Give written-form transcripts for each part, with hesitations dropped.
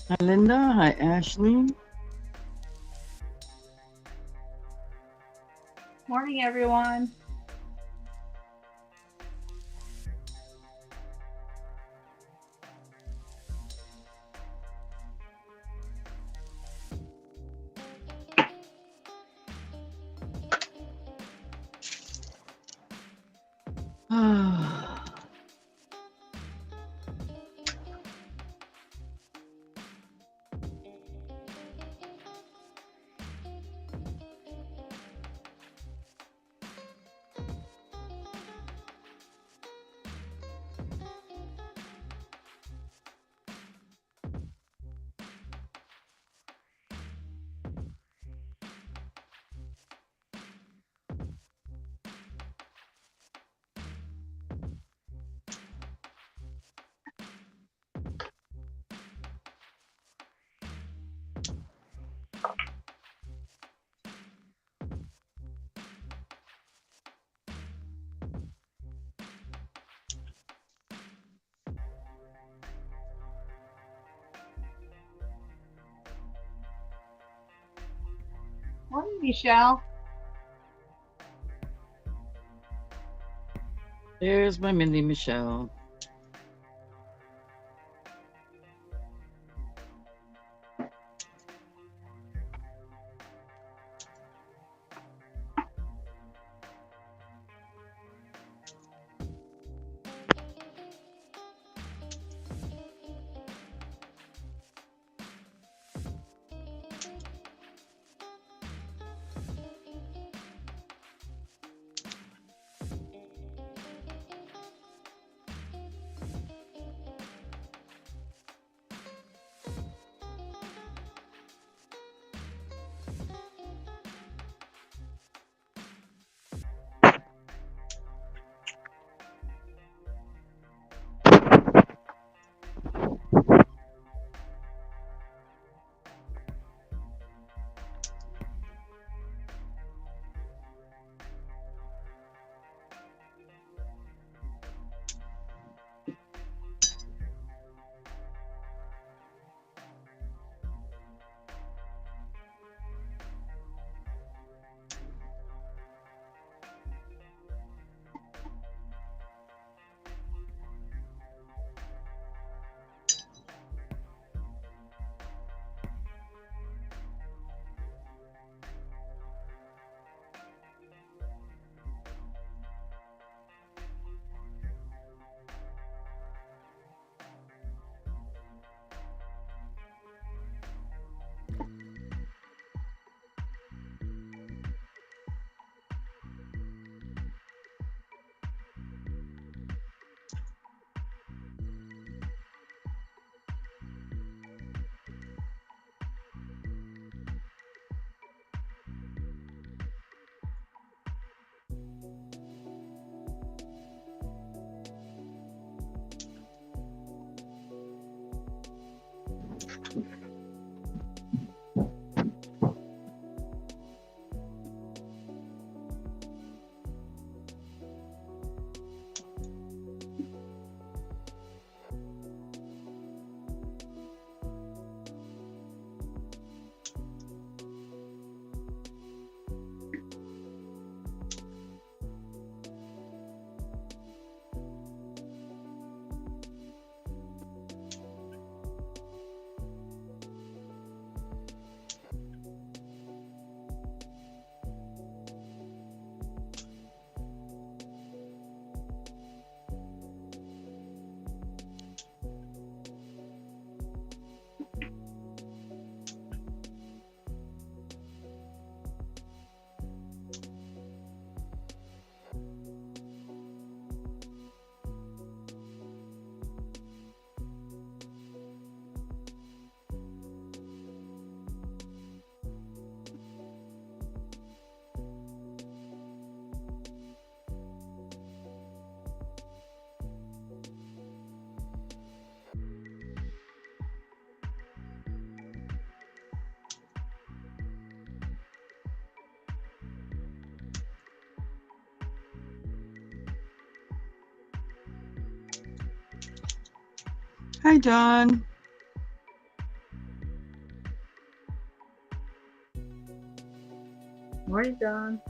Hi, Linda. Hi, Ashley. Morning, everyone. Morning, Michelle. There's my mini Michelle. Hi, John. Morning, John.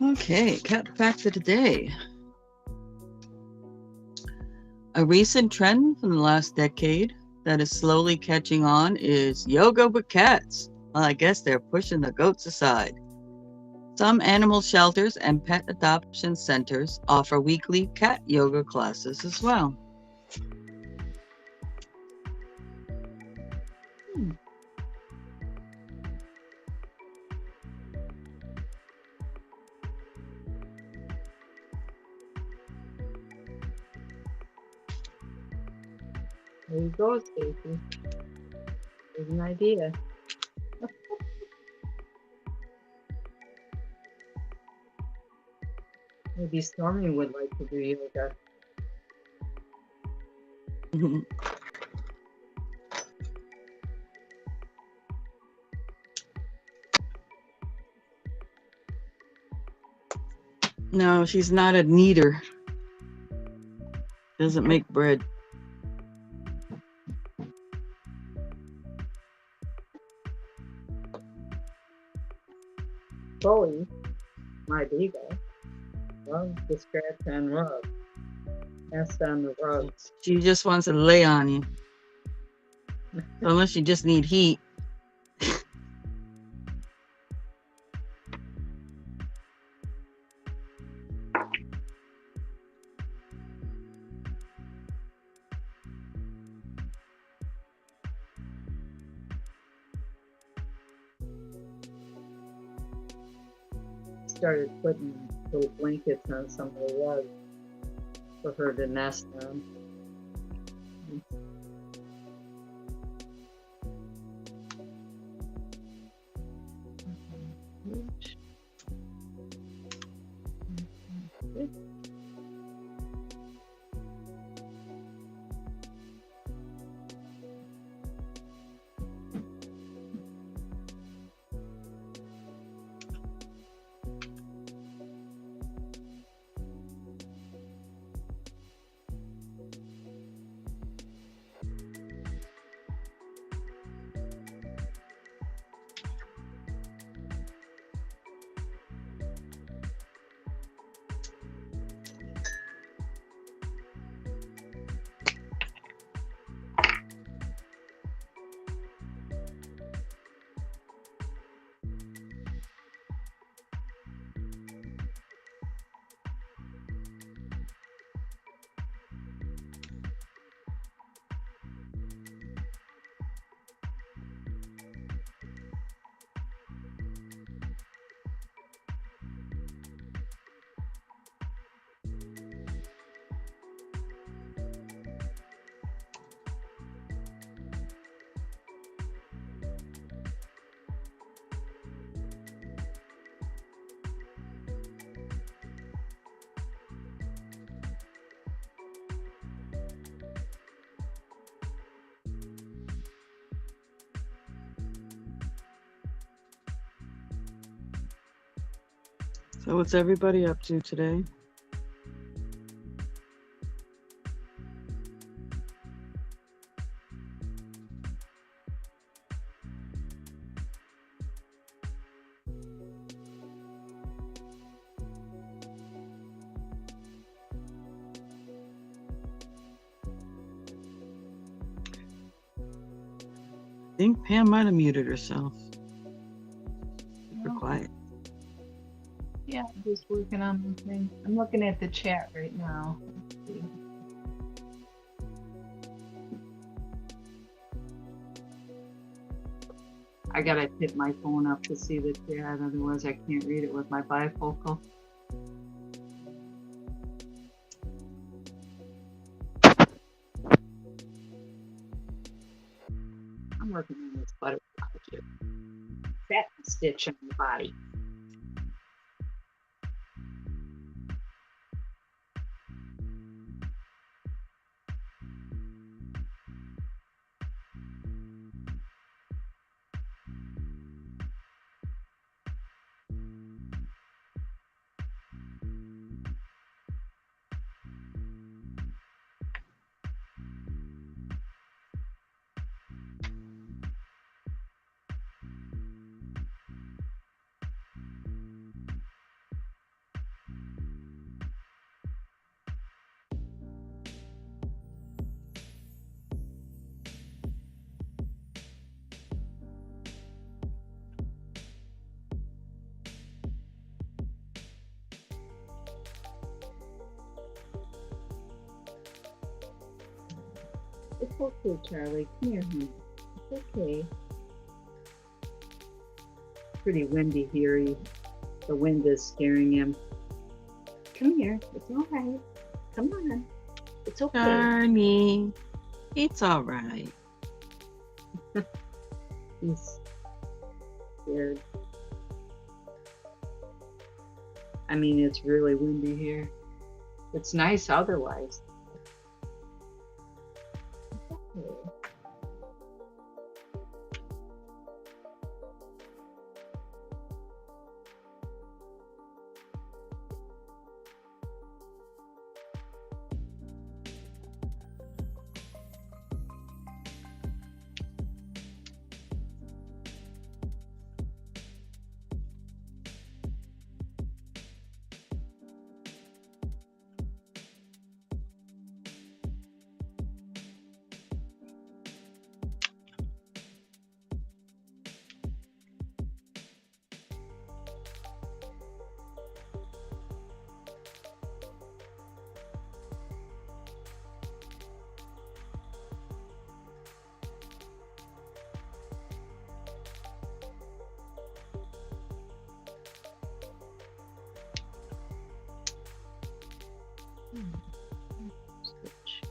Okay, cat fact of the day. A recent trend from the last decade that is slowly catching on is yoga with cats. Well, I guess they're pushing the goats aside. Some animal shelters and pet adoption centers offer weekly cat yoga classes as well. There you go, Stacey. There's an idea. Maybe Stormy would like to do yoga. No, she's not a kneader. Doesn't make bread. Chloe, my beagle, loves to scratch and rub. Nest on the rug. She just wants to lay on you. Unless you just need heat. Started putting little blankets on some of the rugs for her to nest on. So what's everybody up to today? I think Pam might have muted herself. Super quiet. Yeah, just working on my thing. I'm looking at the chat right now. Let's see. I gotta tip my phone up to see the chat, otherwise I can't read it with my bifocal. I'm working on this butterfly too. Satin stitch on the body. It's okay, Charlie. Come here, honey. It's okay. Pretty windy here. The wind is scaring him. Come here. It's all right. Come on. It's okay. Charlie, it's all right. He's scared. I mean, it's really windy here. It's nice otherwise. Okay. Switch.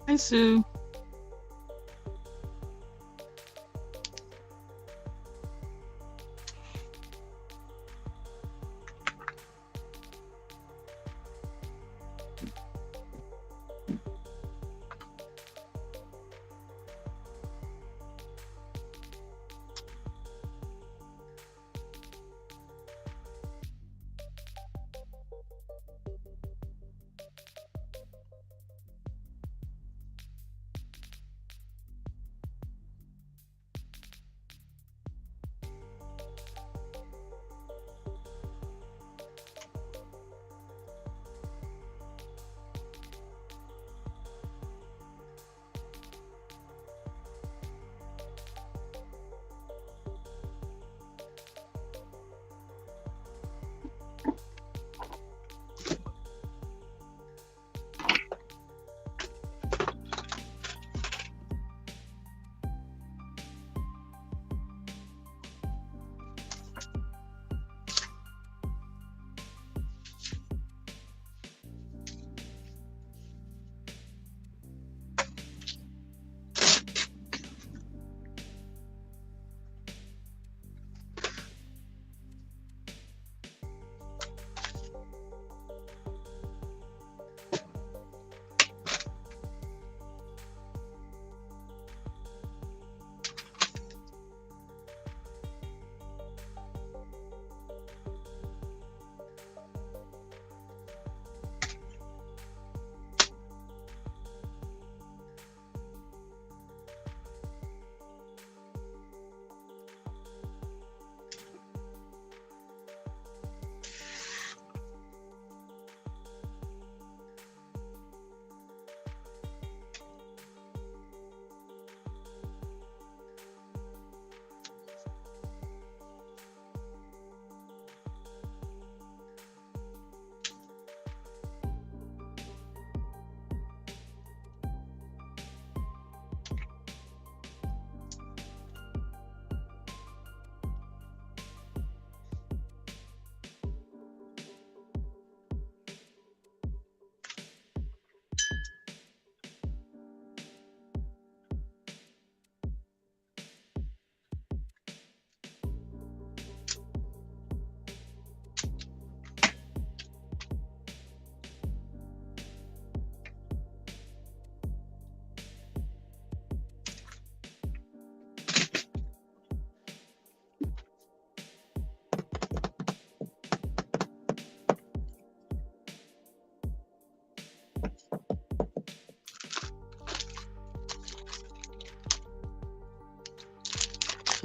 Hi, Sue.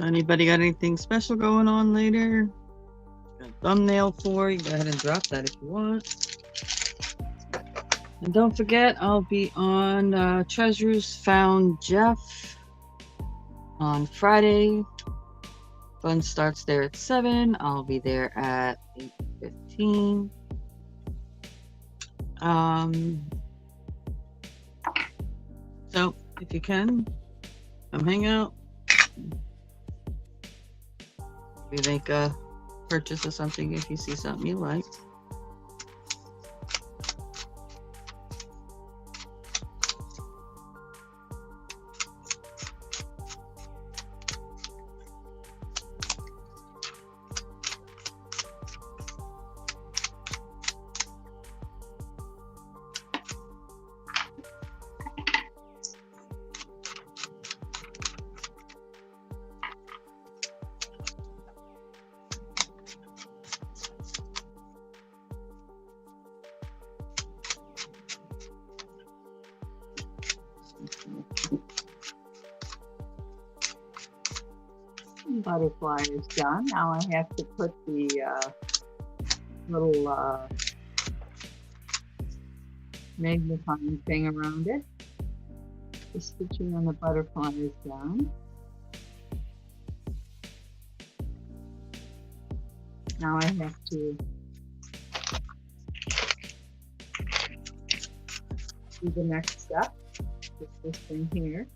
So anybody got anything special going on later? Got a thumbnail for you. Go ahead and drop that if you want. And don't forget, I'll be on Treasures Found Jeff on Friday. Fun starts there at 7. I'll be there at 8:15. So if you can, come hang out. Maybe make a purchase of something if you see something you like. Butterfly is done. Now I have to put the little magnifying thing around it. The stitching on the butterfly is done. Now I have to do the next step with this thing here.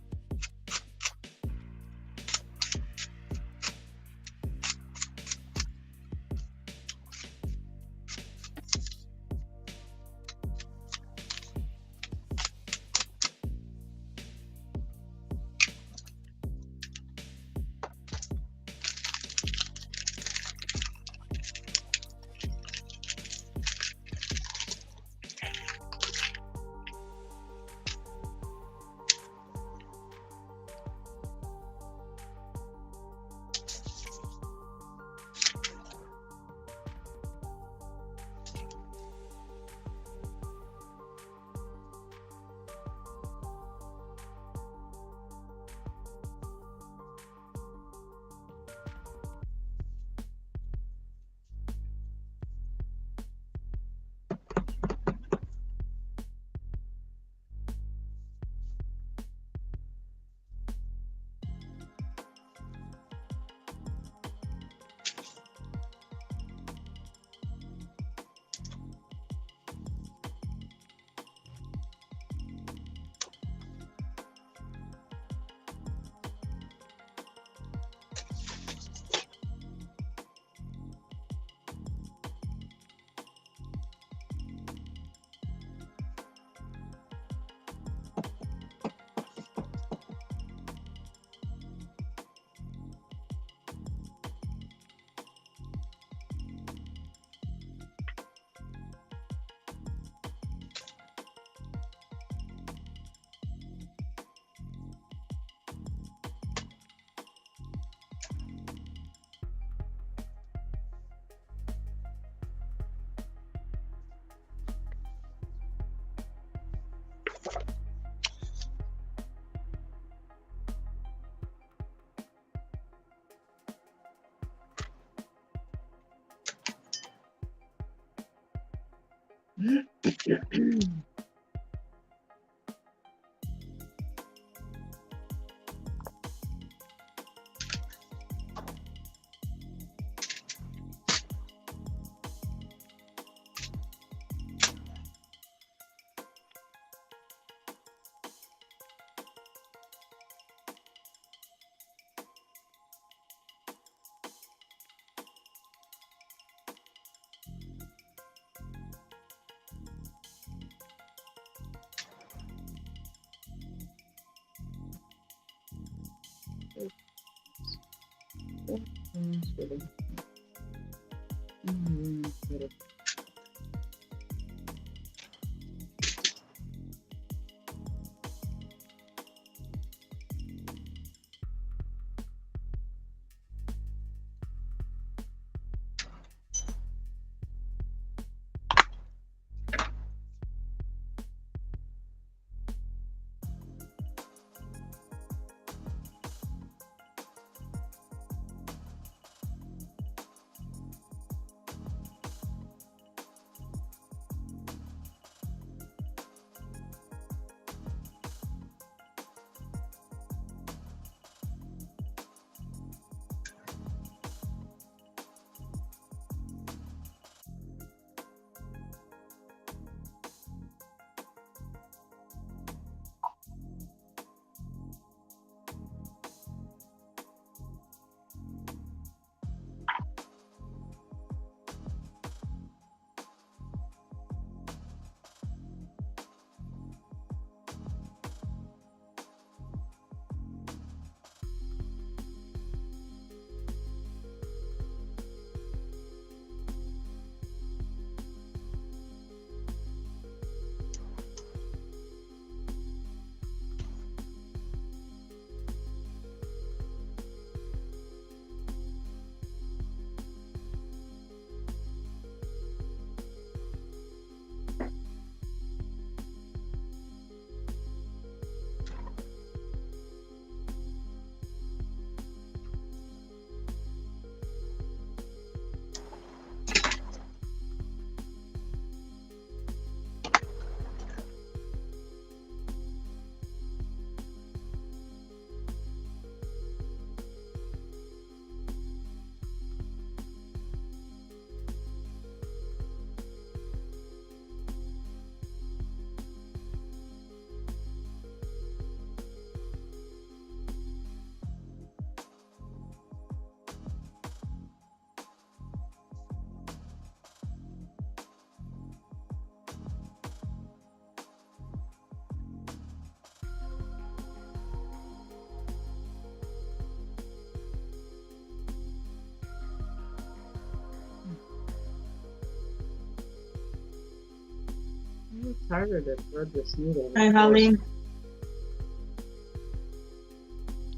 It's harder to thread this needle. Hi, Holly.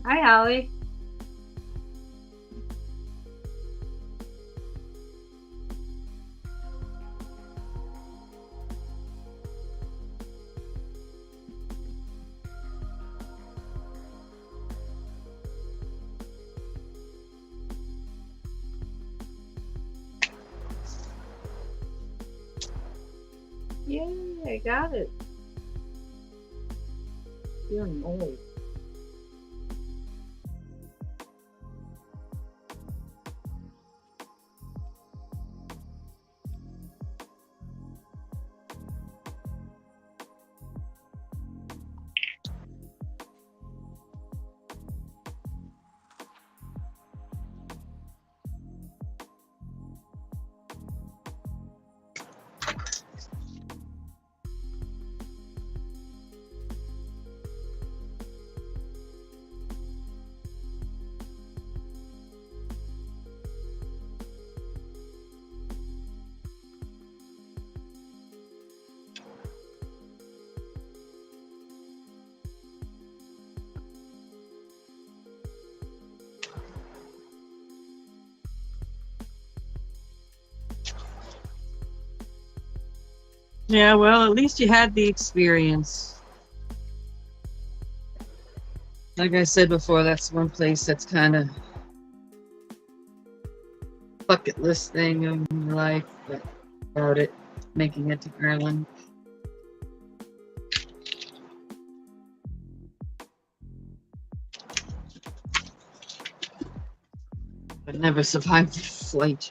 Hi, Holly. Yay, I got it. Feeling old. Yeah, well, at least you had the experience. Like I said before, that's one place that's kind of bucket list thing in your life, but about it, making it to Ireland. But never survived the flight.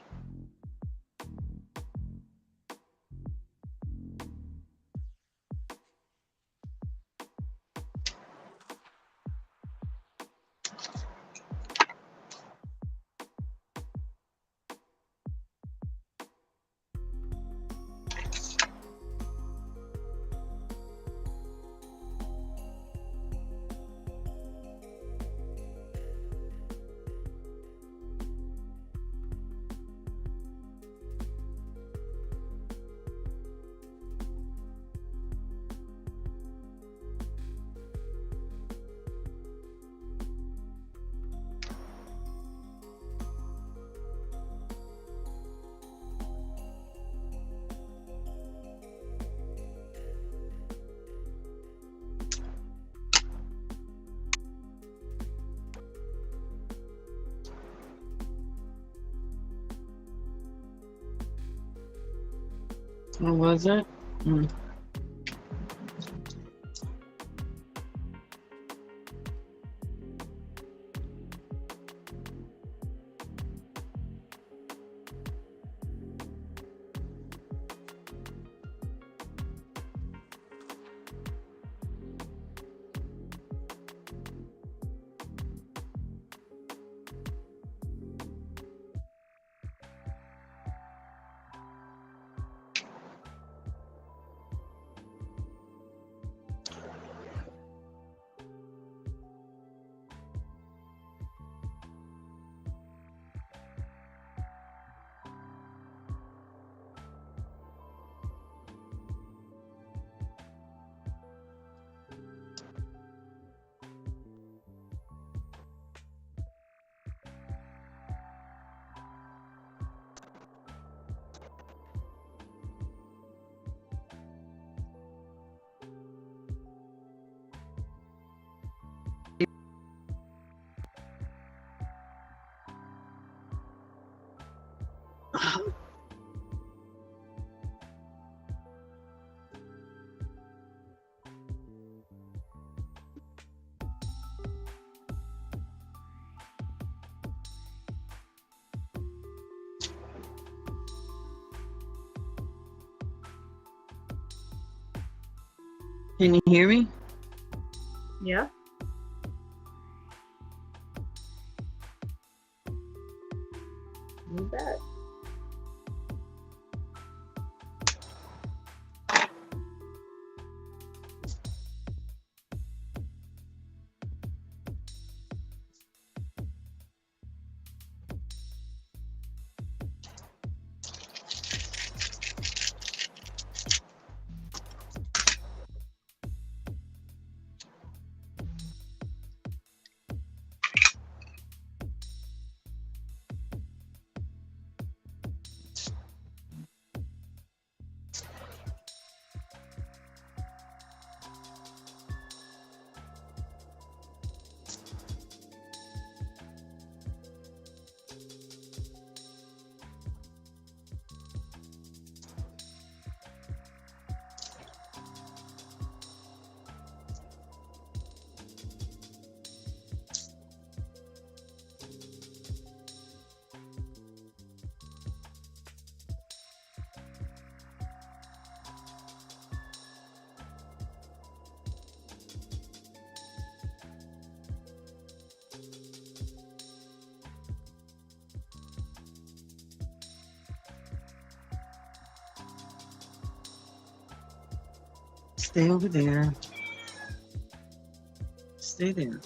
What was it? Can you hear me? Yeah. You bet. Stay over there. Stay there.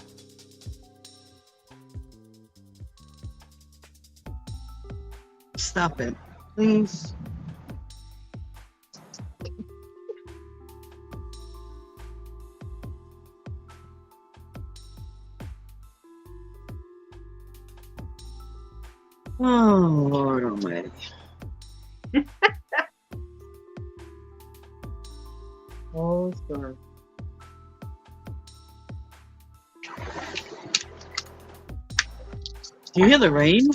Stop it, please. Oh, Lord Almighty. Oh, storm. Do you hear the rain?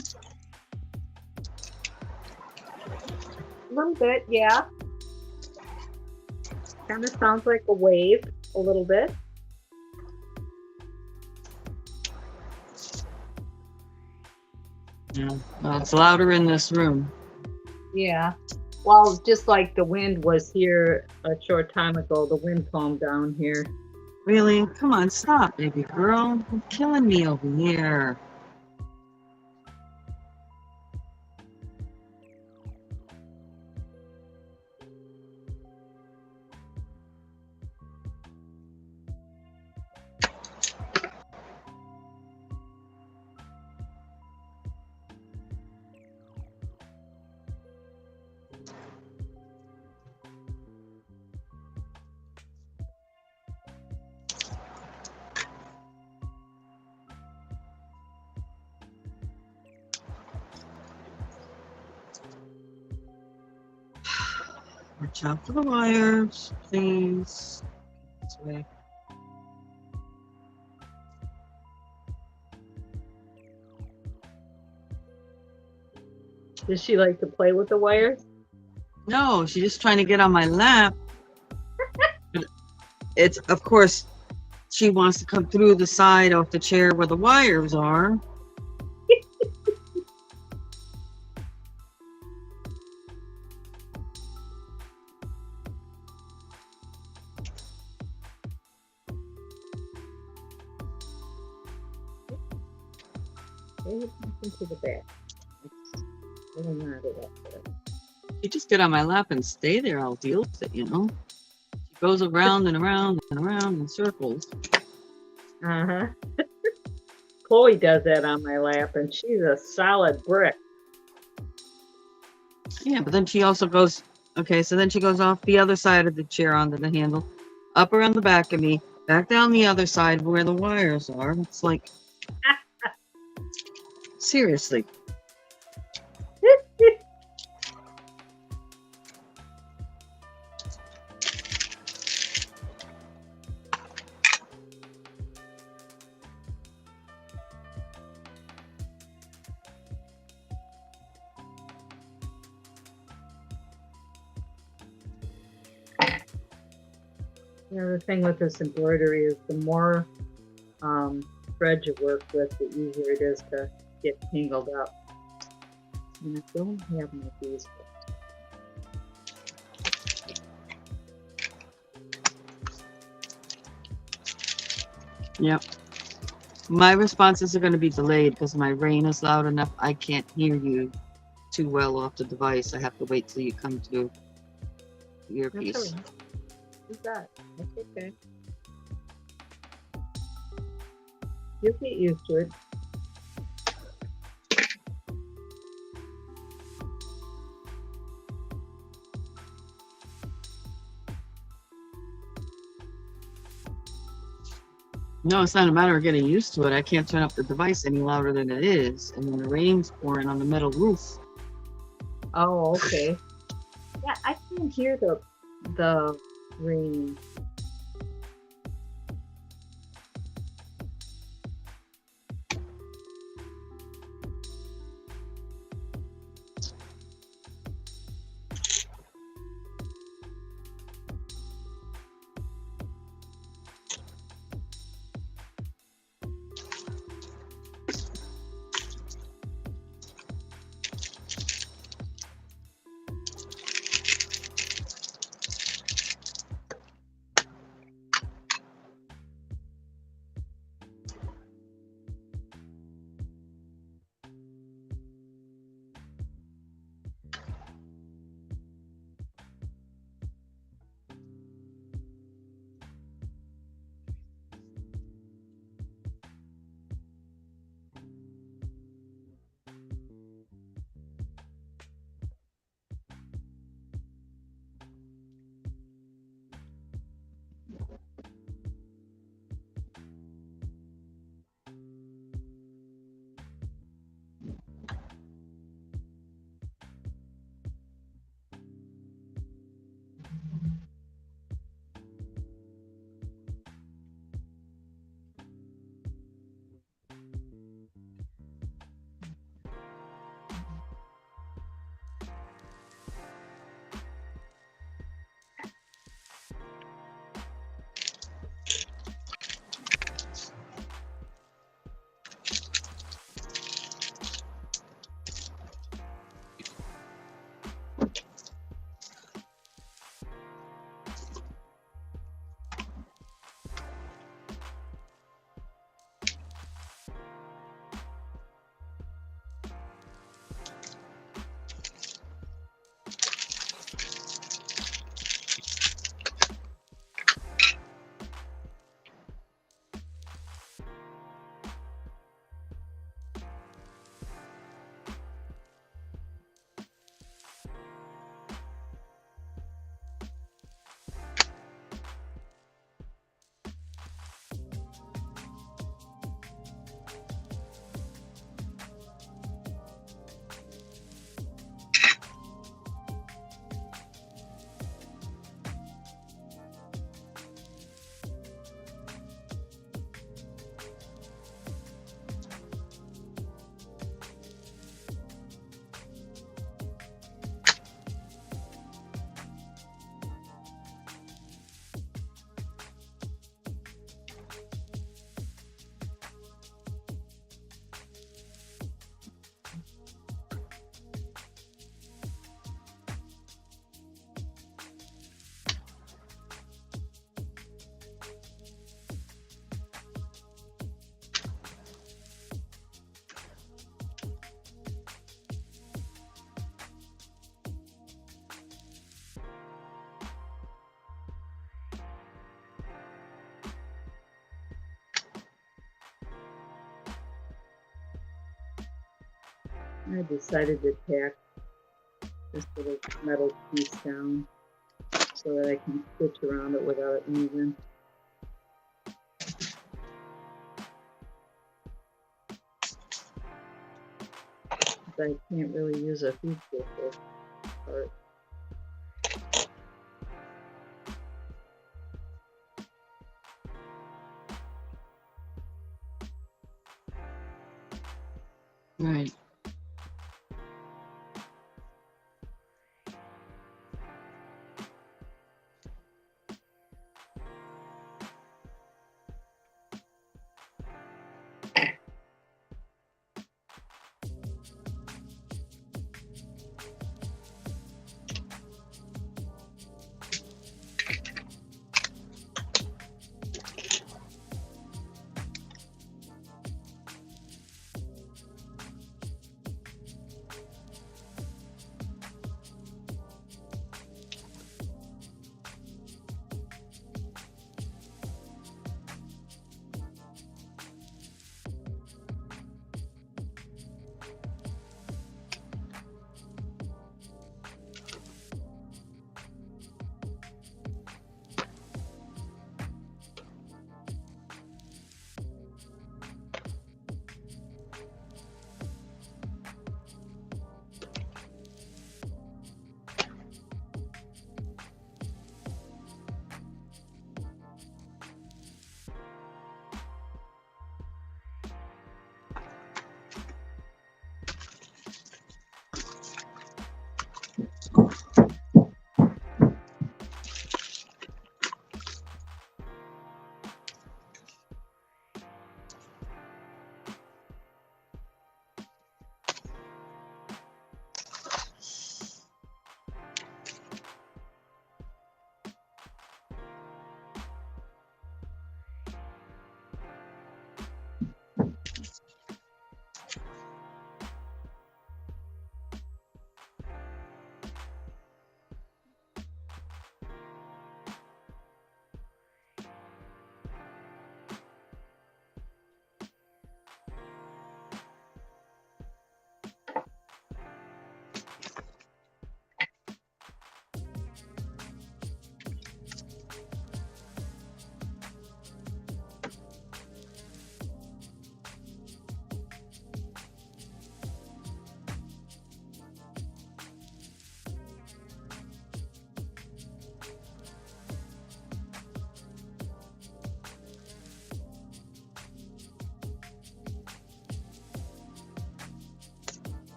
A little bit, yeah. Kind of sounds like a wave, a little bit. Yeah. Well, it's louder in this room. Yeah. Well, just like the wind was here a short time ago, the wind calmed down here. Really? Come on, stop, baby girl. You're killing me over here. Watch out for the wires, please. This way. Does she like to play with the wires? No, she's just trying to get on my lap. But it's, of course, she wants to come through the side of the chair where the wires are. Pay attention to the back. It's really not it up there. You just get on my lap and stay there. I'll deal with it, you know. She goes around and around and around in circles. Uh-huh. Chloe does that on my lap, and she's a solid brick. Yeah, but then she also goes, okay, so then she goes off the other side of the chair onto the handle, up around the back of me, back down the other side where the wires are. It's like, seriously. You know, the thing with this embroidery is the more thread you work with, the easier it is to get tangled up. And I don't have my bees. Yep. My responses are going to be delayed because my rain is loud enough. I can't hear you too well off the device. I have to wait till you come to the earpiece. That's all right. Who's that? That's okay. You'll get used to it. No, it's not a matter of getting used to it. I can't turn up the device any louder than it is. And when the rain's pouring on the metal roof. Oh, okay. Yeah, I can hear the rain. I decided to tack this little metal piece down so that I can stitch around it without it moving. But I can't really use a hoop with this part. Right.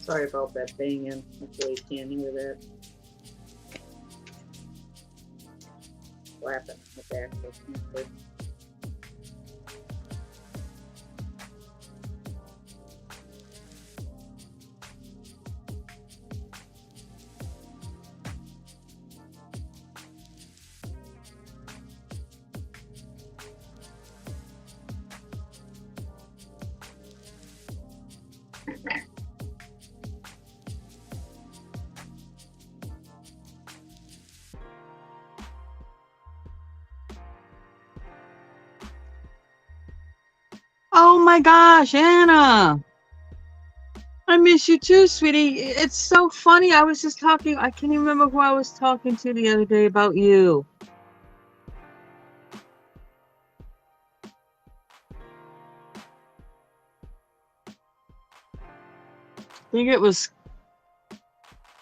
Sorry about that banging. Hopefully you can't hear that. Slapping on the back of the computer. Oh my gosh, Anna. I miss you too, sweetie. It's so funny. I was just talking, I can't even remember who I was talking to the other day about you. I think it was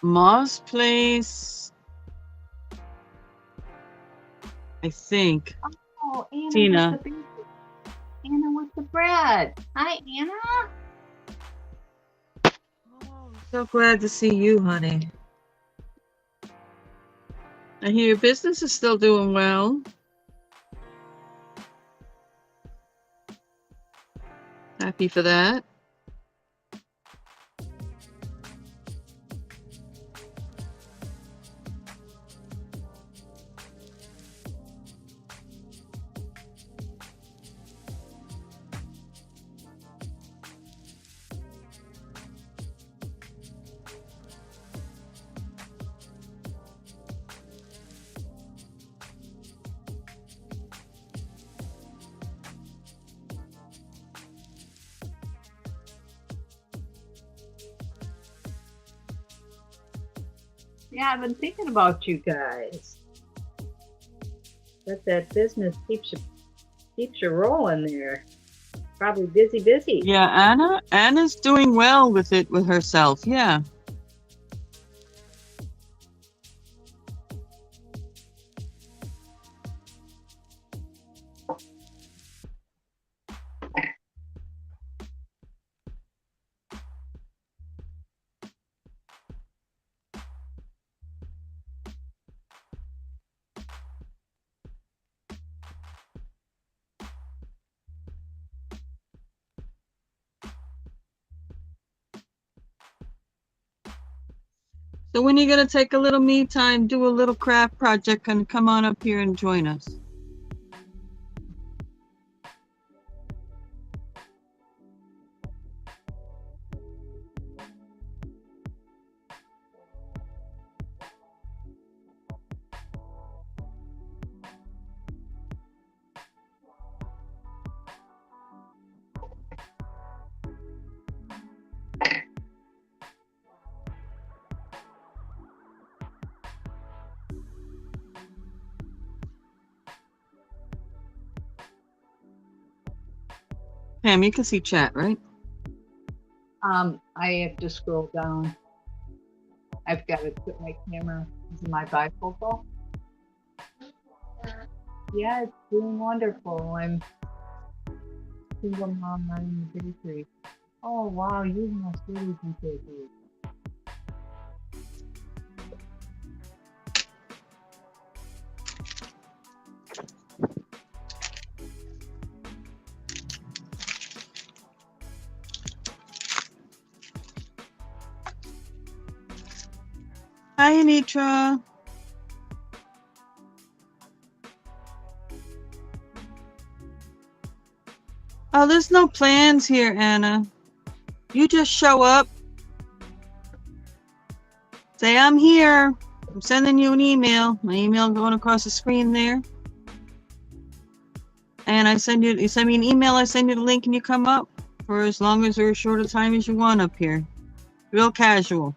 Ma's place. I think. Oh, Anna Tina. with the baby. Anna with the bread. Hi, Anna. Oh, so glad to see you, honey. I hear your business is still doing well. Happy for that. Yeah, I've been thinking about you guys. That business keeps you rolling there. Probably busy. Yeah, Anna's doing well with it with herself. Yeah. So when you're gonna take a little me time, do a little craft project, and come on up here and join us. Pam, you can see chat, right? I have to scroll down. I've got to put my camera into my bifocal. Yeah, it's doing wonderful. I'm single mom running the bakery. Oh wow, you must really be busy. Hi, Anitra. Oh, there's no plans here, Anna. You just show up. Say, I'm here. I'm sending you an email. My email going across the screen there. And you send me an email, I send you the link, and you come up for as long as or as short a time as you want up here. Real casual.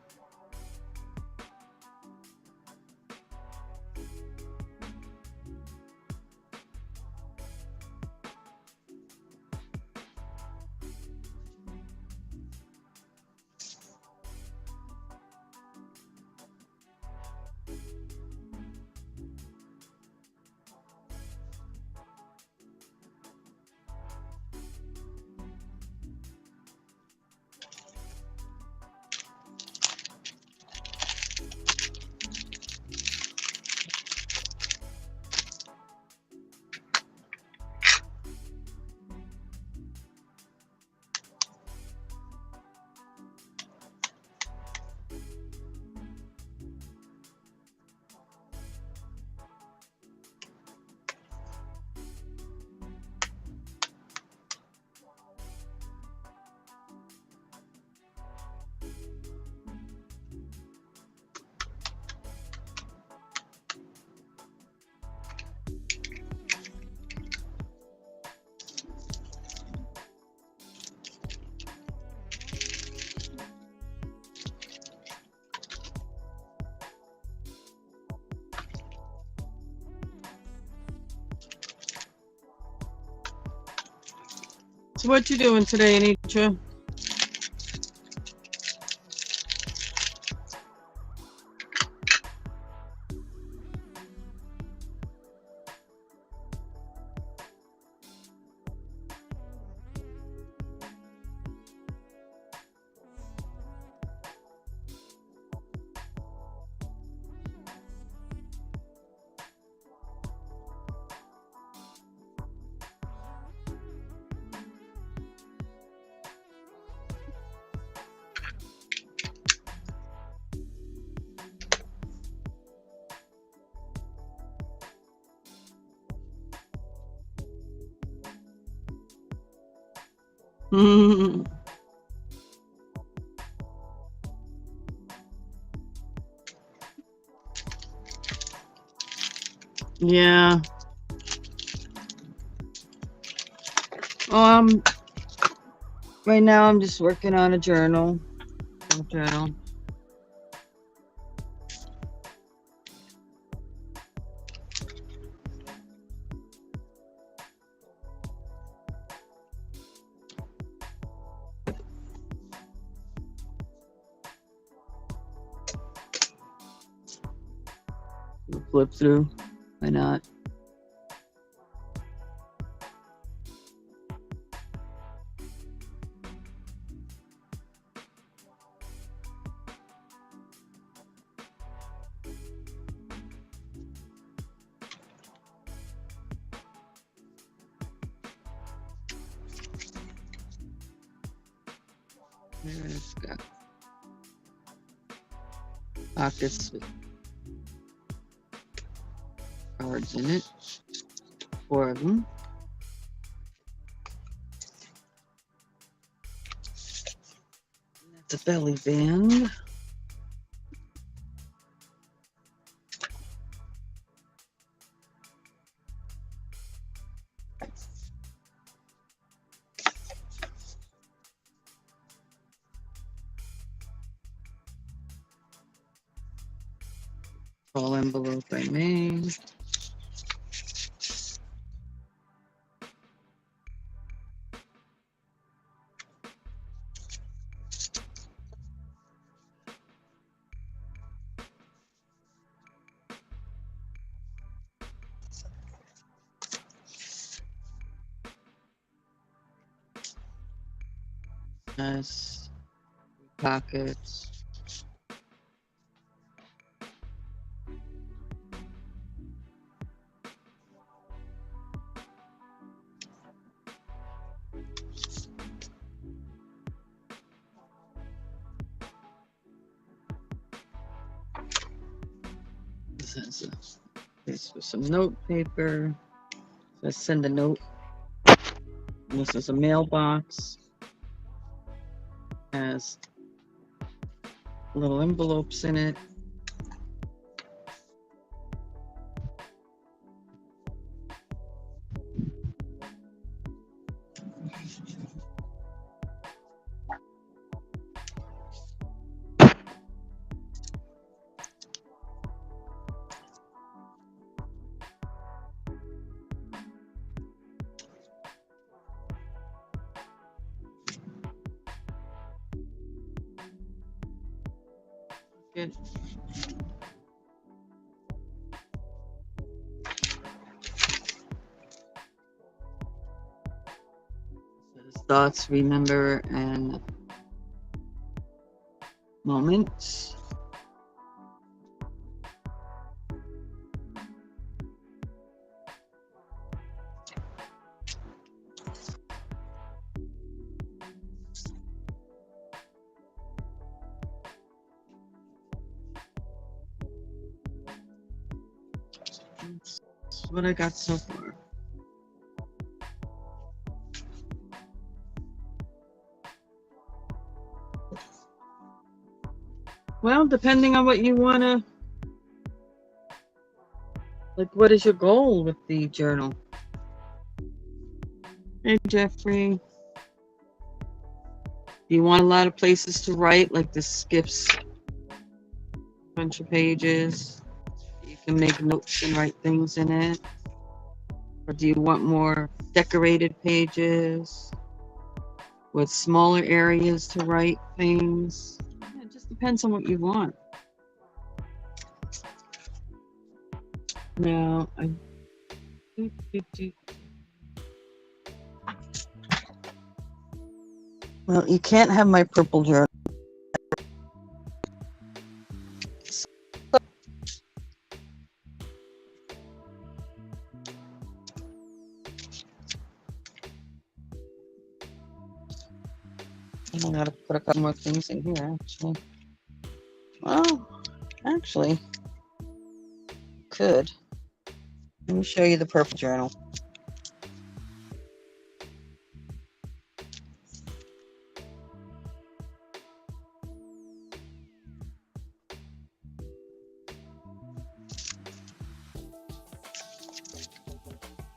So what you doing today, Anitra? Yeah. Right now I'm just working on a journal. flip through. Why not? There's got pockets with cards in it. 4 of them. That's a belly band. Fall envelope I made. Has pockets. This has a place with some note paper. Let's send a note. This is a mailbox. Has little envelopes in it. Good. Thoughts, remember, and moments. That's what I got so far. Well, depending on what you want to, like, what is your goal with the journal? Hey, Jeffrey. Do you want a lot of places to write, like this skips a bunch of pages? You can make notes and write things in it. Or do you want more decorated pages with smaller areas to write things? Yeah, it just depends on what you want. Now, well, you can't have my purple journal. I gotta put a couple more things in here, actually. Well, actually, could. Let me show you the purple journal.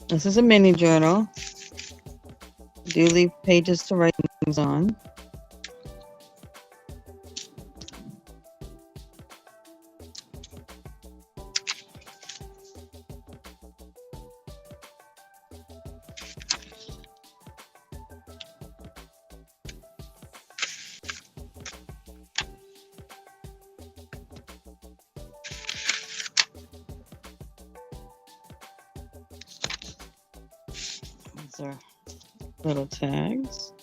This is a mini journal. I do leave pages to write things on. little tags.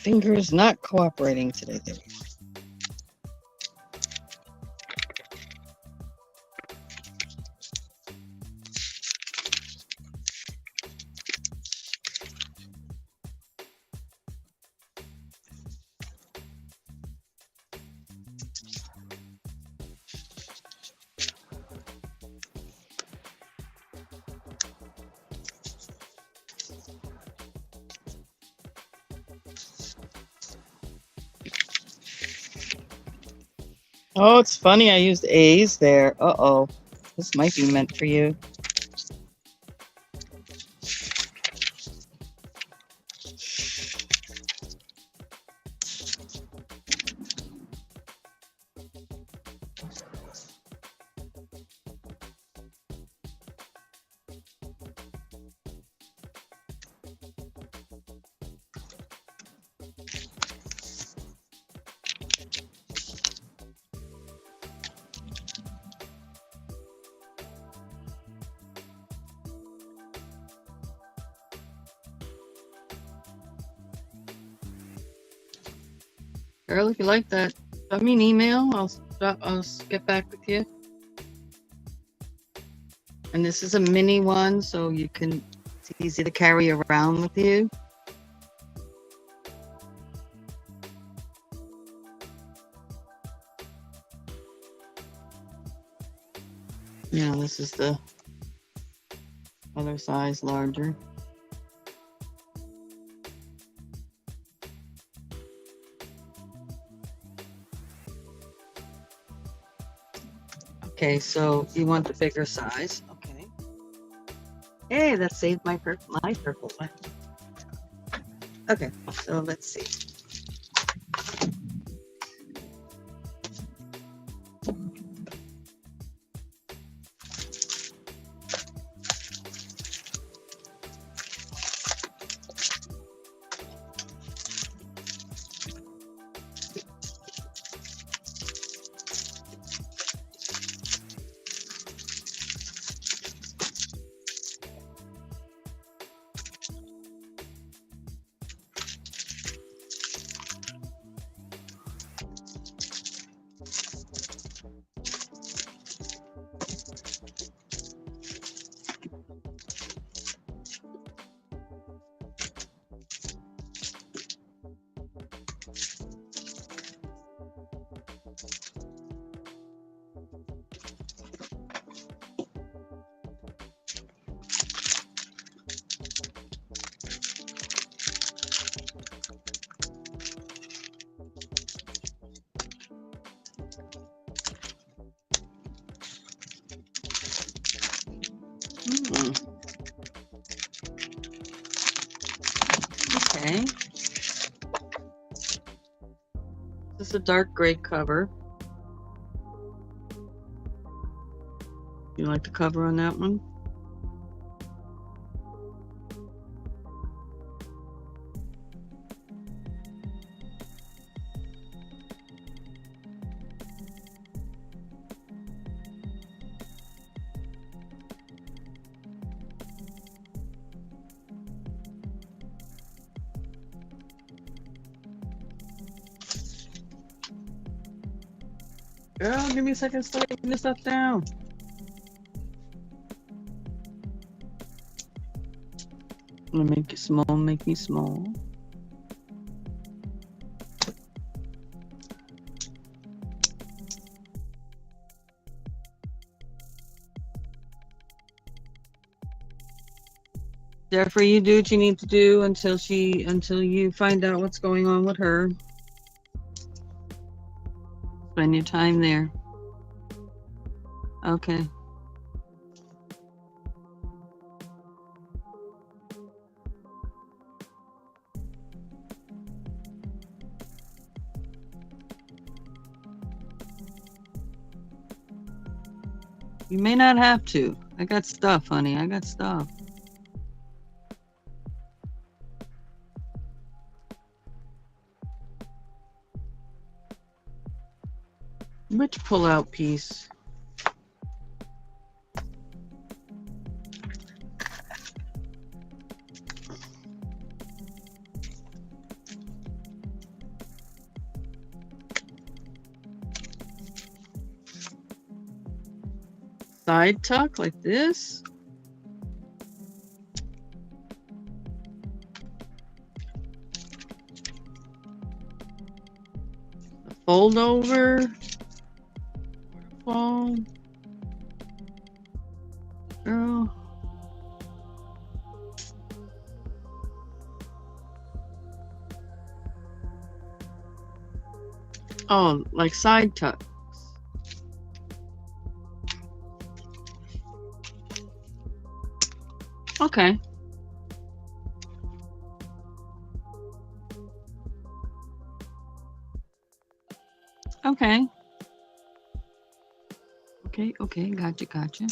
Fingers not cooperating today. Oh, it's funny. I used A's there. Uh-oh. This might be meant for you. Girl, if you like that, send me an email. I'll get back with you. And this is a mini one, so it's easy to carry around with you. Yeah, this is the other size, larger. Okay, so you want the bigger size. Okay. Hey, that saved my purple one. Okay, so let's see. Hmm. Okay. This is a dark gray cover. You like the cover on that one? Girl, give me a second, start putting this stuff down. I'm gonna make it small, make me small. Jeffrey, you do what you need to do until you find out what's going on with her. Spend your time there. Okay. You may not have to. I got stuff, honey. I got stuff. Which pull-out piece? Side tuck like this? A fold over? Fall? Girl. Oh, like side tuck. Okay. Okay. Okay, gotcha.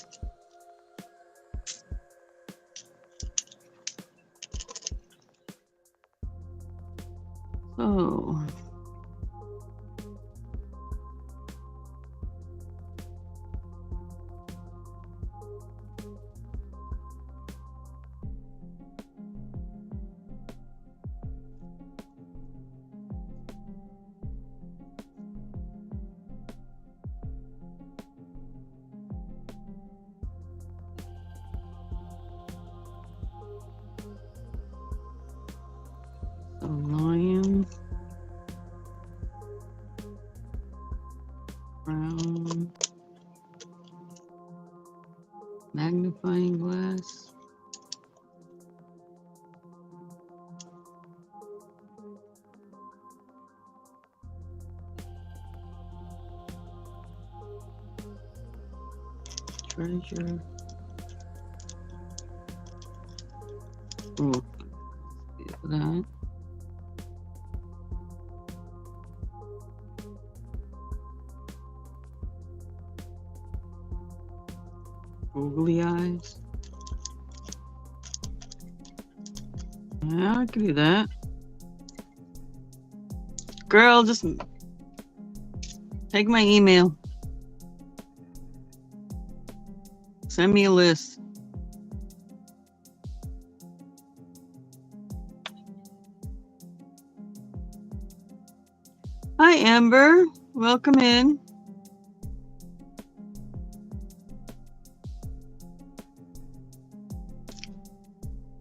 So, a lion, brown, Magnifying glass. Treasure. Ooh, that. Googly eyes. Yeah, I can do that. Girl, just take my email. Send me a list. Hi, Amber. Welcome in.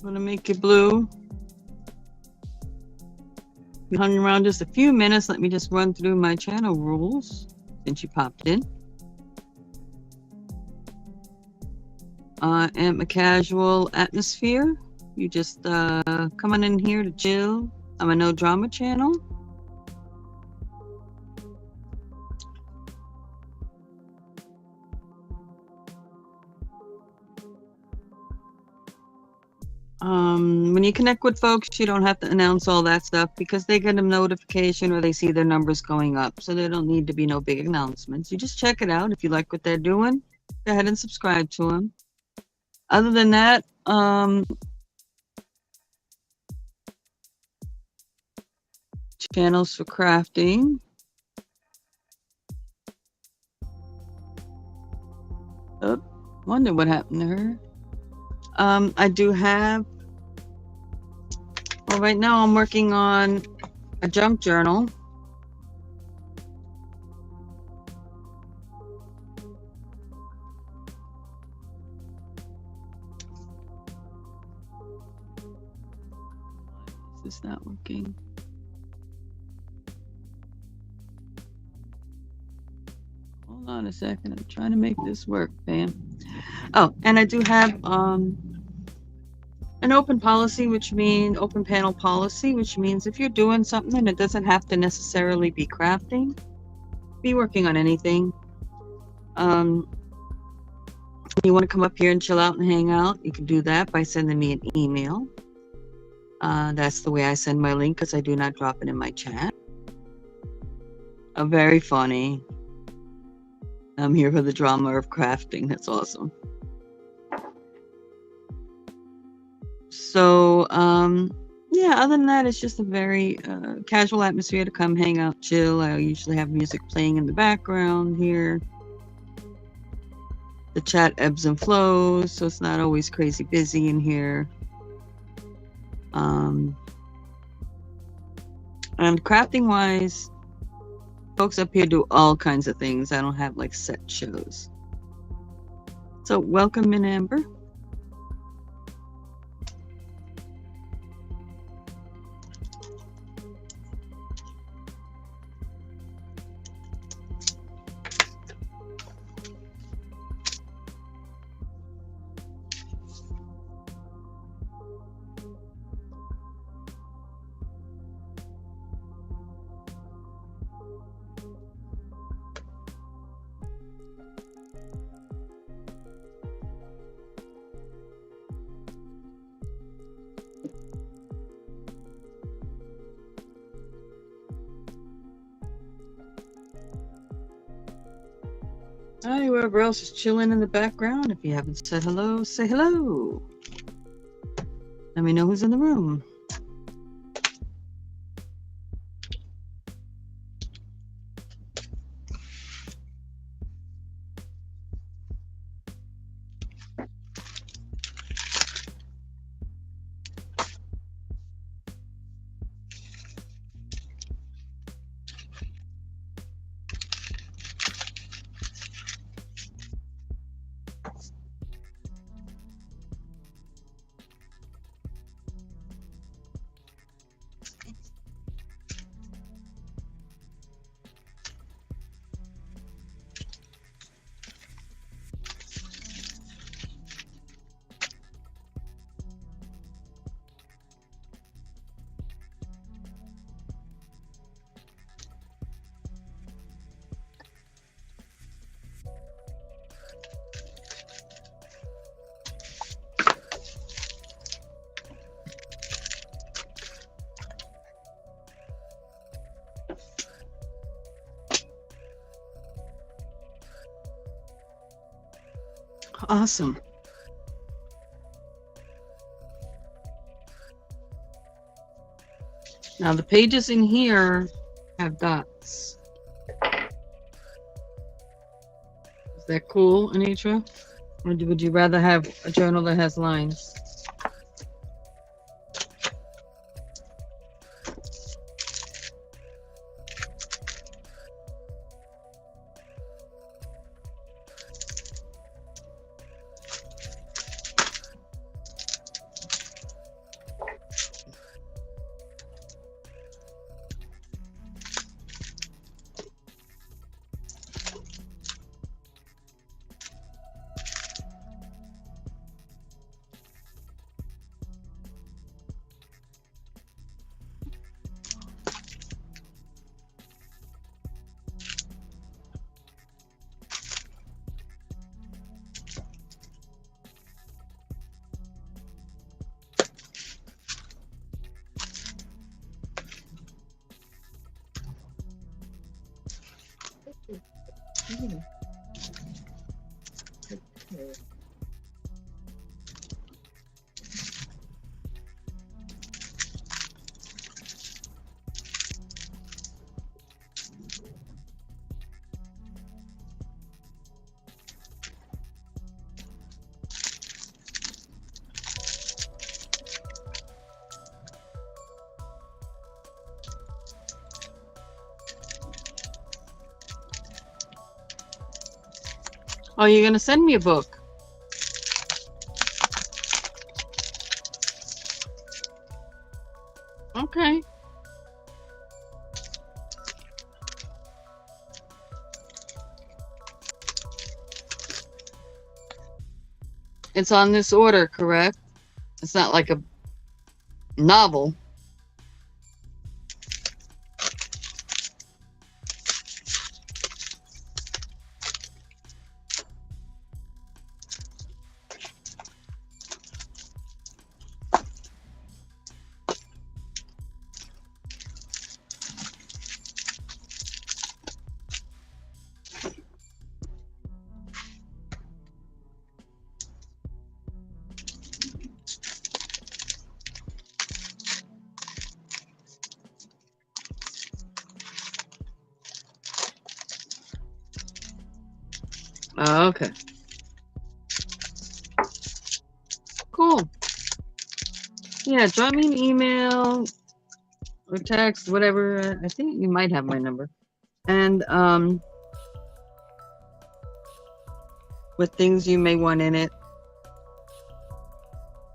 I'm gonna make you blue. We hung around just a few minutes. Let me just run through my channel rules since you popped in. I am a casual atmosphere. You just come on in here to chill. I'm a no drama channel. When you connect with folks, you don't have to announce all that stuff because they get a notification or they see their numbers going up. So there don't need to be no big announcements. You just check it out. If you like what they're doing, go ahead and subscribe to them. Other than that, channels for crafting. Oh, wonder what happened to her. I do have, well, right now I'm working on a junk journal. Is this not working? Hold on a second. I'm trying to make this work, Pam. Oh, and I do have an open policy, which means open panel policy, which means if you're doing something and it doesn't have to necessarily be crafting, be working on anything. You want to come up here and chill out and hang out, you can do that by sending me an email. That's the way I send my link because I do not drop it in my chat. Very funny. I'm here for the drama of crafting. That's awesome. So, yeah, other than that, it's just a very casual atmosphere to come hang out, chill. I usually have music playing in the background here. The chat ebbs and flows, so it's not always crazy busy in here. And crafting wise, folks up here do all kinds of things. I don't have like set shows. So welcome in, Amber. Hi, whoever else is chilling in the background. If you haven't said hello, say hello. Let me know who's in the room. Awesome. Now the pages in here have dots. Is that cool, Anitra? Or would you rather have a journal that has lines? Okay. Oh, you're gonna send me a book. Okay. It's on this order, correct? It's not like a novel. Okay. Cool. Yeah, drop me an email or text, whatever. I think you might have my number. And with things you may want in it,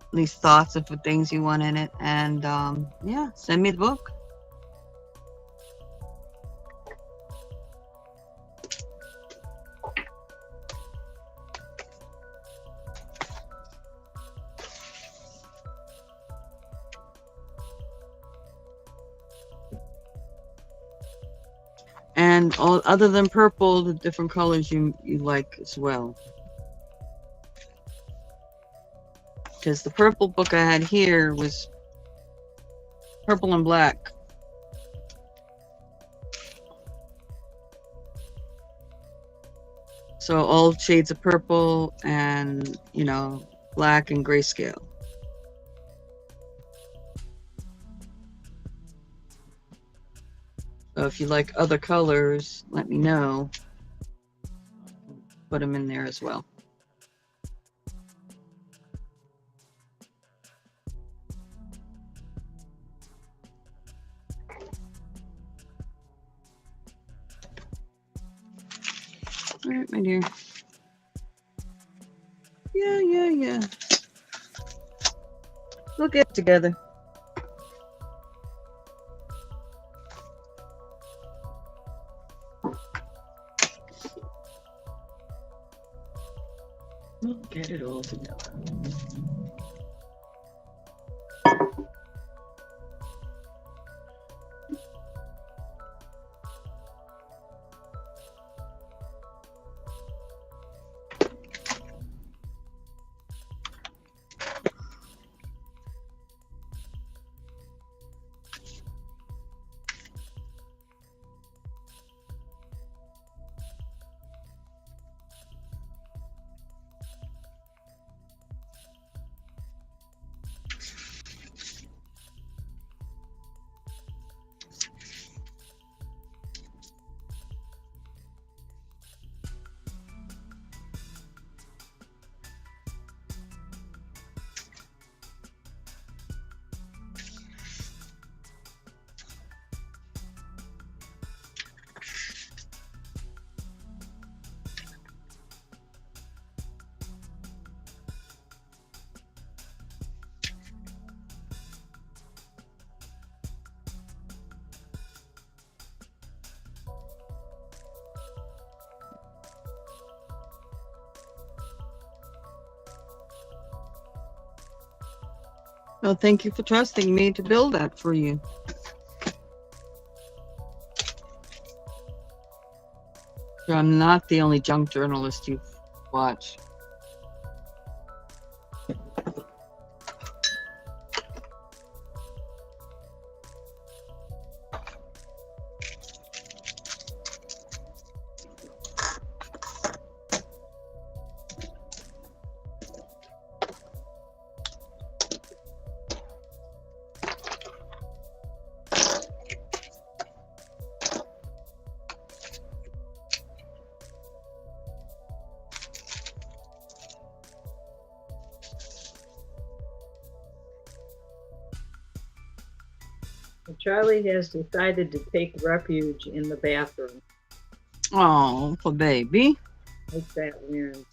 at least thoughts of the things you want in it. And yeah, send me the book. And all other than purple, the different colors you like as well. Because the purple book I had here was purple and black. So all shades of purple and, you know, black and grayscale. So if you like other colors, let me know. Put them in there as well. All right, my dear. Yeah. We'll get it together. We'll get it all together. Well, thank you for trusting me to build that for you. So I'm not the only junk journalist you watch. Charlie has decided to take refuge in the bathroom. Oh, poor baby. Like that wind.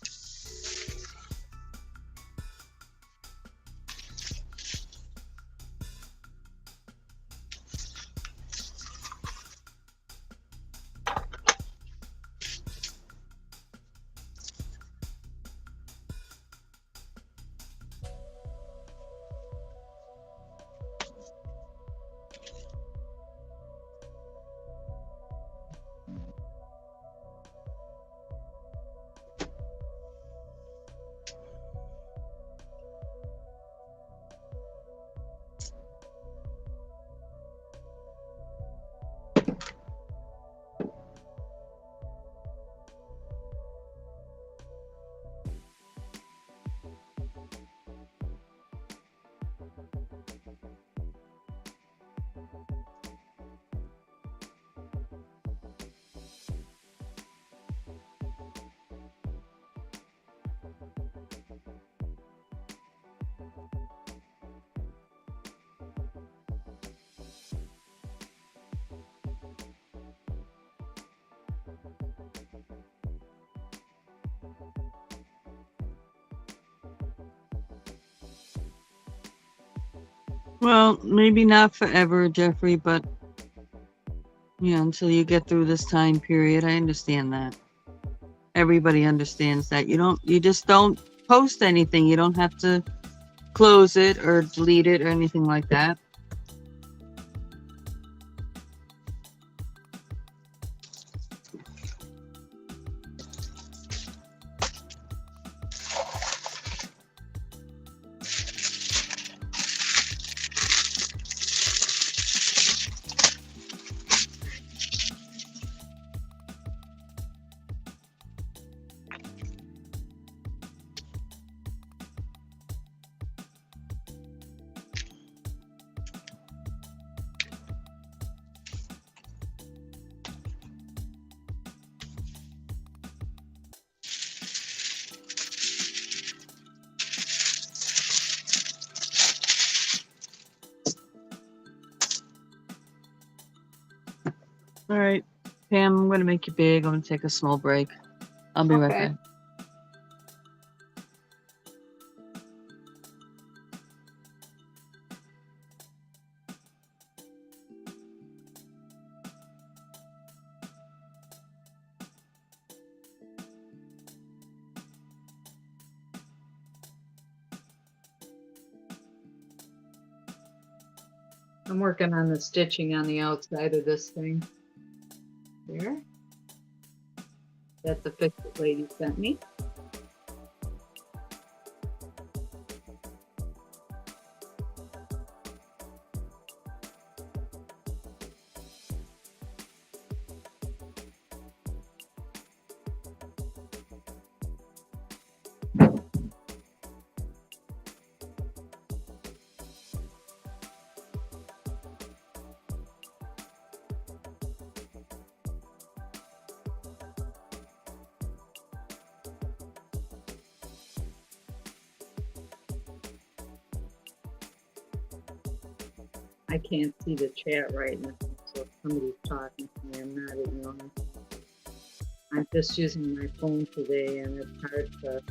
Well, maybe not forever, Jeffrey, but until you get through this time period. I understand that. Everybody understands that. You just don't post anything. You don't have to close it or delete it or anything like that. All right, Pam, I'm going to make you big. I'm going to take a small break. I'll be right Okay. back. I'm working on the stitching on the outside of this thing. There. That the fix-it lady sent me. I can't see the chat right now, so if somebody's talking to me, I'm not ignoring. I'm just using my phone today, and it's hard to.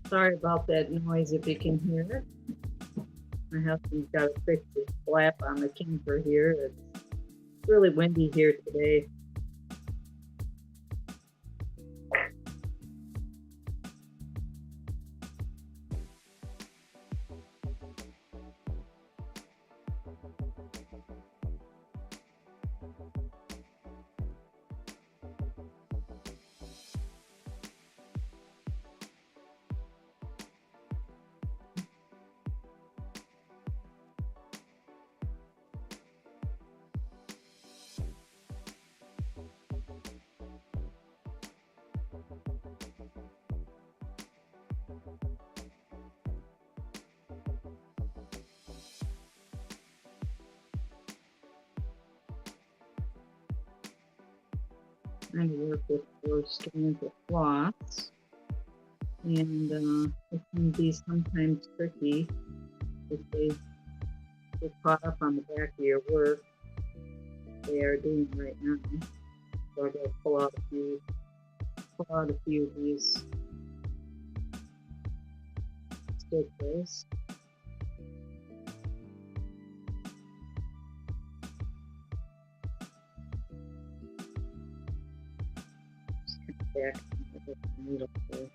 Sorry about that noise if you can hear it. My husband's got to fix the flap on the camper here. It's really windy here today. Trying to work with 4 strands of floss, and it can be sometimes tricky if they get caught up on the back of your work. They are doing right now. So I gotta pull out a few of these stitches. Back with the needle there.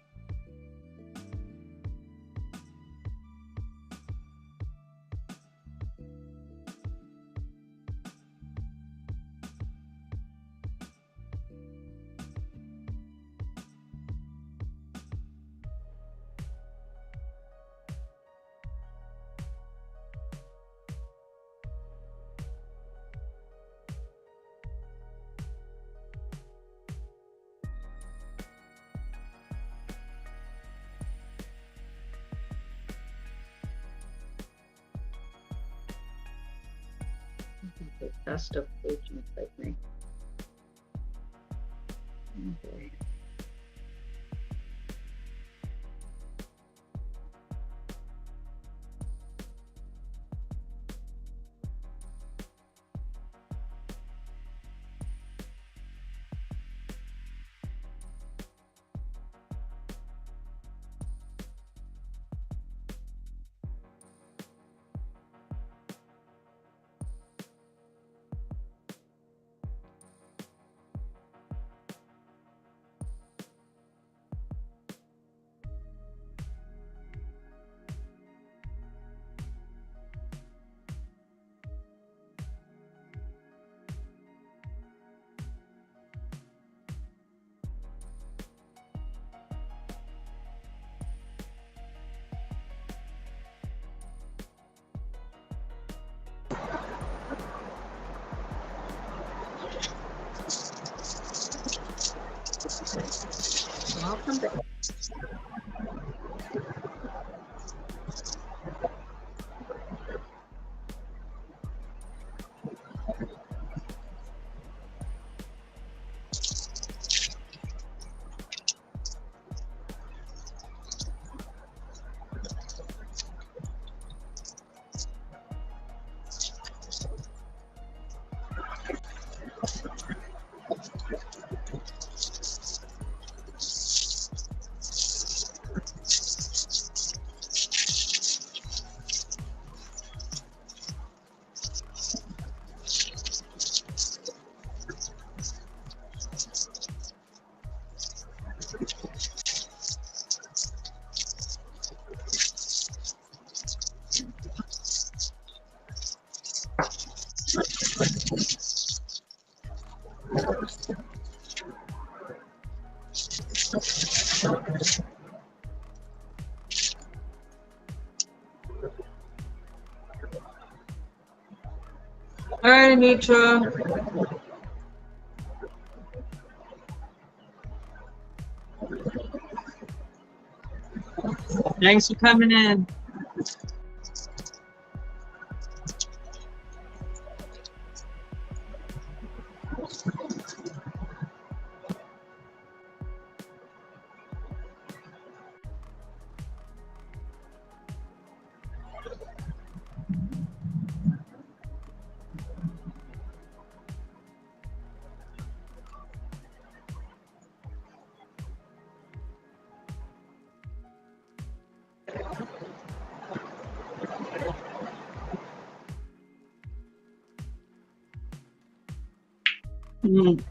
The test of patience, I think. Okay. I'll come back. All right, Anitra. Thanks for coming in. Mm.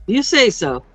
You say so.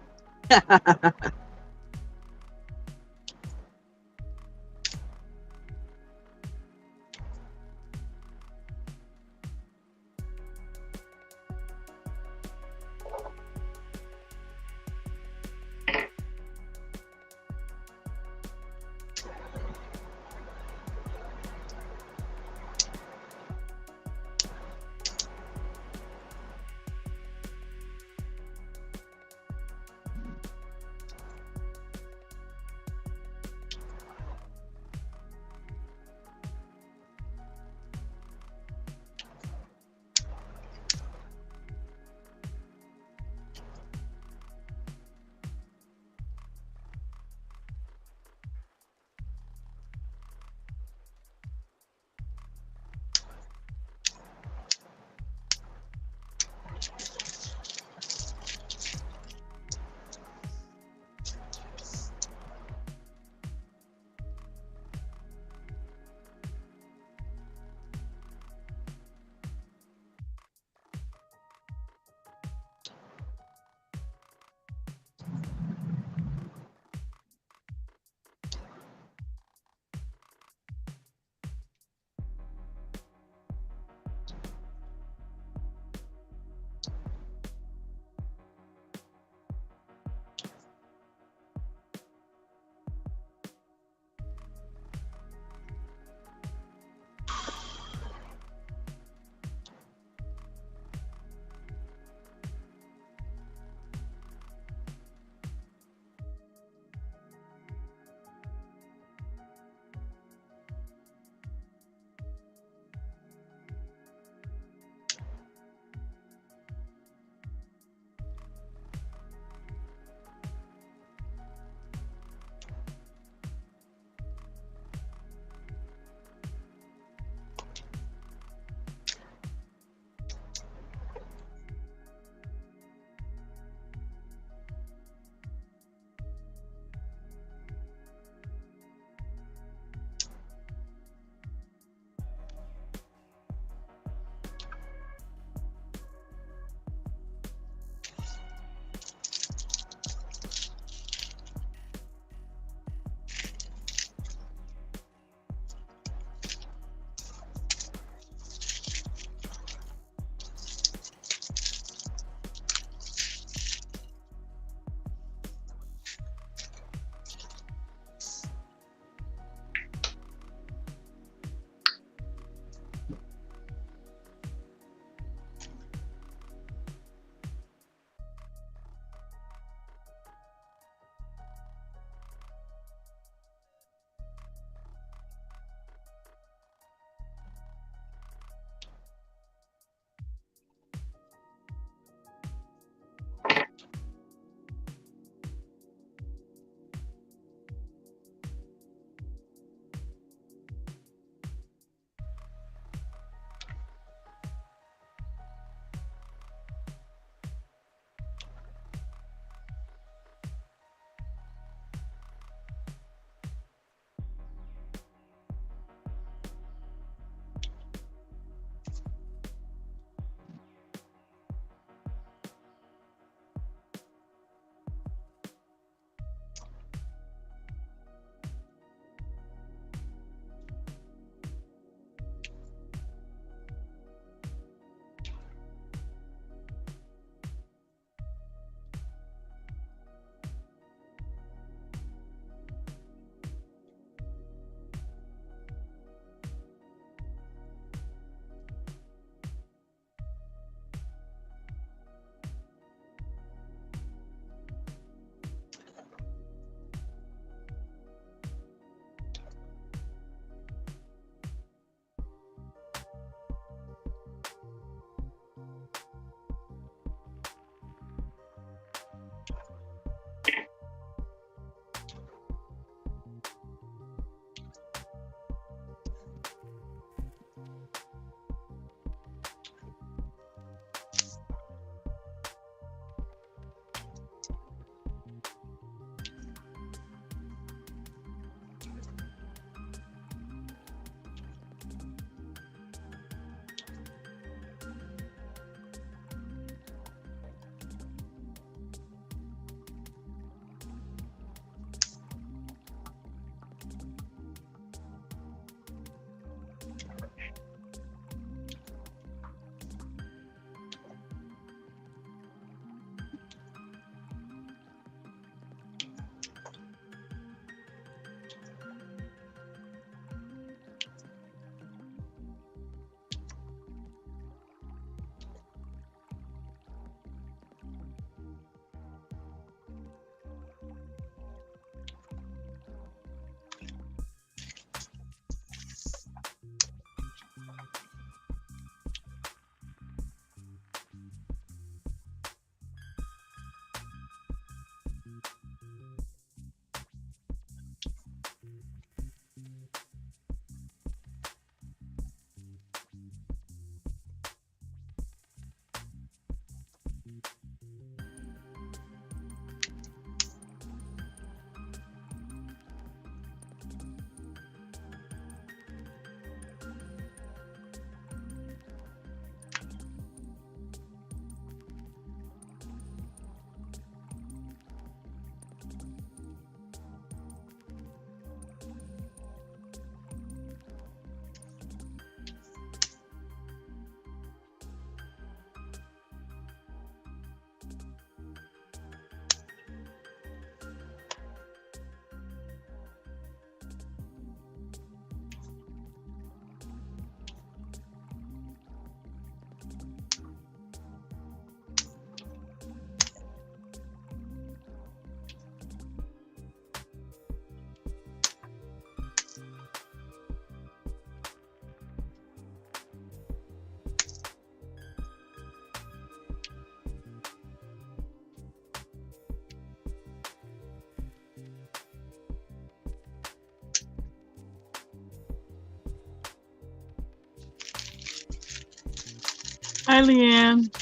Hi, Leanne.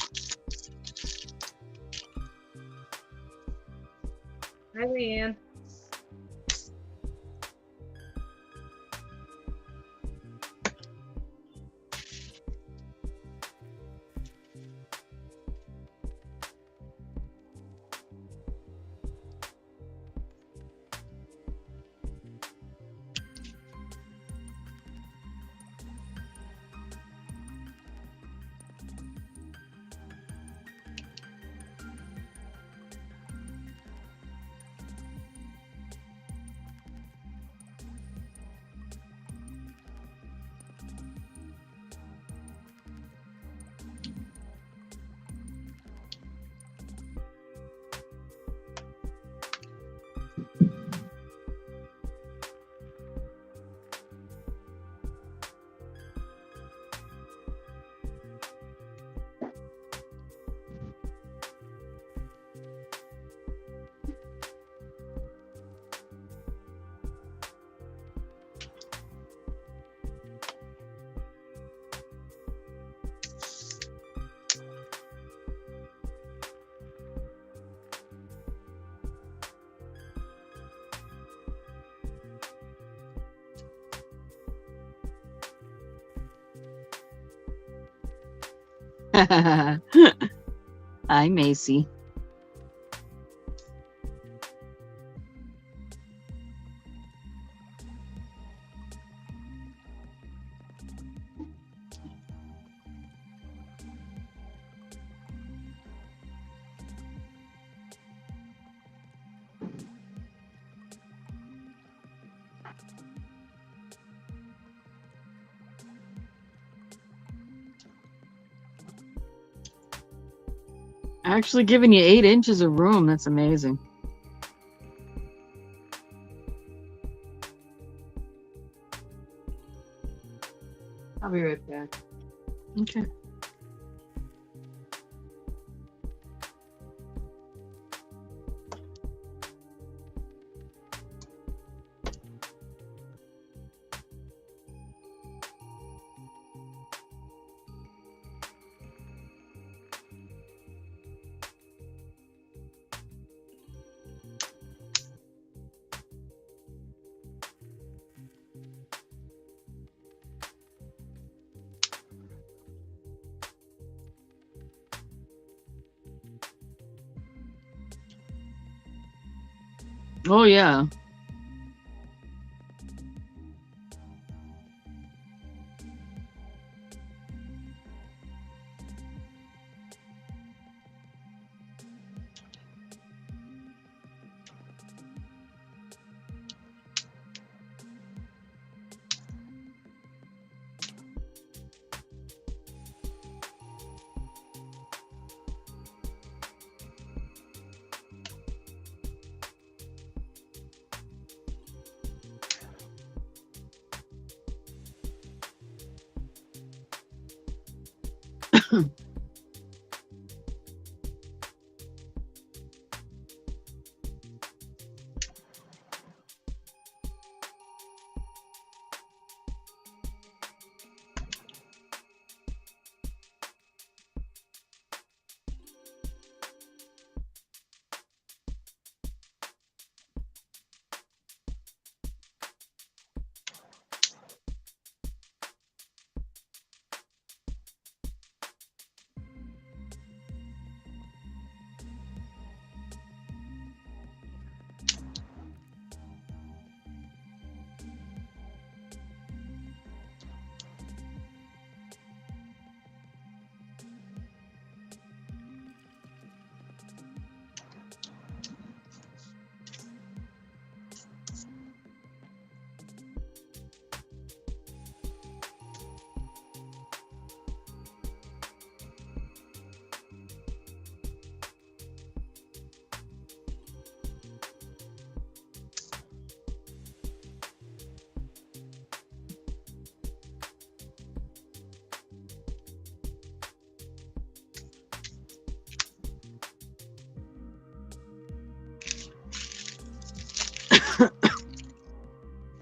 Hi, Leanne. Hi, Macy. Actually giving you 8 inches of room. That's amazing. I'll be right back. Okay. Oh, yeah.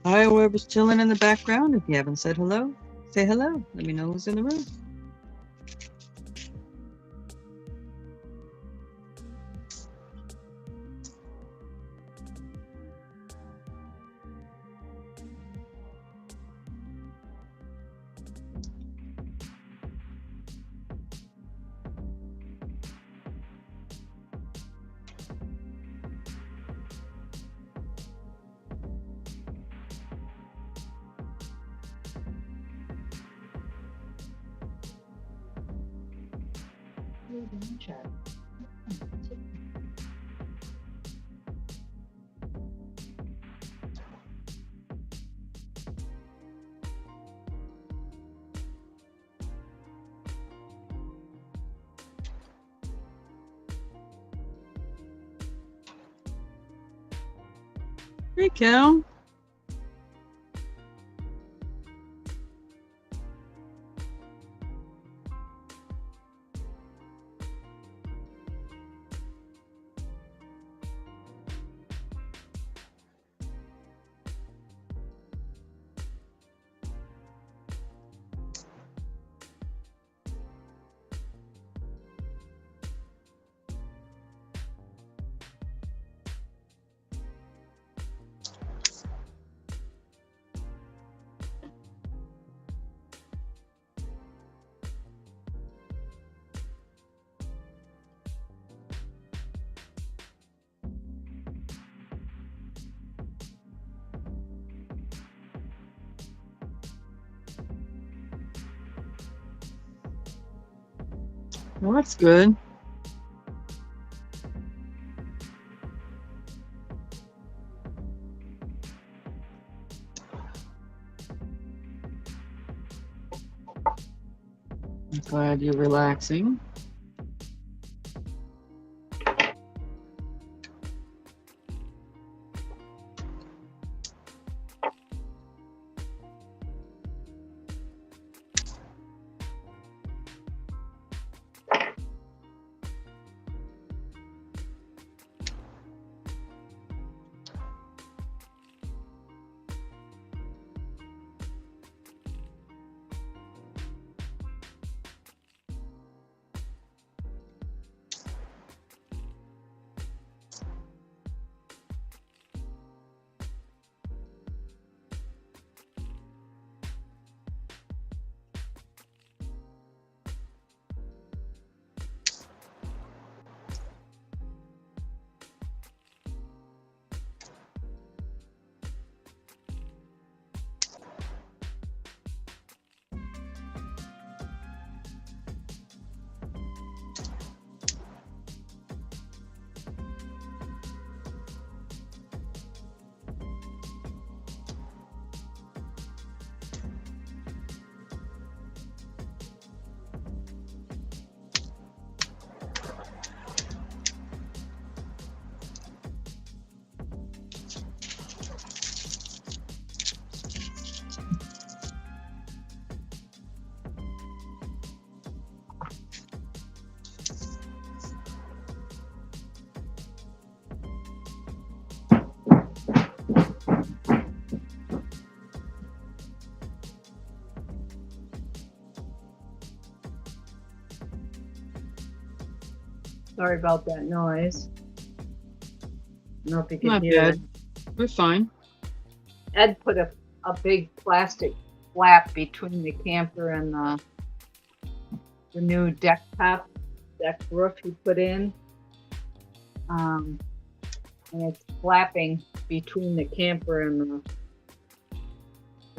Hi, whoever's chilling in the background. If you haven't said hello, say hello. Let me know who's in the room. Hey, Cal. Well, that's good. I'm glad you're relaxing. Sorry about that noise. I don't know if you can Not hear bad. it. We're fine. Ed put a big plastic flap between the camper and the new deck roof he put in. And it's flapping between the camper and the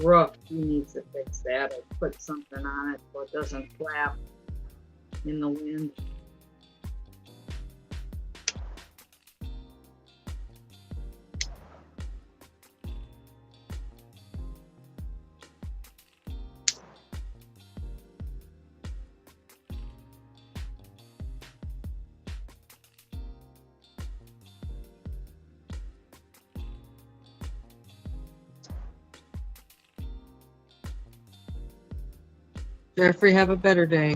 roof. He needs to fix that or put something on it so it doesn't flap in the wind. Jeffrey, have a better day.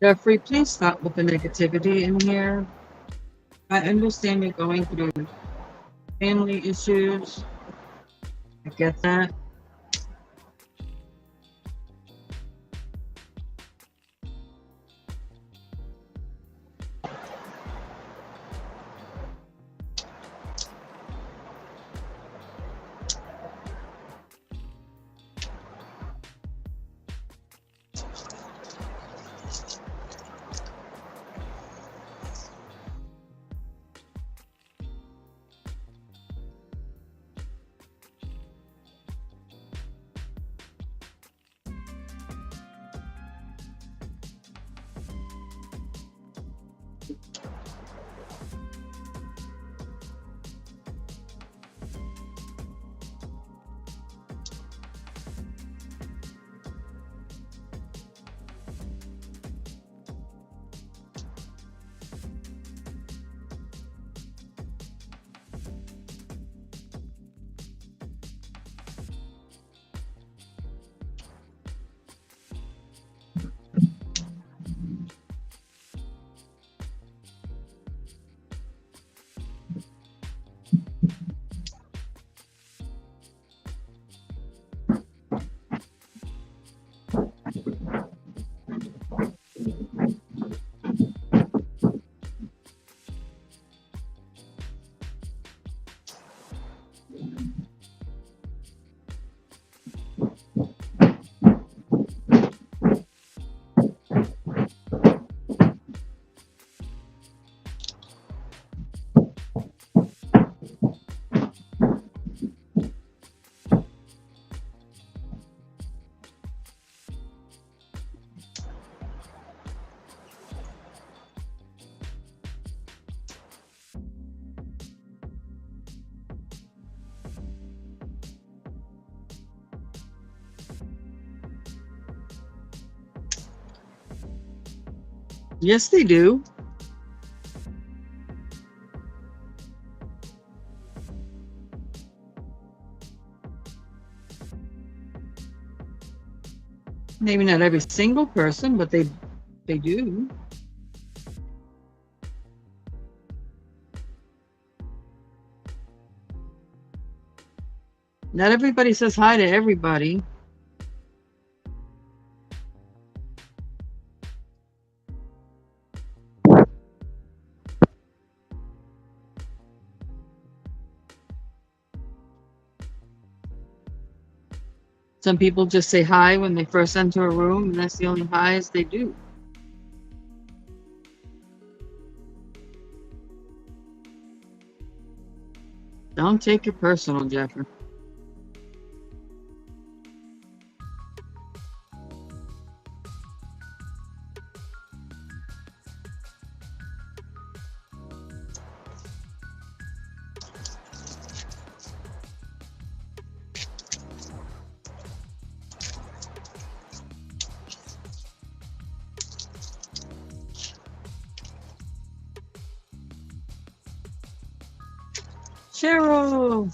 Jeffrey, please stop with the negativity in here. I understand you're going through family issues. I get that. Yes, they do. Maybe not every single person, but they do. Not everybody says hi to everybody. Some people just say hi when they first enter a room, and that's the only hi's they do. Don't take it personal, Jeffrey. Cheryl.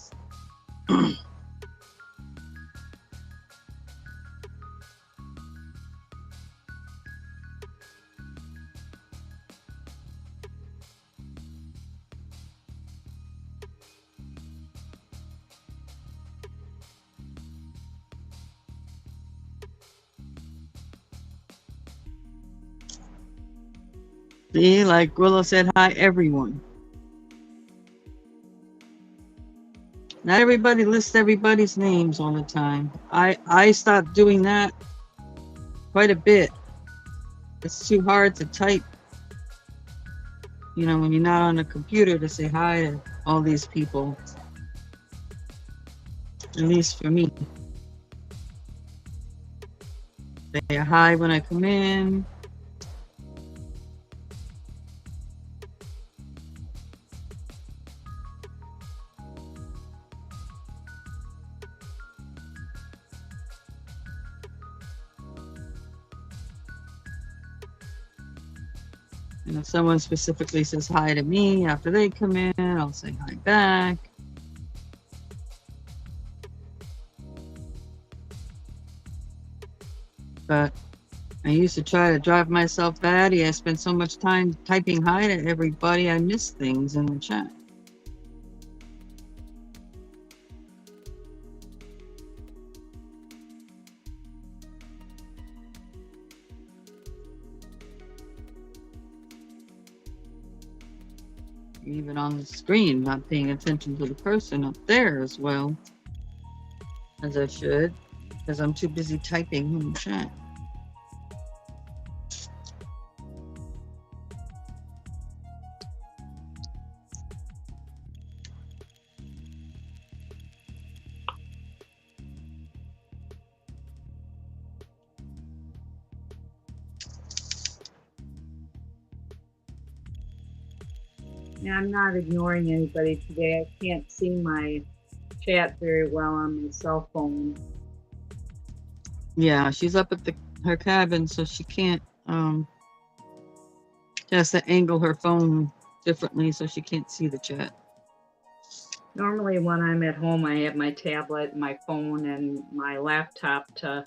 See, like Willow said, hi everyone. Not everybody lists everybody's names all the time. I stopped doing that quite a bit. It's too hard to type, you know, when you're not on a computer, to say hi to all these people. At least for me. Say hi when I come in. And if someone specifically says hi to me after they come in, I'll say hi back. But I used to try to drive myself batty. I spent so much time typing hi to everybody, I missed things in the chat. Even on the screen, not paying attention to the person up there as well as I should, because I'm too busy typing in the chat. Yeah, I'm not ignoring anybody today. I can't see my chat very well on my cell phone. Yeah, she's up at her cabin, so she can't. She has to angle her phone differently so she can't see the chat. Normally when I'm at home, I have my tablet, my phone, and my laptop to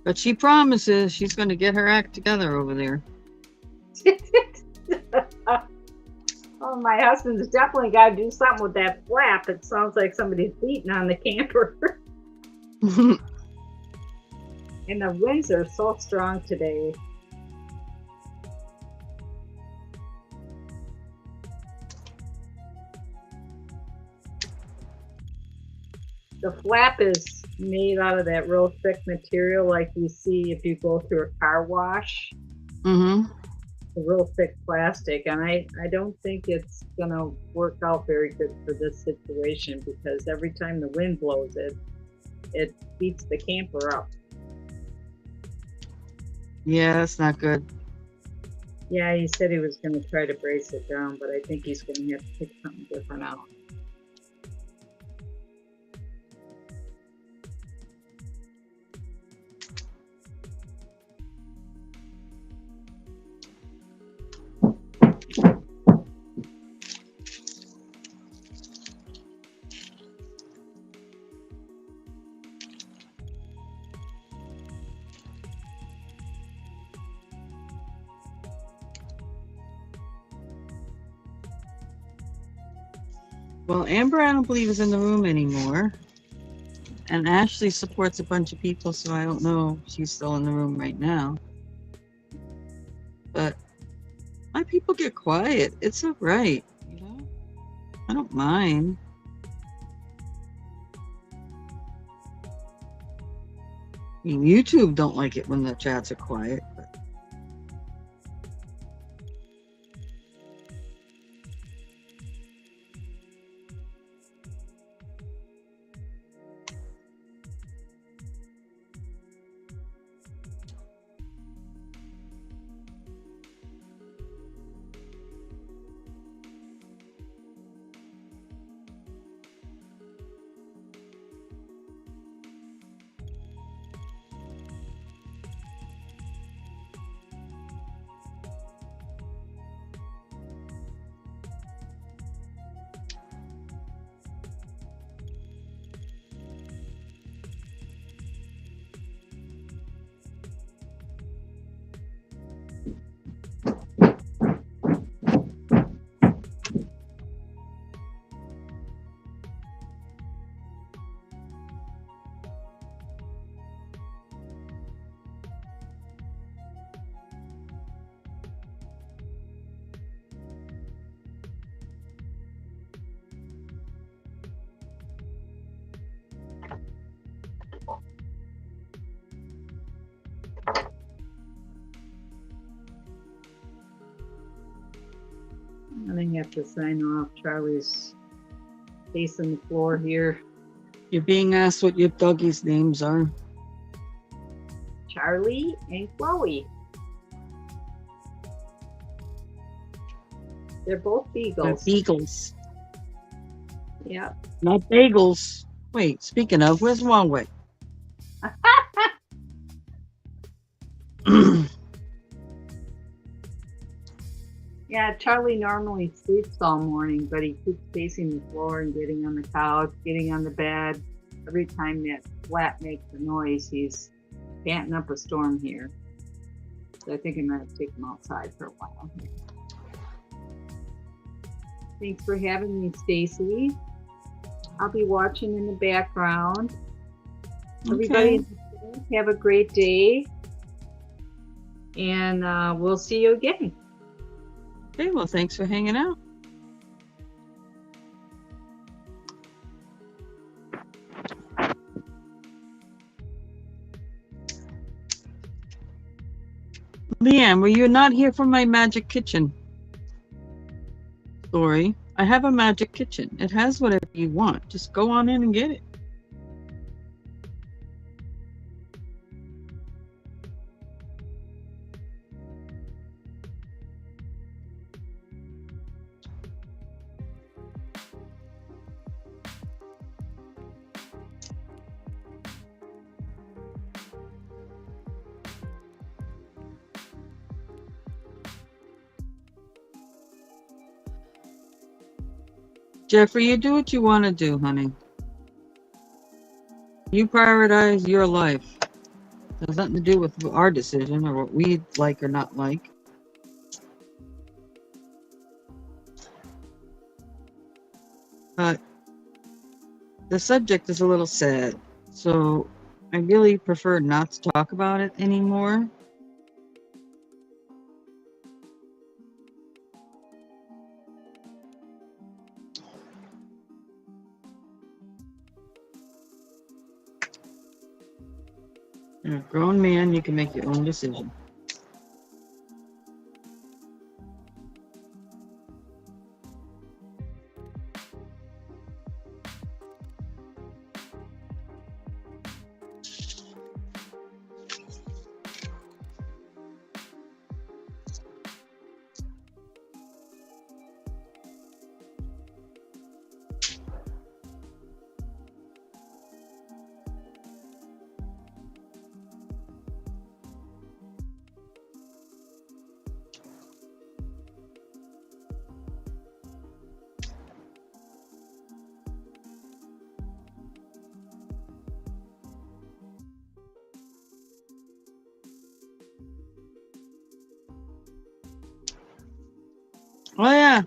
But she promises she's going to get her act together over there. Oh, my husband's definitely got to do something with that flap. It sounds like somebody's beating on the camper. And the winds are so strong today. The flap is made out of that real thick material like you see if you go through a car wash. Mm-hmm. A real thick plastic, and I don't think it's gonna work out very good for this situation because every time the wind blows it beats the camper up. Yeah, that's not good. Yeah, he said he was gonna try to brace it down, but I think he's gonna have to pick something different out. Well, Amber, I don't believe is in the room anymore. And Ashley supports a bunch of people, so I don't know if she's still in the room right now. But my people get quiet. It's all right, you know? I don't mind. I mean, YouTube don't like it when the chats are quiet, but I have to sign off. Charlie's pacing the floor here. you're being asked what your doggies' names are. Charlie and Chloe. They're both They're beagles. beagles, Yeah. not bagels. Wait, speaking of, where's Huawei? Yeah, Charlie normally sleeps all morning, but he keeps pacing the floor and getting on the couch, getting on the bed. Every time that flat makes a noise, he's panting up a storm here. So I think I'm going to take him outside for a while. Thanks for having me, Stacey. I'll be watching in the background. Everybody, have a great day. And we'll see you again. Okay, well, thanks for hanging out. Leanne, were you not here for my magic kitchen story? I have a magic kitchen. It has whatever you want. Just go on in and get it. Jeffrey, you do what you want to do, honey. You prioritize your life. It has nothing to do with our decision or what we like or not like. But the subject is a little sad, so I really prefer not to talk about it anymore. You're a grown man, you can make your own decision. Oh, yeah.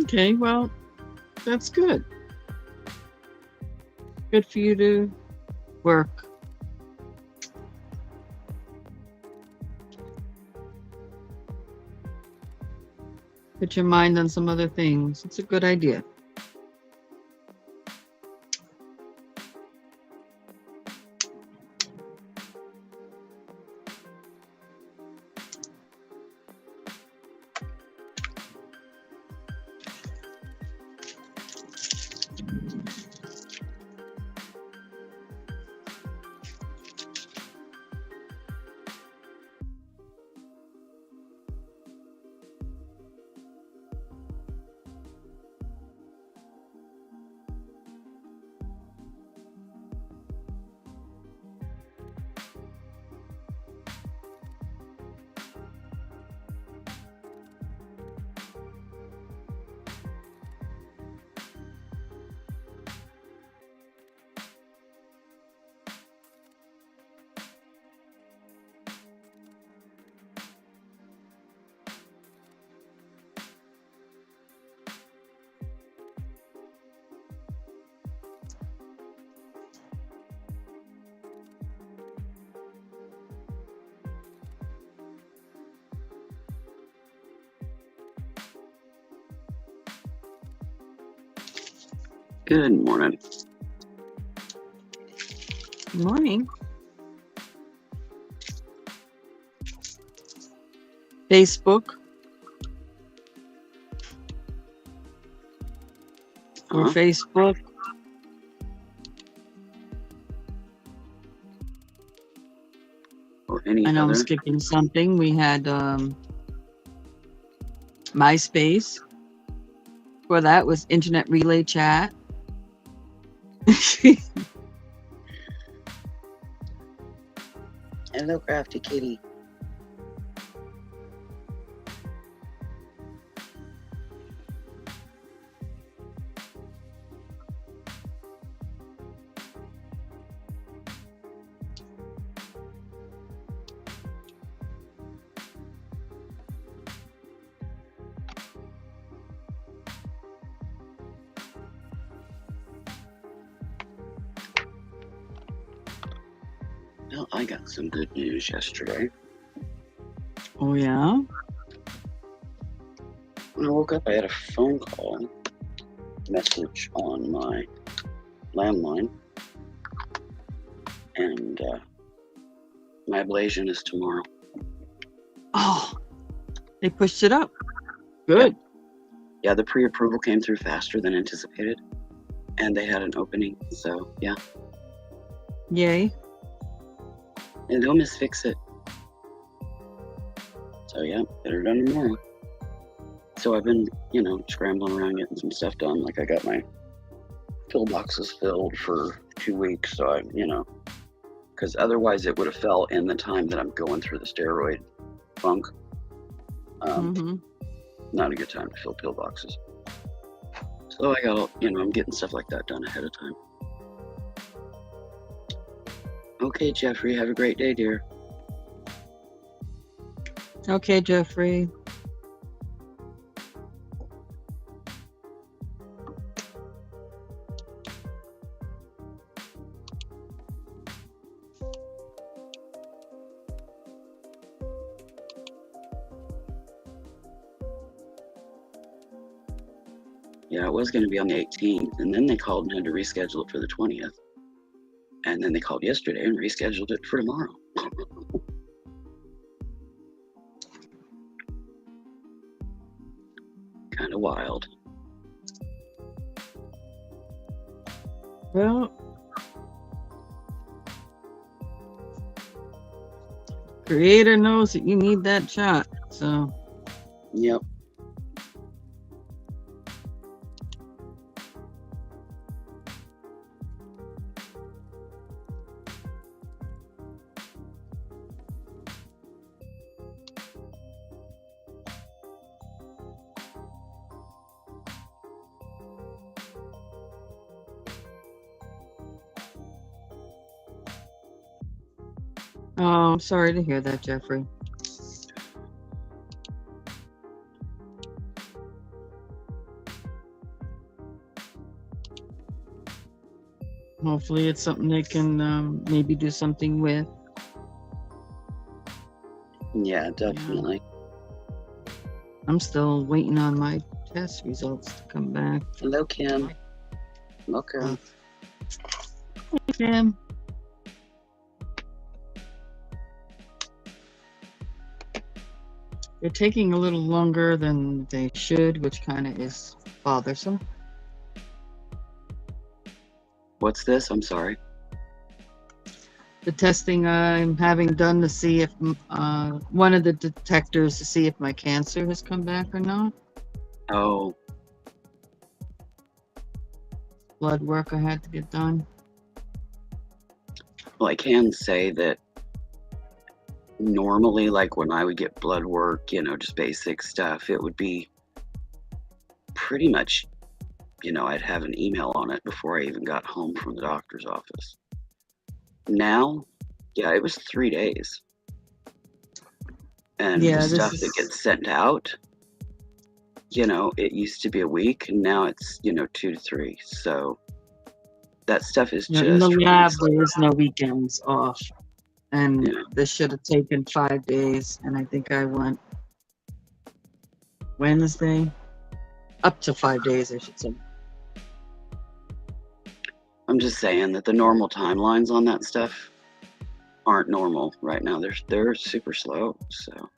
Okay, well, that's good. Good for you to work. Put your mind on some other things. It's a good idea. Good morning. Good morning. Facebook. Or Huh? Facebook. Or any I know I'm other? skipping something. We had MySpace. For that was Internet Relay Chat. Hello, crafty kitty. Well, I got some good news yesterday. Oh, yeah? When I woke up, I had a phone call message on my landline, and my ablation is tomorrow. Oh, they pushed it up. Good. Yeah, the pre-approval came through faster than anticipated, and they had an opening, so yeah. Yay. And they'll misfix it. So yeah, better done tomorrow. So I've been, scrambling around getting some stuff done. Like I got my pillboxes filled for 2 weeks, so because otherwise it would have fell in the time that I'm going through the steroid funk. Not a good time to fill pillboxes. So I got, I'm getting stuff like that done ahead of time. Okay, Jeffrey, have a great day, dear. Okay, Jeffrey. Yeah, it was going to be on the 18th, and then they called and had to reschedule it for the 20th. And then they called yesterday and rescheduled it for tomorrow. Kind of wild. Well, Creator knows that you need that shot, so. Yep. Oh, I'm sorry to hear that, Jeffrey. Hopefully it's something they can maybe do something with. Yeah, definitely. I'm still waiting on my test results to come back. Hello, Kim. Welcome. Hey, Kim. They're taking a little longer than they should, which kind of is bothersome. What's this? I'm sorry. The testing I'm having done to see if one of the detectors to see if my cancer has come back or not. Oh, Blood work I had to get done. well, I can say that normally, like when I would get blood work, just basic stuff, it would be pretty much, I'd have an email on it before I even got home from the doctor's office. Now, yeah, it was 3 days. And Yeah, the this stuff is- that gets sent out, it used to be a week, and now it's, 2 to 3. So that stuff is just in the really lab slow. there is no weekends off, and Yeah. this should have taken 5 days, and I think I went Wednesday, up to 5 days, I should say. I'm just saying that the normal timelines on that stuff aren't normal right now. They're super slow. So,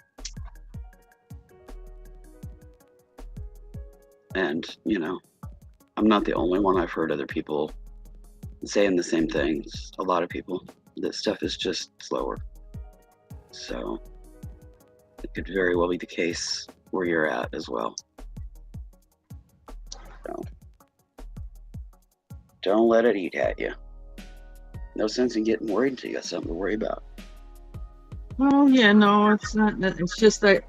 and I'm not the only one. I've heard other people saying the same things. A lot of people, that stuff is just slower. So it could very well be the case where you're at as well. So don't let it eat at you. No sense in getting worried until you got something to worry about. Well, yeah, no, it's not. It's just that,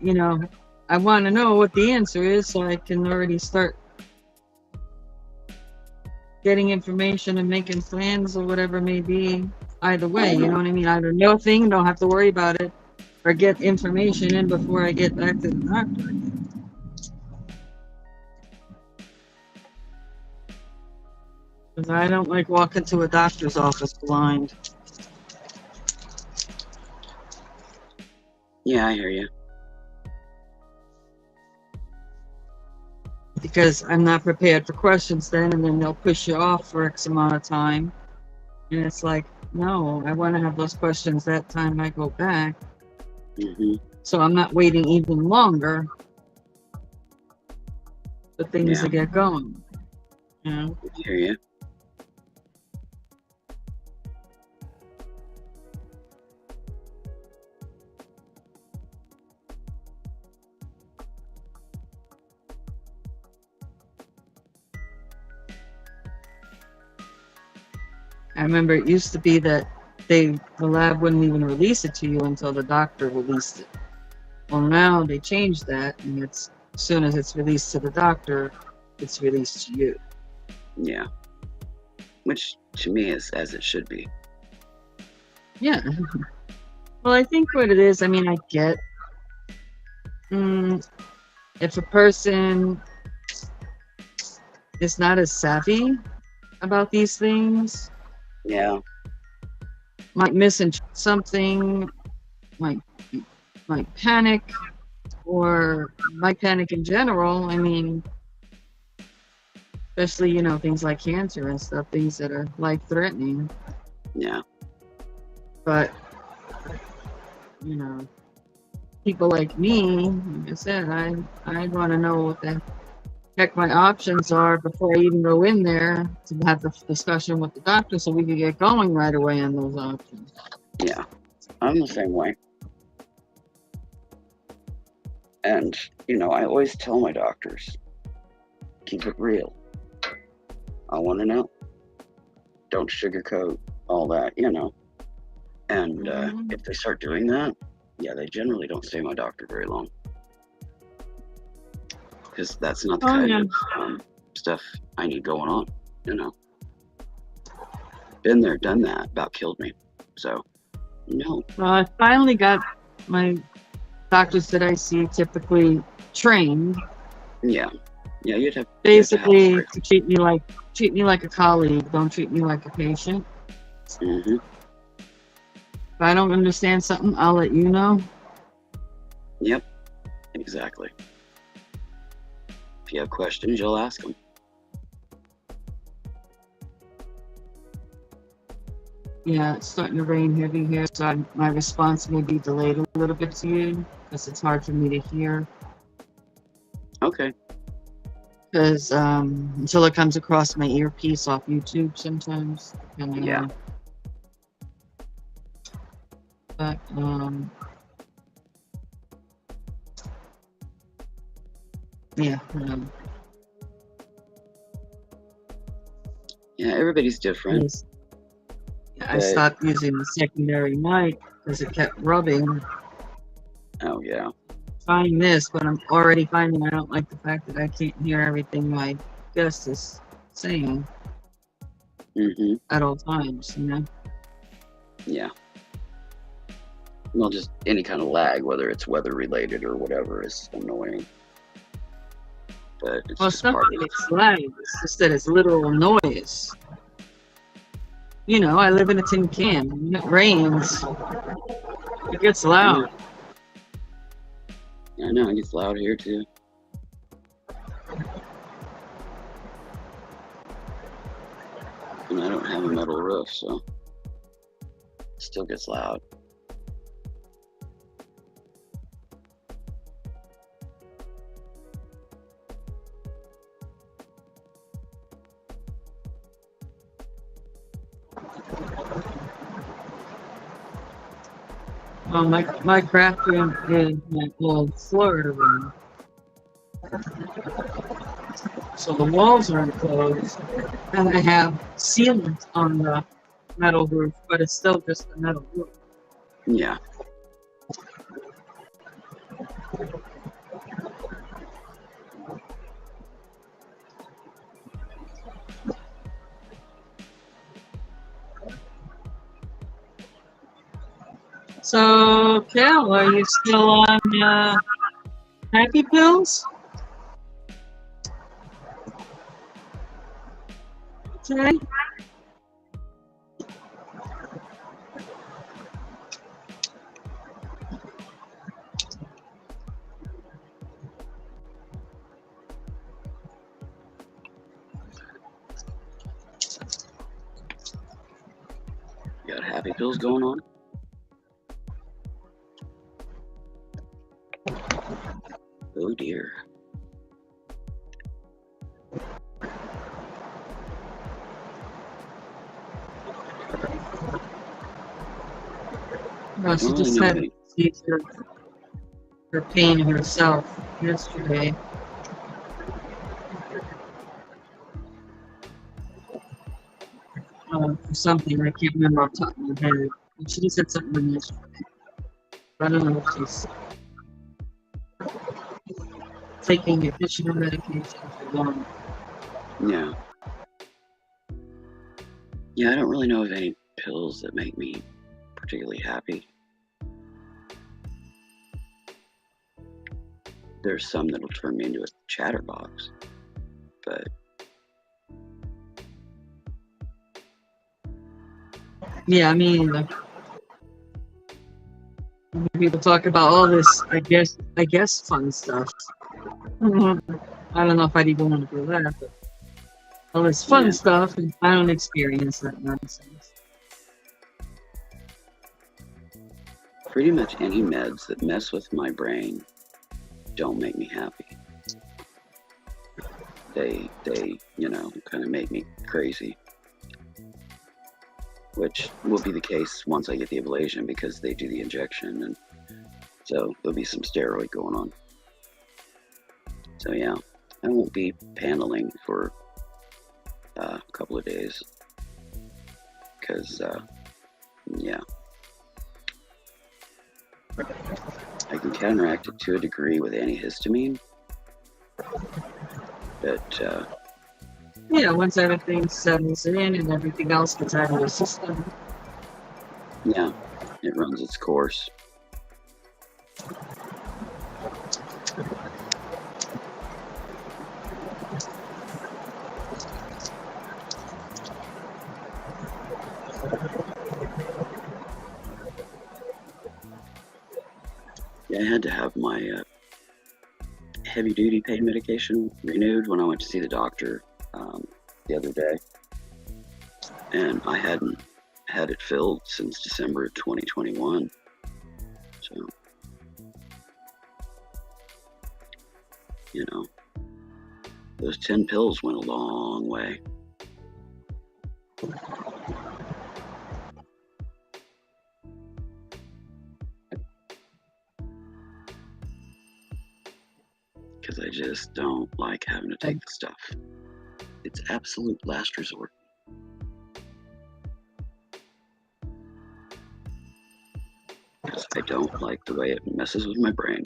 I want to know what the answer is so I can already start getting information and making plans or whatever it may be. Either way, you know what I mean? Either know thing, don't have to worry about it, or get information in before I get back to the doctor. Because I don't like walking to a doctor's office blind. Yeah, I hear you. Because I'm not prepared for questions then, and then they'll push you off for X amount of time. And it's like, no, I want to have those questions that time I go back. Mm-hmm. So I'm not waiting even longer for things to get going. I hear you. I remember it used to be that the lab wouldn't even release it to you until the doctor released it. Well, now they changed that, and it's as soon as it's released to the doctor, it's released to you. Yeah. Which to me is as it should be. Yeah. Well, I think what it is, I mean, I get if a person is not as savvy about these things, might misinterpret something, might panic, or might panic in general. I mean, especially, things like cancer and stuff, things that are life-threatening. Yeah. But, people like me, like I said, I want to know what the heck my options are before I even go in there to have the discussion with the doctor so we can get going right away on those options. Yeah, I'm the same way. And, I always tell my doctors, keep it real. I want to know. Don't sugarcoat all that, And if they start doing that, they generally don't stay my doctor very long. Because that's not the kind of stuff I need going on, Been there, done that, about killed me. So, no. Well, I finally got my doctors that I see typically trained. Yeah, you'd have basically to treat me like a colleague. Don't treat me like a patient. Mm-hmm. If I don't understand something, I'll let you know. Yep, exactly. If you have questions, you'll ask them. Yeah, it's starting to rain heavy here, so my response may be delayed a little bit to you because it's hard for me to hear. Okay. Because until it comes across my earpiece off YouTube sometimes. Yeah. But yeah. Yeah, everybody's different. Yes. I stopped using the secondary mic because it kept rubbing. Oh yeah. Trying this, but I'm already finding I don't like the fact that I can't hear everything my guest is saying at all times, Yeah. Well, just any kind of lag, whether it's weather related or whatever, is annoying. But it's it's not that it's lag, it's just that it's literal noise. I live in a tin can. When it rains, it gets loud. I know, it gets loud here too. And I don't have a metal roof, so it still gets loud. My craft room is my old Florida room. So the walls are enclosed, and I have sealants on the metal roof, but it's still just a metal roof. Yeah. So, Cal, are you still on happy pills today? You got happy pills going on? Oh dear. No, she Don't just really know had any. her pain herself yesterday. For something I can't remember off the top of my head. And she just said something yesterday. I don't know if she's taking additional medication for long. Yeah. Yeah, I don't really know of any pills that make me particularly happy. There's some that'll turn me into a chatterbox, but Yeah, I mean, people talk about all this, I guess fun stuff. I don't know if I'd even want to do that, but all this fun Yeah. stuff, and I don't experience that nonsense. pretty much any meds that mess with my brain don't make me happy. They kind of make me crazy. Which will be the case once I get the ablation because they do the injection, and so there'll be some steroid going on. So yeah, I won't be paneling for a couple of days because yeah, I can counteract it to a degree with antihistamine, but Yeah, once everything settles in and everything else gets out of the system. yeah, it runs its course. Yeah, I had to have my heavy-duty pain medication renewed when I went to see the doctor the other day, and I hadn't had it filled since December 2021. So, those 10 pills went a long way. Because I just don't like having to take the stuff. It's absolute last resort. Because I don't like the way it messes with my brain.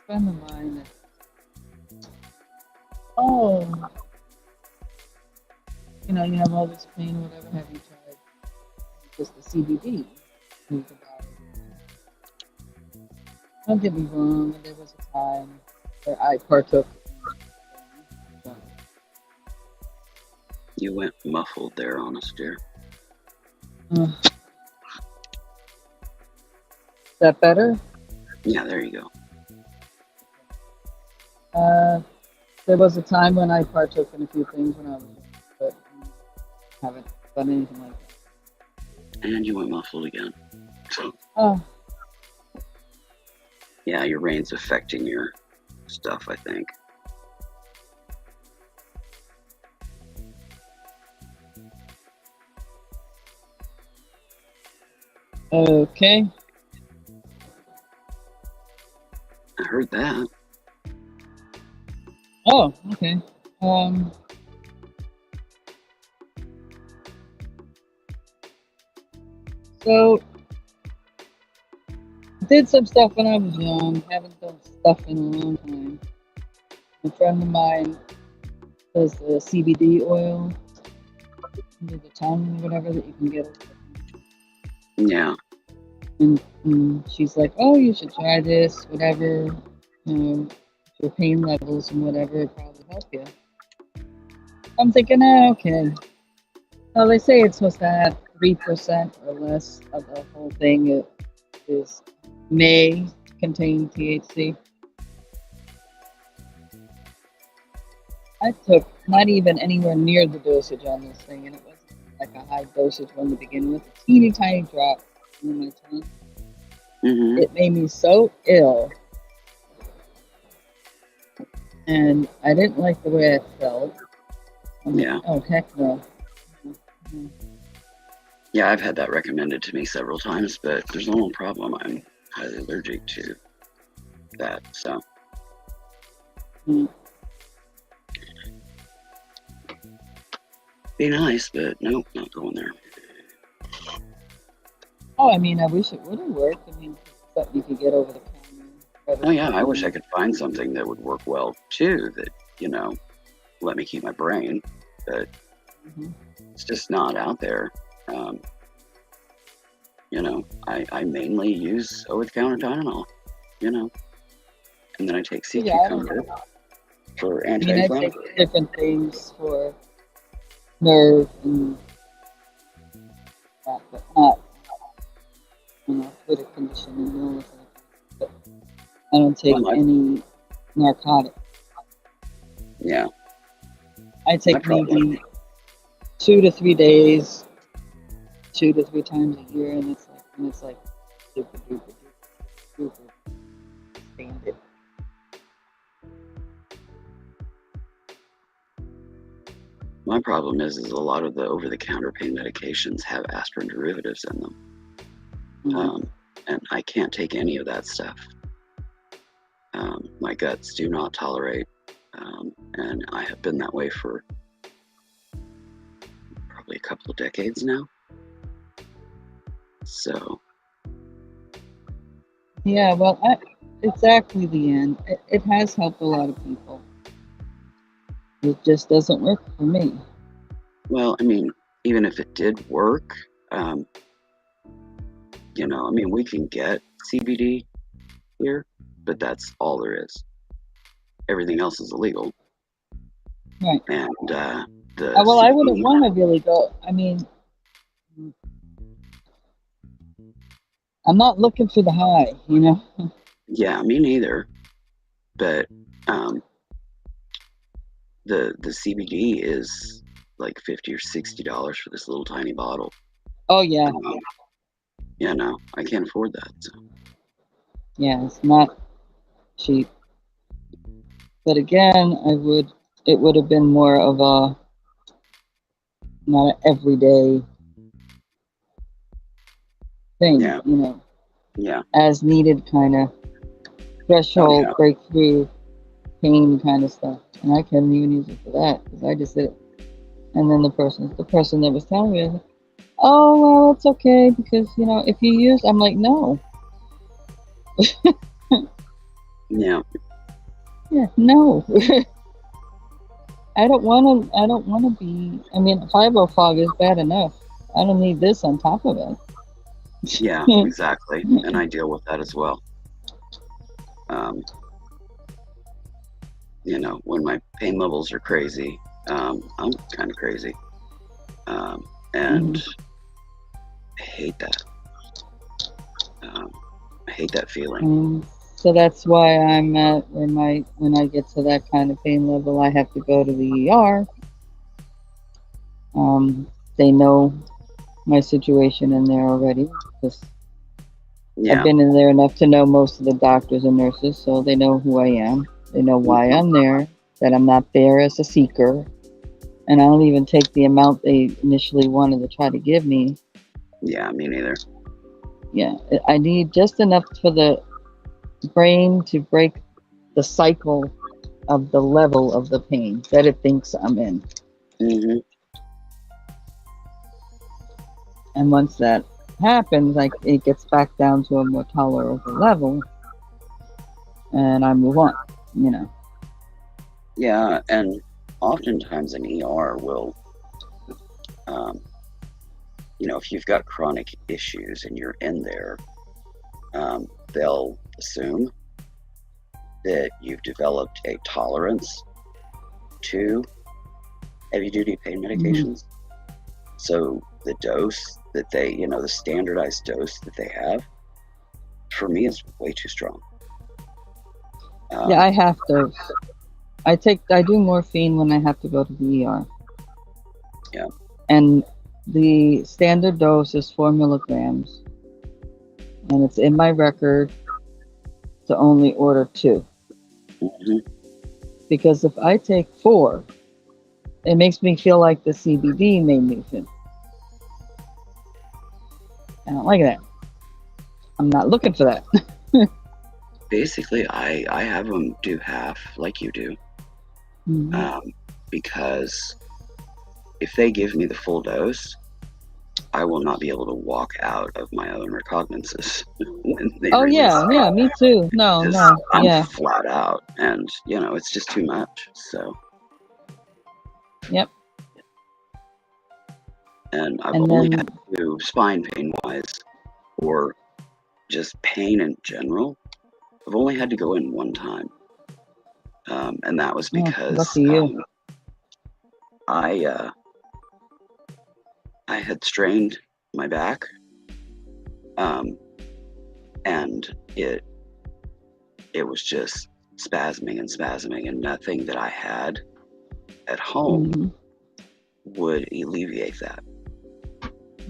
friend of mine that, oh, you have all this pain, whatever, have you tried just the CBD? Think about it. Don't get me wrong, there was a time where I partook. You went muffled there, honest dear. Is that better? Yeah, there you go. There was a time when I partook in a few things when I was young, but haven't done anything like that. And you went muffled again. So, Oh, yeah, your rain's affecting your stuff, I think. okay. I heard that. Oh, okay. So did some stuff when I was young. Haven't done stuff in a long time. A friend of mine does the CBD oil under the tongue, whatever that you can get. Yeah. And she's like, "Oh, you should try this, whatever. Your pain levels and whatever it probably help you." I'm thinking, okay. Well, they say it's supposed to have 3% or less of the whole thing. It may contain THC. I took not even anywhere near the dosage on this thing, and it wasn't like a high dosage one to begin with. A teeny tiny drop in my tongue. Mm-hmm. It made me so ill, and I didn't like the way I felt. Yeah. Oh, heck no. Yeah, I've had that recommended to me several times, but there's no problem. I'm highly allergic to that, so. Mm. Be nice, but nope, not going there. Oh, I mean, I wish it would have worked. I mean, something you could get over the counter. Oh yeah, I wish I could find something that would work well too, that, let me keep my brain, but it's just not out there. I mainly use over-the-counter Tylenol, and then I take sea cucumber for I anti-inflammatory. take different things for nerve and that, but not, for the condition and illness. But I don't take any narcotic. Yeah. I take maybe 2 to 3 days, 2 to 3 times a year, and it's like super duper standard. My problem is a lot of the over-the-counter pain medications have aspirin derivatives in them. And I can't take any of that stuff. My guts do not tolerate, and I have been that way for probably a couple of decades now. So. Yeah, well, exactly the end. It has helped a lot of people. It just doesn't work for me. Well, I mean, even if it did work, we can get CBD here, but that's all there is. Everything else is illegal. Right. And well, I wouldn't want to really go. I mean, I'm not looking for the high, Yeah, me neither. But the CBD is like $50 or $60 for this little tiny bottle. Oh yeah. I can't afford that. So. Yeah, it's not cheap. But again, it would have been more of a not an everyday thing, Yeah. as needed kind of threshold breakthrough pain kind of stuff. And I couldn't even use it for that because I just did it. And then the person that was telling me, was like, "Oh well, it's okay because if you use," I'm like, no. Yeah. Yeah, no. I don't want to be. I mean, fibro fog is bad enough. I don't need this on top of it. Yeah, exactly. And I deal with that as well. Um, when my pain levels are crazy, I'm kind of crazy. And I hate that. I hate that feeling. So that's why I'm at where when I get to that kind of pain level, I have to go to the ER. They know my situation in there already because I've Yeah. been in there enough to know most of the doctors and nurses, so they know who I am. They know why I'm there, that I'm not there as a seeker, and I don't even take the amount they initially wanted to try to give me. Yeah, me neither. Yeah, I need just enough for the brain to break the cycle of the level of the pain that it thinks I'm in. Mm-hmm. And once that happens, like it gets back down to a more tolerable level, and I move on. Yeah, and oftentimes an ER will, if you've got chronic issues and you're in there, they'll assume that you've developed a tolerance to heavy-duty pain medications. So the dose that they, the standardized dose that they have, for me, is way too strong. Yeah, I have to. I do morphine when I have to go to the ER. Yeah. And the standard dose is 4 milligrams. And it's in my record to only order 2. Because if I take 4, it makes me feel like the CBD made me feel. I don't like that. I'm not looking for that. Basically, I have them do half like you do. Because if they give me the full dose, I will not be able to walk out of my own recognizances when they release yeah, me too. No, I'm flat out, and it's just too much. So. Yep. And I've only had to do spine pain wise, or just pain in general. I've only had to go in one time, and that was because lucky you. I had strained my back, and it was just spasming, and nothing that I had at home would alleviate that.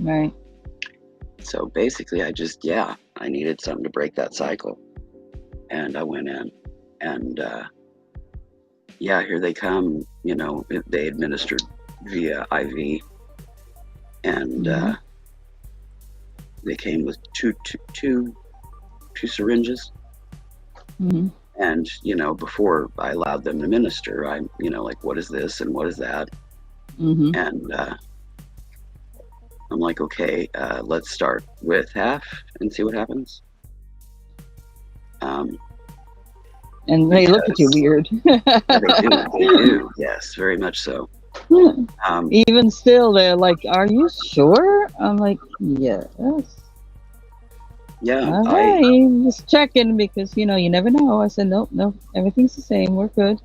Right. So basically, I needed something to break that cycle, and I went in, and here they come. They administered via IV, and they came with two syringes. And before I allowed them to administer, I'm like, what is this and what is that? And I'm like, okay, let's start with half and see what happens. And they look at you weird. Yeah, they do, yes, very much so. Even still, they're like, are you sure? I'm like, yes. Yeah. All right, just checking because, you never know. I said, nope, everything's the same. We're good.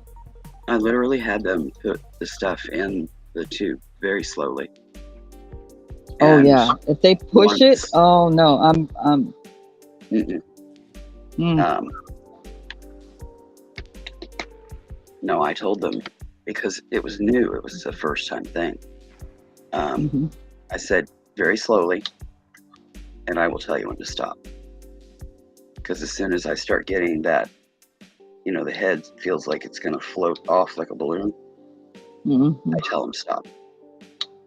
I literally had them put the stuff in the tube very slowly. Oh, yeah. If they push it, oh, no, I'm. No, I told them because it was new. It was the first time thing. I said very slowly, and I will tell you when to stop. Because as soon as I start getting that, the head feels like it's going to float off like a balloon, I tell them stop.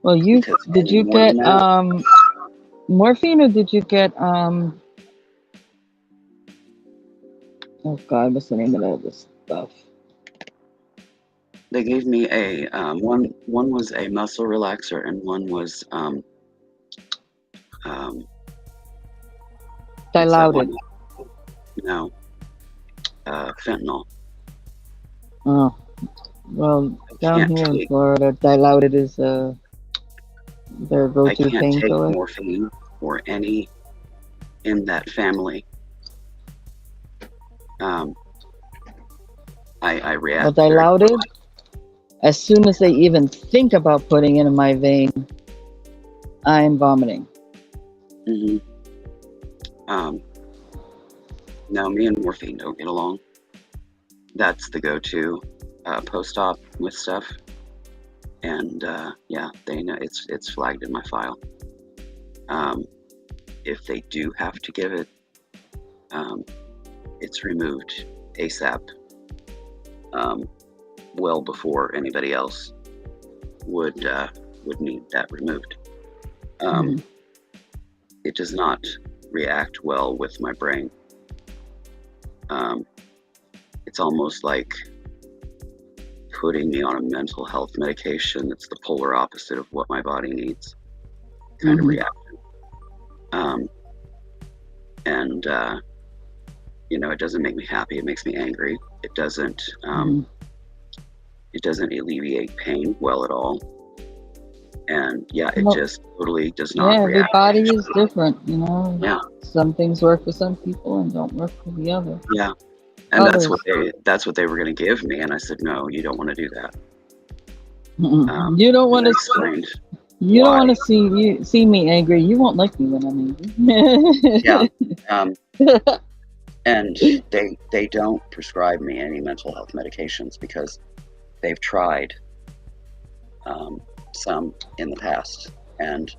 Well, did you get morphine or did you get oh God, what's the name of all this stuff? They gave me a one was a muscle relaxer and one was dilaudid. No. fentanyl. Oh, well, down Can't here in take Florida, dilaudid is their I go-to can't take painkiller. morphine or any in that family. Um, I Well, react very dilaudid, as soon as they even think about putting it in my vein, I'm vomiting. hmm No, me and morphine don't get along. That's the go-to post-op with stuff, and yeah, they know it's flagged in my file. If they do have to give it, it's removed ASAP, well before anybody else would need that removed. Mhm. It does not react well with my brain. It's almost like putting me on a mental health medication that's the polar opposite of what my body needs, kind of Mhm. reaction. And it doesn't make me happy. It makes me angry. It doesn't Mhm. alleviate pain well at all. And yeah, it Well, just totally does yeah, not every react. body is different, you know. Yeah, Some things work for some people and don't work for the other. yeah. And Others. that's what they were going to give me, and I said, no, you don't want to do that. You don't And want I to. explained You don't why. want to see me angry. You won't like me when I'm angry. Yeah. And they don't prescribe me any mental health medications because they've tried some in the past, and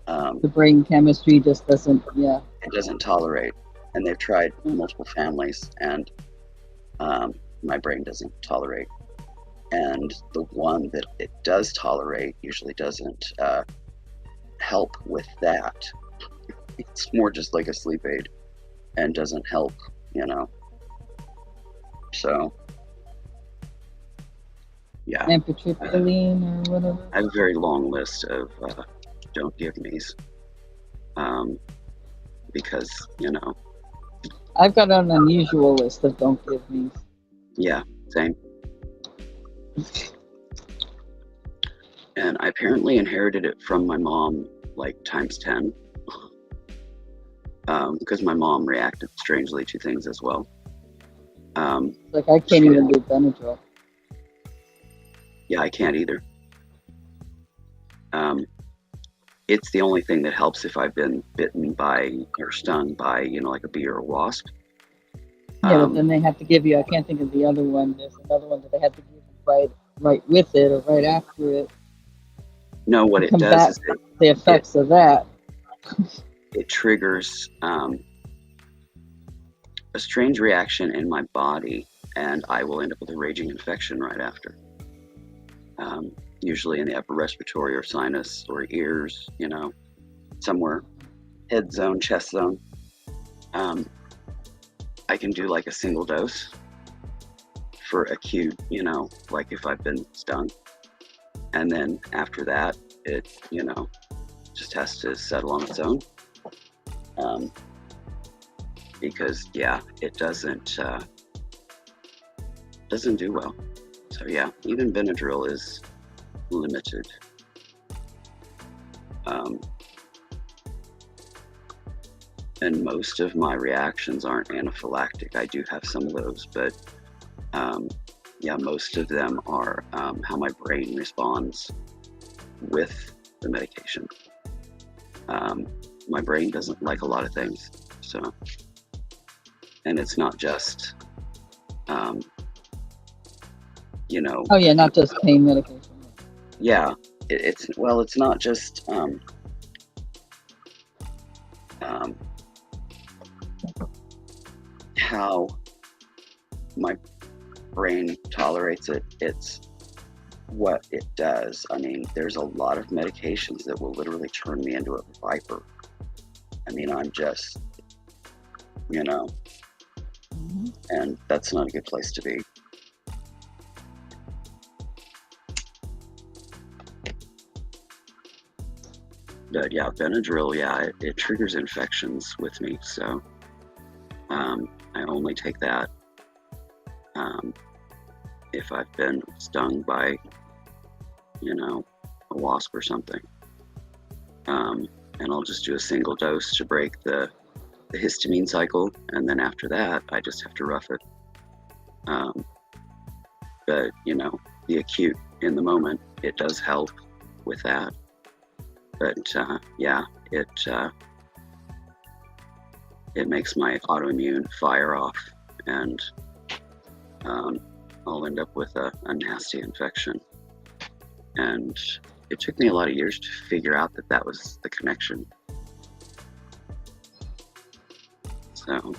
The brain chemistry just doesn't. Yeah. it doesn't tolerate. And they've tried multiple families, and my brain doesn't tolerate. And the one that it does tolerate usually doesn't help with that. It's more just like a sleep aid and doesn't help, So, yeah. Amphotericin or whatever. I have a very long list of don't give me's because, I've got an unusual list of don't give me. yeah, same. And I apparently inherited it from my mom, like times 10, because my mom reacted strangely to things as well. Like I can't even do Benadryl. Yeah, I can't either. It's the only thing that helps if I've been bitten by or stung by, like a bee or a wasp. Yeah, but then they have to give you. I can't think of the other one. There's another one that they have to give you right with it or right after it. No, what to it does combat is the effects of that. it triggers a strange reaction in my body, and I will end up with a raging infection right after. Usually in the upper respiratory or sinus or ears, somewhere, head zone, chest zone. I can do like a single dose for acute, like if I've been stung. And then after that, it, just has to settle on its own. Because yeah, it doesn't do well. So yeah, even Benadryl is limited. And most of my reactions aren't anaphylactic. I do have some of those, but yeah, most of them are how my brain responds with the medication. My brain doesn't like a lot of things, so, and it's not just, Oh yeah, not just pain medication. yeah, it's not just how my brain tolerates it, it's what it does. I mean, there's a lot of medications that will literally turn me into a viper. I mean, I'm just, and that's not a good place to be. But yeah, Benadryl, yeah, it triggers infections with me, so I only take that if I've been stung by, you know, a wasp or something. And I'll just do a single dose to break the histamine cycle, and then after that, I just have to rough it. But, you know, the acute in the moment, it does help with that. But yeah, it makes my autoimmune fire off, and I'll end up with a nasty infection. And it took me a lot of years to figure out that that was the connection. So.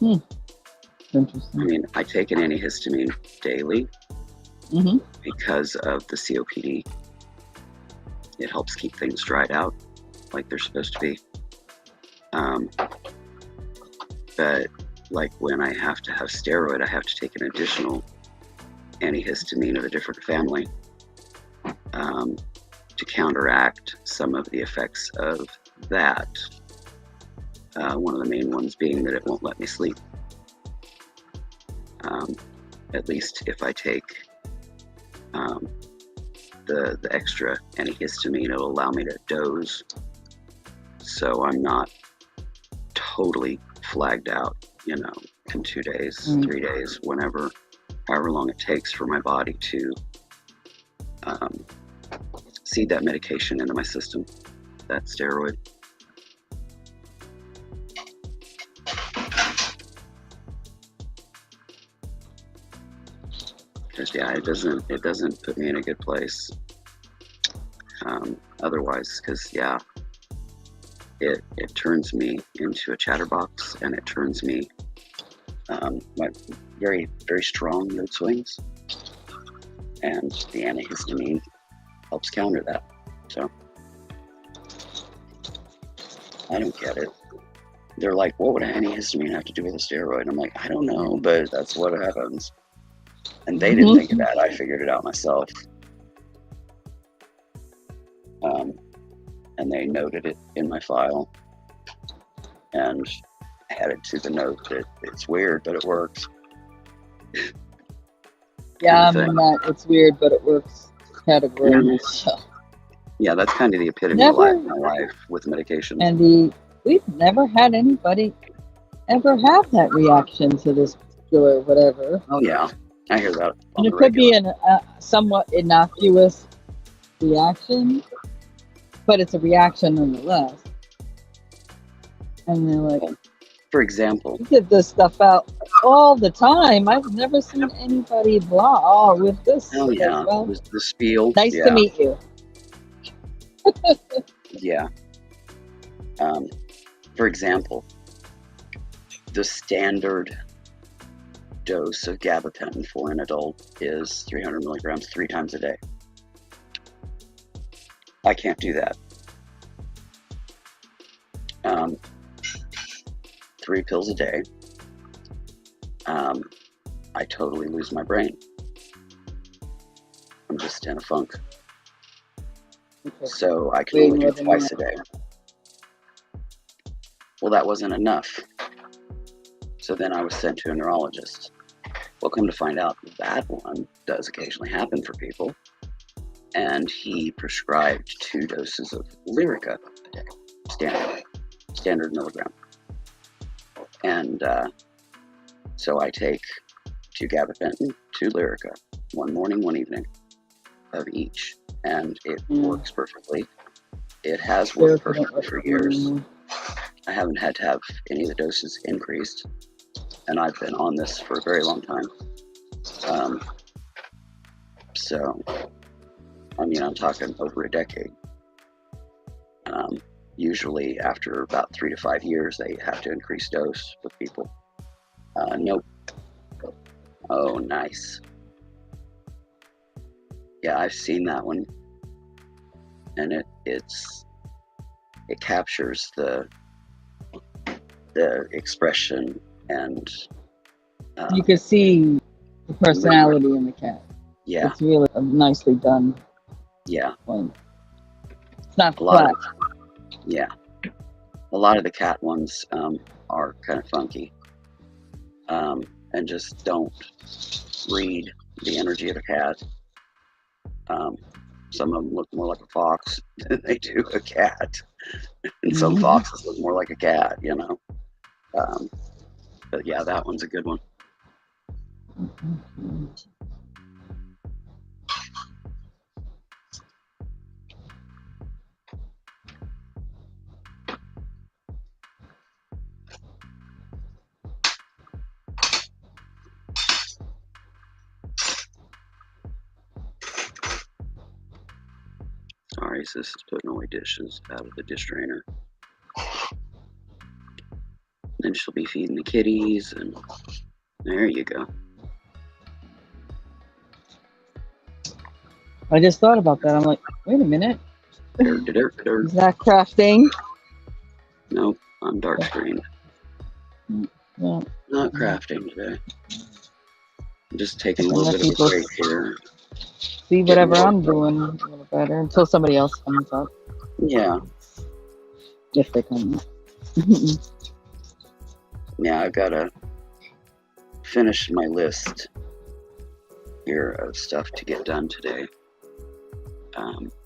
Interesting. I mean, I take an antihistamine daily because of the COPD. It helps keep things dried out like they're supposed to be. But like when I have to have steroid, I have to take an additional antihistamine of a different family to counteract some of the effects of that. One of the main ones being that it won't let me sleep. At least if I take the extra antihistamine, it'll allow me to doze, so I'm not totally flagged out, you know, in 2 days, 3 days, however long it takes for my body to seed that medication into my system, that steroid. Because yeah, it doesn't put me in a good place. Otherwise, because yeah, it turns me into a chatterbox, and it turns me my very, very strong mood swings, and the antihistamine helps counter that. So I don't get it. They're like, what would an antihistamine have to do with a steroid? And I'm like, I don't know, but that's what happens. And they didn't think of that. I figured it out myself. And they noted it in my file and added to the note that it's weird, but it works. Yeah, I'm in that it's weird, but it works category. So. Yeah, that's kind of the epitome of my life with medication. And we've never had anybody ever have that reaction to this particular whatever. Oh yeah, I hear that. And it could be a somewhat innocuous reaction, but it's a reaction nonetheless. And they're like, for example, you get this stuff out all the time. I've never seen anybody blah with this. Oh yeah, well, the spiel. Nice to meet you. Yeah. For example, the standard dose of gabapentin for an adult is 300 milligrams 3 times a day. I can't do that. 3 pills a day. I totally lose my brain. I'm just in a funk. Okay. So I can only do it twice a day. Well, that wasn't enough. So then I was sent to a neurologist. Well, come to find out, that one does occasionally happen for people. And he prescribed 2 doses of Lyrica a day, standard milligram. And so I take 2 gabapentin, 2 Lyrica, 1 morning, 1 evening of each. And it works perfectly. It has worked perfectly for years. I haven't had to have any of the doses increased. And I've been on this for a very long time. So, I mean, I'm talking over a decade. Usually after about 3 to 5 years, they have to increase dose with people. Nope. Oh, nice. Yeah, I've seen that one. And it captures the expression and you can see the personality in the cat. Yeah, it's really nicely done. Yeah, it's not flat. Yeah, a lot of the cat ones are kind of funky. and just don't read the energy of a cat. Some of them look more like a fox than they do a cat, and some foxes look more like a cat, you know. But yeah, that one's a good one. Sorry, sis is putting away dishes out of the dish drainer. Then she'll be feeding the kitties, and there you go. I just thought about that. I'm like, wait a minute. Dirt, dirt, dirt. Is that crafting? Nope, I'm dark screened. Yeah. Not crafting today. I'm just taking a And little let bit of a people break here. see whatever I'm doing a little better until somebody else comes up. Yeah, If they come up. yeah, I've got to finish my list here of stuff to get done today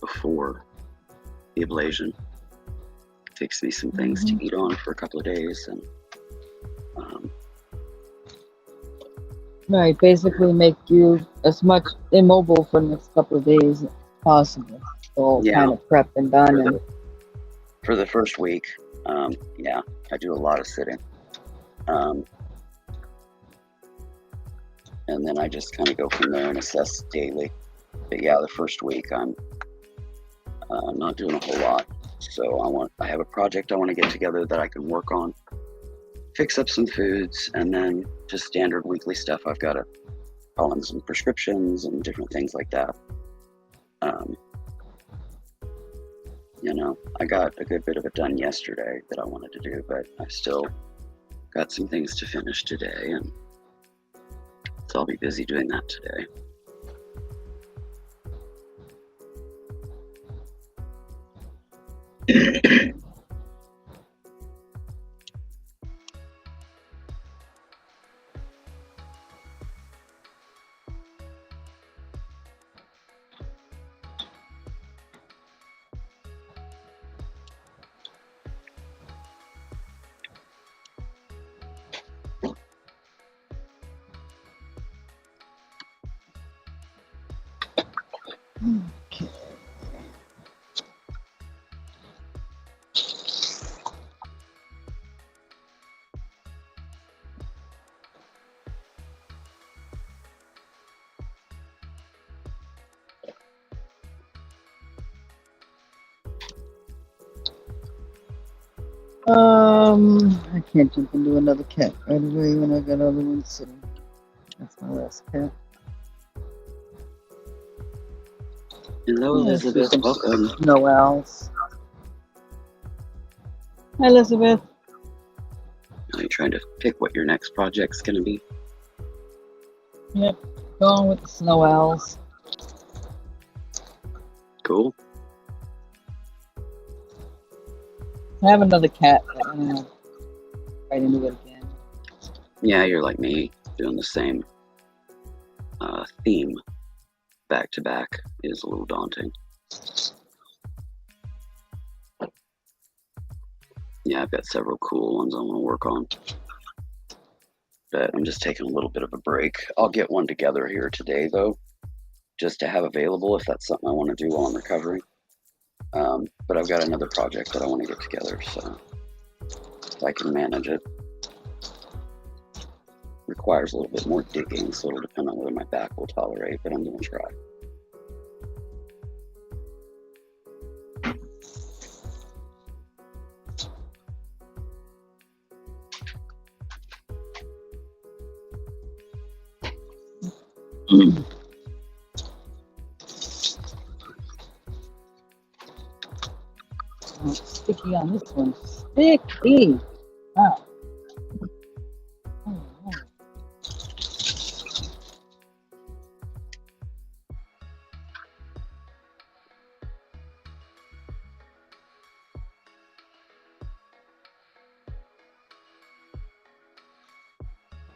before the ablation. Fix me some things to eat on for a couple of days, and Right, basically make you as much immobile for the next couple of days as possible. So Yeah. kind of prepped and done. for the first week, yeah, I do a lot of sitting. And then I just kind of go from there and assess daily. But yeah, the first week I'm not doing a whole lot. So I have a project I want to get together that I can work on, fix up some foods, and then just standard weekly stuff. I've got to call in some prescriptions and different things like that. You know, I got a good bit of it done yesterday that I wanted to do, but I've still got some things to finish today, and so I'll be busy doing that today. I can't jump into another cat right away when I got other ones sitting. That's my last cat. Hello, Let's do Elizabeth. some Welcome. snow owls. Hi, Elizabeth. Are you trying to pick what your next project's going to be? Yep, going with the snow owls. Cool. I have another cat, but I'm gonna right into it again. Yeah, you're like me, doing the same theme back to back is a little daunting. Yeah, I've got several cool ones I want to work on, but I'm just taking a little bit of a break. I'll get one together here today, though, just to have available if that's something I want to do while I'm recovering. But I've got another project that I want to get together, so if I can manage it. Requires a little bit more digging, so it'll depend on whether my back will tolerate, but I'm going to try. Oh, sticky on this one. Sticky. Wow. Oh,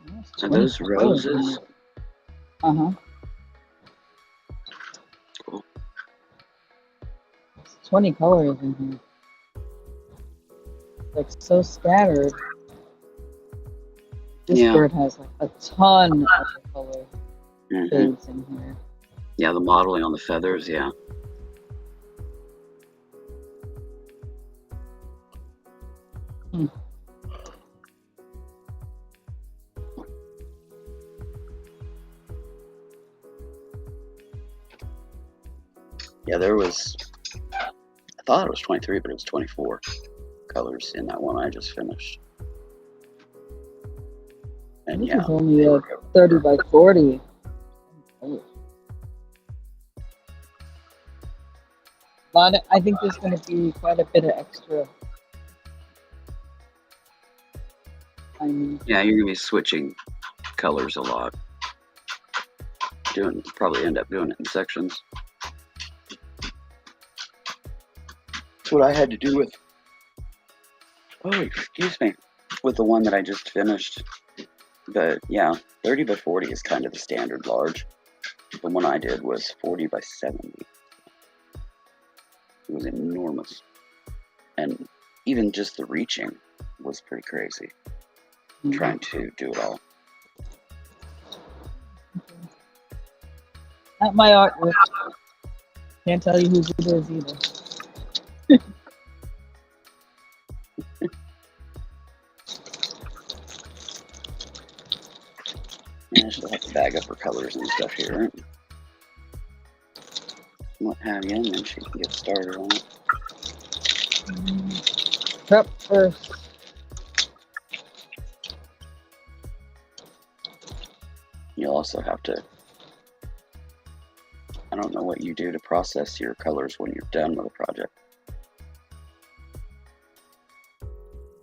no. Are those roses? Uh-huh. Cool. 20 colors in here. Like so scattered. This Yeah. bird has like a ton of color Mhm. shades in here. Yeah, the modeling on the feathers, yeah. Hmm. Yeah, there was, I thought it was 23, but it was 24 colors in that one I just finished. And This yeah, is only they a were 30 by 40. Oh. I think there's going to be quite a bit of extra. I mean, yeah, you're gonna be switching colors a lot. Probably end up doing it in sections. That's what I had to do with. Oh, excuse me, with the one that I just finished. But yeah, 30 by 40 is kind of the standard large. The one I did was 40 by 70. It was enormous, and even just the reaching was pretty crazy. Trying to do it all. not my artwork. Can't tell you whose it is either. Yeah, I still have to bag up her colors and stuff here. What have you, and then she can get started on it. Prep first. You'll also have to, I don't know what you do to process your colors when you're done with a project.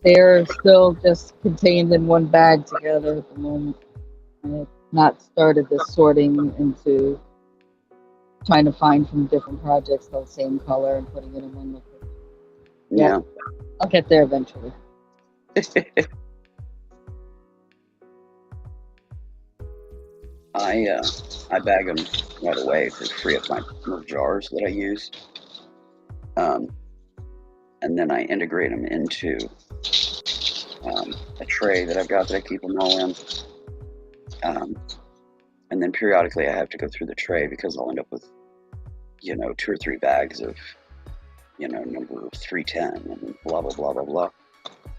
They're still just contained in one bag together at the moment. I have not started the sorting into trying to find from different projects the same color and putting it in one liquid. Yeah. I'll get there eventually. I bag them right away to free up my little jars that I use. And then I integrate them into a tray that I've got that I keep them all in. And then periodically I have to go through the tray because I'll end up with, 2 or 3 bags of, number 310 and blah, blah, blah, blah, blah.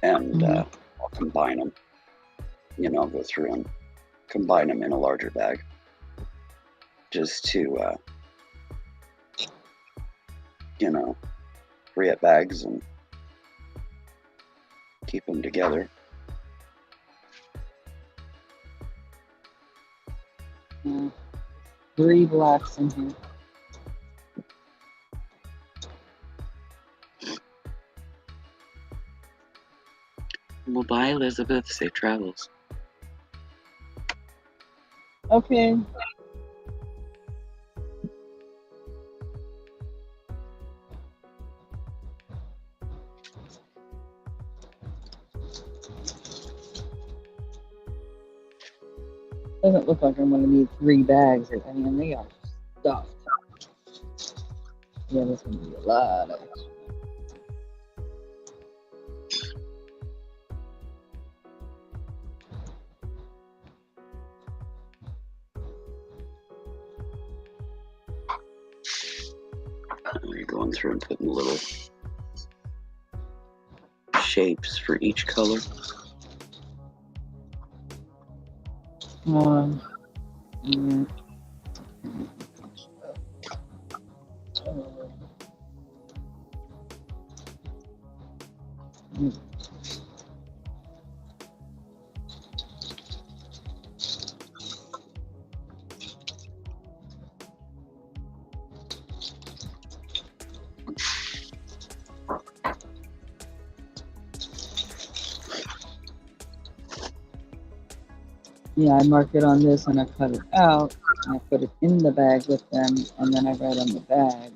And I'll combine them. I'll go through and combine them in a larger bag just to, free up bags and keep them together. 3 blacks in here. Well, bye, Elizabeth. Safe travels. Okay. Doesn't look like I'm going to need 3 bags. I mean, they are stuffed. Yeah, there's going to be a lot of extra. You're going through and putting little shapes for each color. Yeah. Yeah, I mark it on this and I cut it out and I put it in the bag with them and then I write on the bag.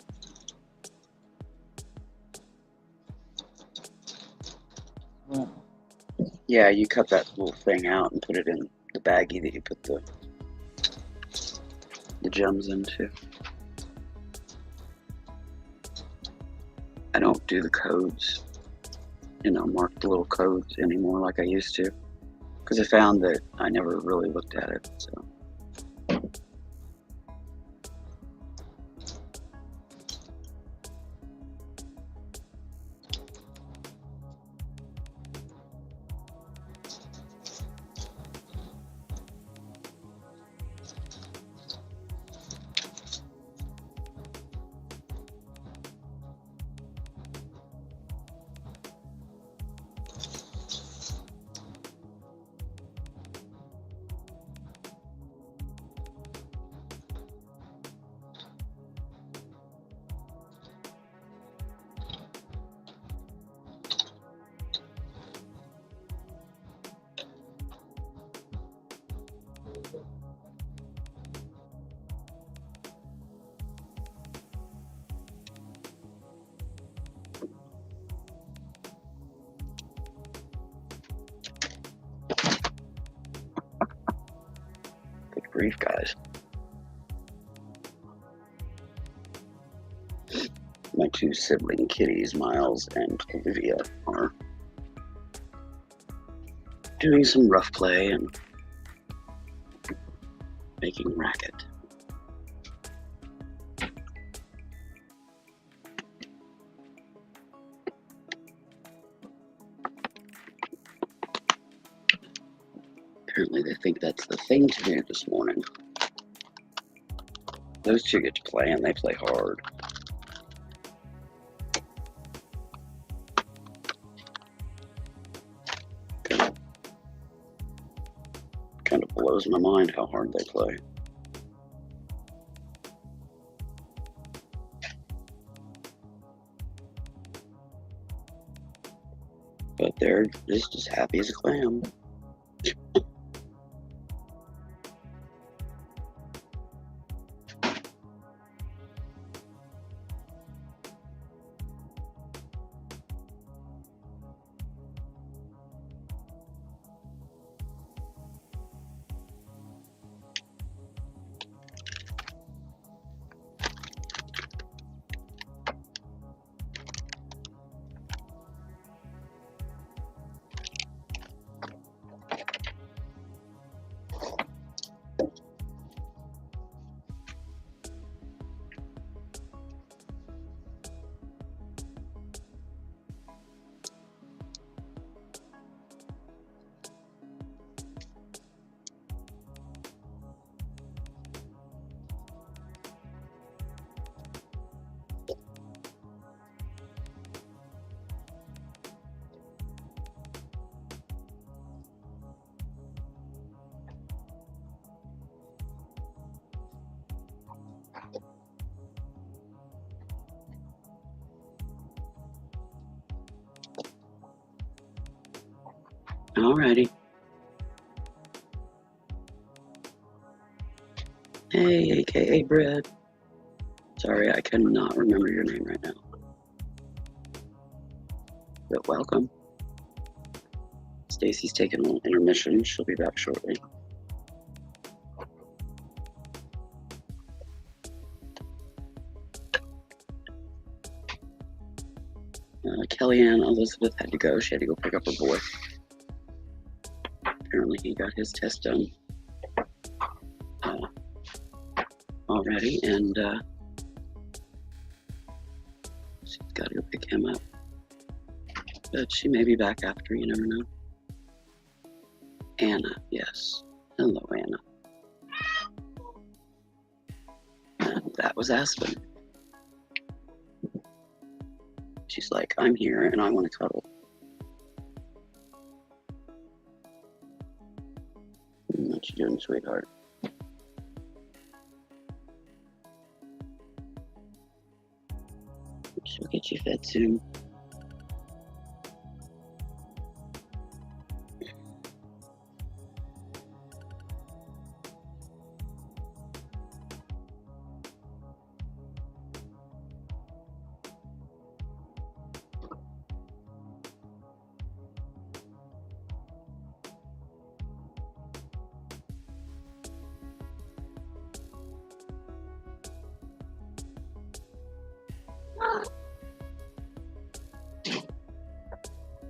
Well, Yeah, you cut that little thing out and put it in the baggie that you put the gems into. I don't do the codes, mark the little codes anymore like I used to, because I found that I never really looked at it. So. Good grief, guys. My two sibling kitties, Miles and Olivia, are doing some rough play and making racket. Apparently they think that's the thing to do this morning. Those two get to play and they play hard. Kind of blows my mind how hard they play. But they're just as happy as a clam. Alrighty. Hey, AKA Bread. Sorry, I cannot remember your name right now. But welcome. Stacey's taking a little intermission. She'll be back shortly. Kellyanne Elizabeth had to go. She had to go pick up her boy. Apparently he got his test done already, and she's got to go pick him up. But she may be back after, you never know. Anna, yes. Hello, Anna. And that was Aspen. She's like, I'm here and I want to cuddle. What you doing, sweetheart? She'll get you fed soon.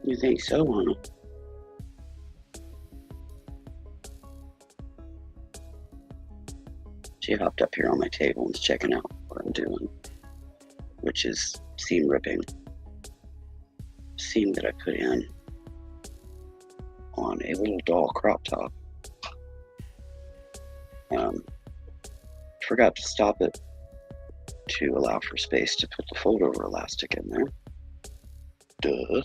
You think so, Anna? She hopped up here on my table and is checking out what I'm doing, which is seam ripping. Seam that I put in on a little doll crop top. Forgot to stop it to allow for space to put the fold over elastic in there. Duh.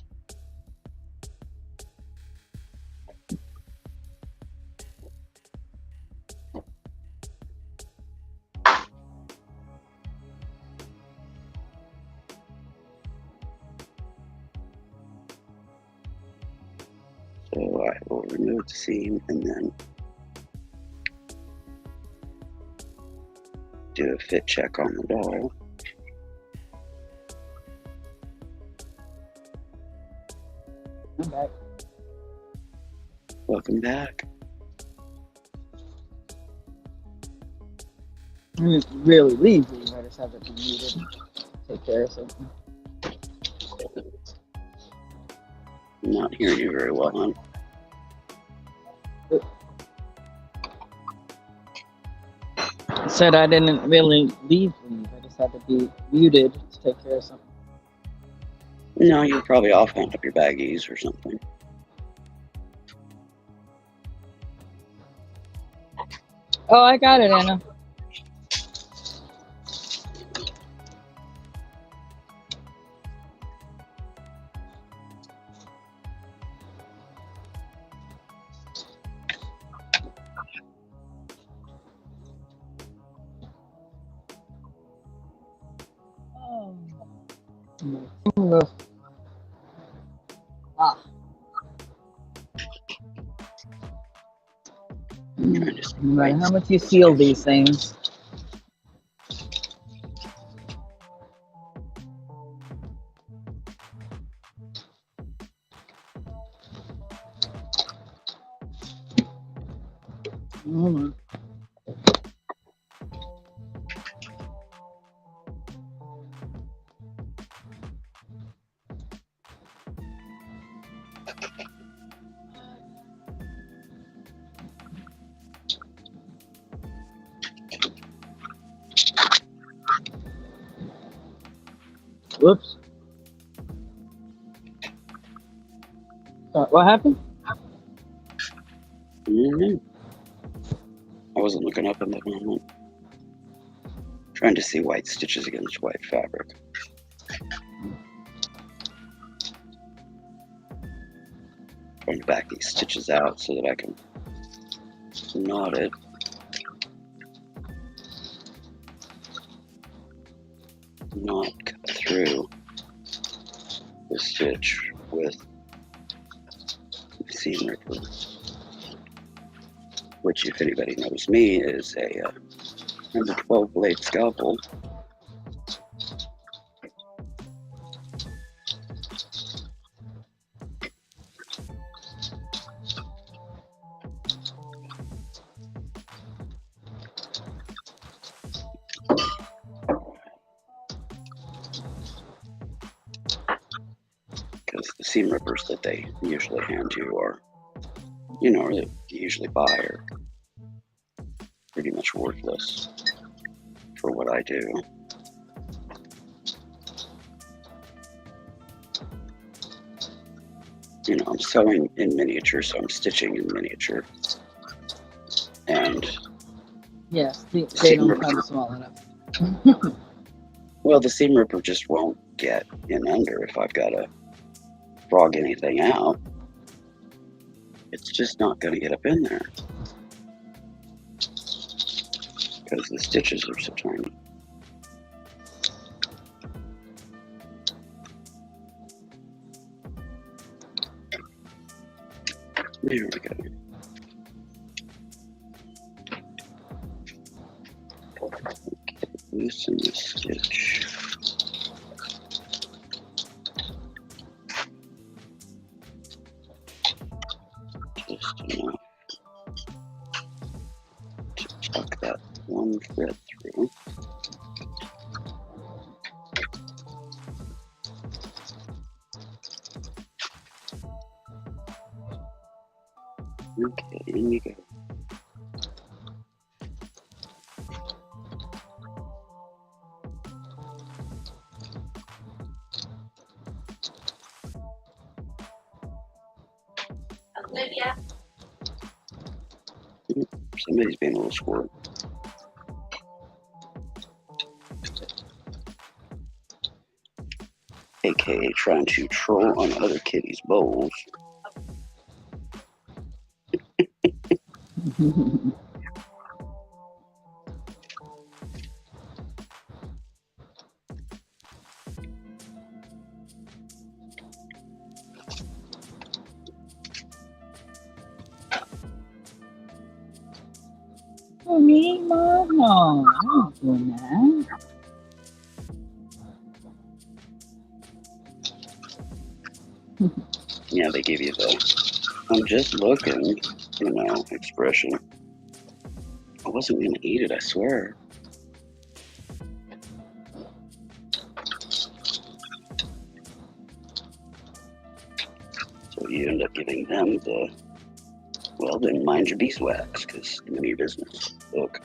So I will remove the seam and then do a fit check on the doll. I'm back. Welcome back. I mean, it's really easy. I just have to be muted. Take care of something. I'm not hearing you very well, hon. I said I didn't really leave. I just had to be muted to take care of something. No, you're probably off hunting up your baggies or something. Oh, I got it, Anna. Ah. Right, how much you seal these things? Mm. Whoops. What happened? I wasn't looking up in that moment. Trying to see white stitches against white fabric. Trying to back these stitches out so that I can knot it. Not cut through the stitch with the seam ripper, which, if anybody knows me, is a number 12 blade scalpel. Because the seam rippers that they usually hand you are, or that you usually buy are pretty much worthless for what I do. I'm sewing in miniature, so I'm stitching in miniature. And yes, they don't come small enough. Well, the seam ripper just won't get in under if I've got to frog anything out. It's just not going to get up in there because the stitches are so tiny. There we go. Loosen the stitch. Just enough to tuck that one thread through. Okay, in you go. Olivia. Somebody's being a little squirrel. AKA trying to troll on other kitties' bowls. For me, Mom? No, I'm not doing that. Yeah, they give you the "I'm just looking," expression. I wasn't gonna eat it, I swear. So you end up giving them the, well, then mind your beeswax, because none of your business. Look.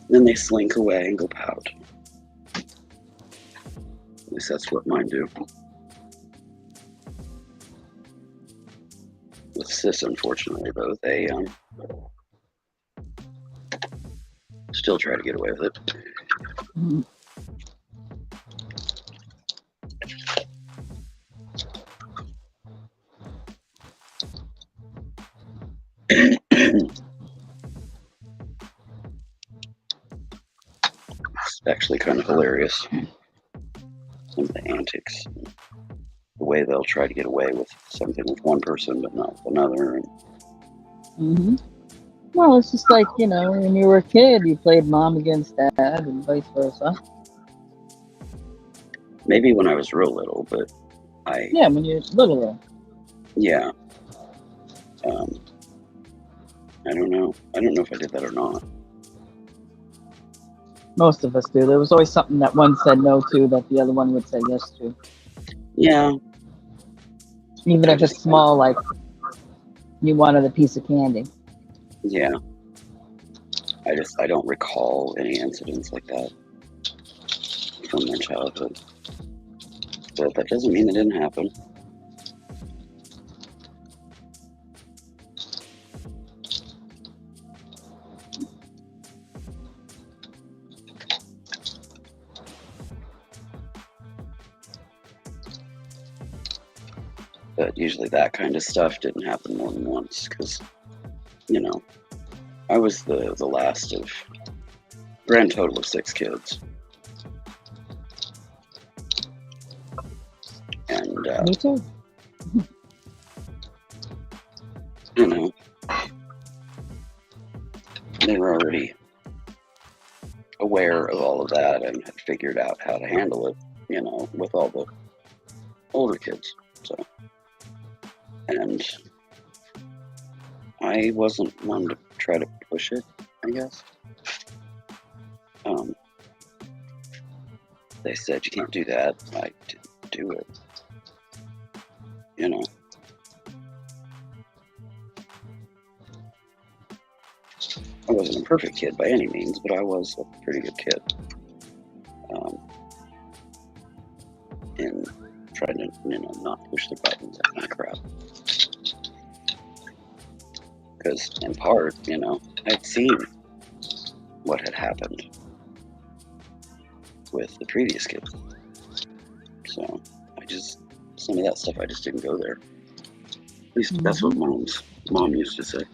Then they slink away and go pout. At least that's what mine do. With Sis, unfortunately, though, they still try to get away with it. Mhm. It's actually kind of hilarious. Some of the antics, the way they'll try to get away with something with one person but not with another. And Mm-hmm. Well, it's just like, when you were a kid, you played mom against dad and vice versa. maybe when I was real little, but Yeah, when you're little. yeah. I don't know. I don't know if I did that or not. Most of us do. There was always something that one said no to that the other one would say yes to. Yeah. Even if it's small, like you wanted a piece of candy. Yeah. I don't recall any incidents like that from my childhood. But that doesn't mean it didn't happen. But usually that kind of stuff didn't happen more than once because, I was the last of grand total of 6 kids. And, Me too. They were already aware of all of that and had figured out how to handle it, with all the older kids. So, and I wasn't one to try to push it, I guess. They said you can't do that. I didn't do it. I wasn't a perfect kid by any means, but I was a pretty good kid. In trying to, not push the buttons, that kind of crap. Because, in part, I'd seen what had happened with the previous kids. So, some of that stuff, I just didn't go there. At least that's what mom used to say.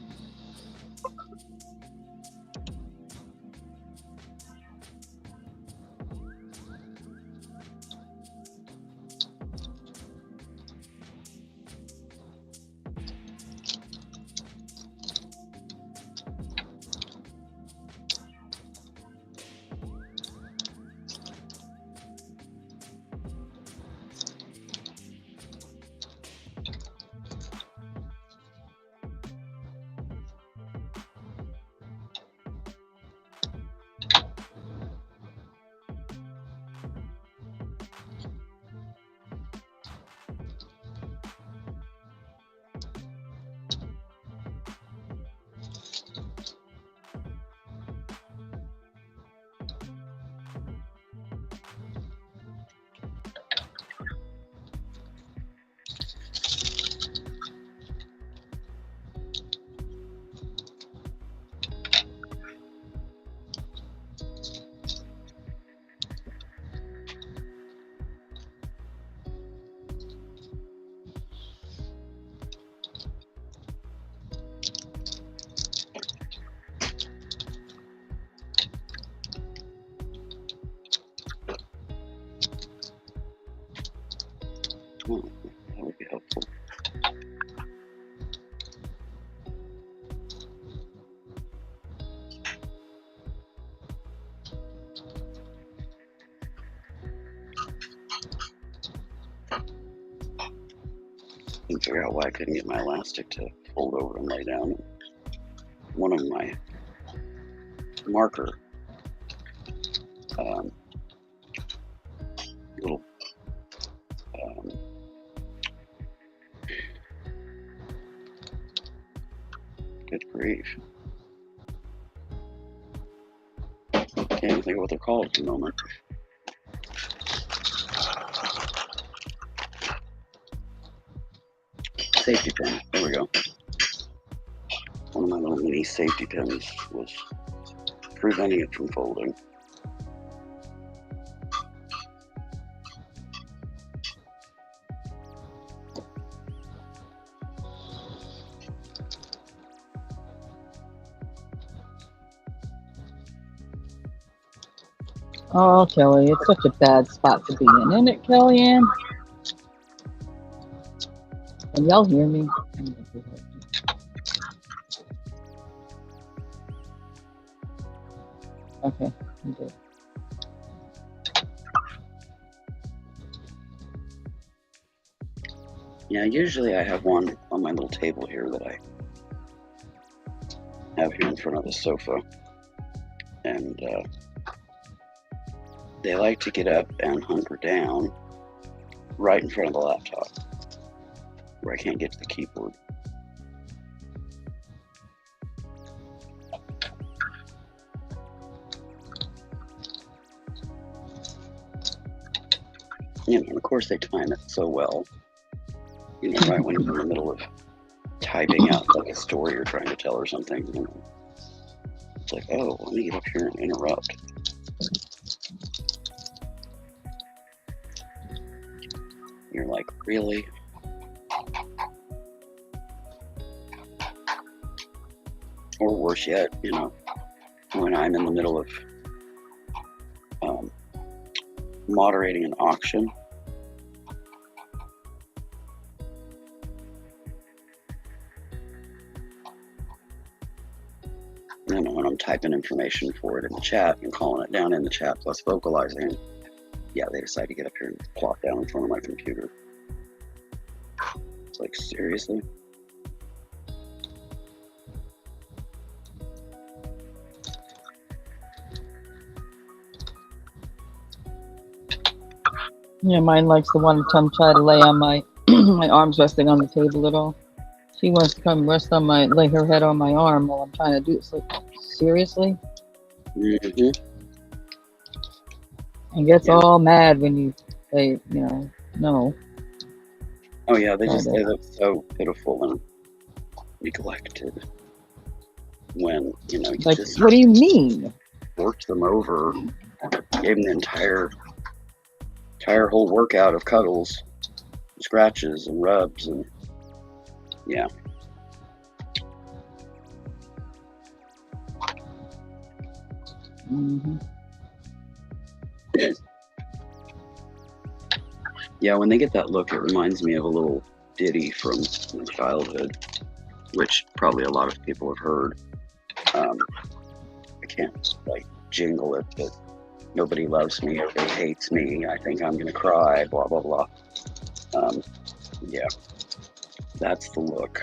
Oh, that would be helpful. Couldn't figure out why I couldn't get my elastic to fold over and lay down. One of my marker little good grief. Can't even think of what they're called at the moment. Safety pin. There we go. One of my little mini safety pins was preventing it from folding. Oh, Kelly, it's such a bad spot to be in, isn't it, Kellyanne? Can y'all hear me? Okay, I'm good. Yeah, usually I have one on my little table here that I have here in front of the sofa. And they like to get up and hunker down right in front of the laptop where I can't get to the keyboard. You know, and of course they time it so well. You know, right when you're in the middle of typing out like a story you're trying to tell or something, you know. It's like, oh, let me get up here and interrupt. You're like, really? Or worse yet, you know, when I'm in the middle of moderating an auction. You know, when I'm typing information for it in the chat and calling it down in the chat plus vocalizing, yeah, they decide to get up here and plop down in front of my computer. It's like, seriously? Yeah, mine likes the one to come try to lay on my my arms resting on the table at all. She wants to come rest on lay her head on my arm while I'm trying to do it. It's like, seriously? Mm-hmm. And gets all mad when you say, you know, no. Oh yeah, they look so pitiful and neglected when, you know, you Like, just what do you mean? worked them over, gave them the entire whole workout of cuddles, scratches and rubs, and yeah. Mm-hmm. Yeah, when they get that look, it reminds me of a little ditty from my childhood, which probably a lot of people have heard. I can't like jingle it, but nobody loves me, everybody hates me, I think I'm gonna cry, blah blah blah. Yeah, that's the look.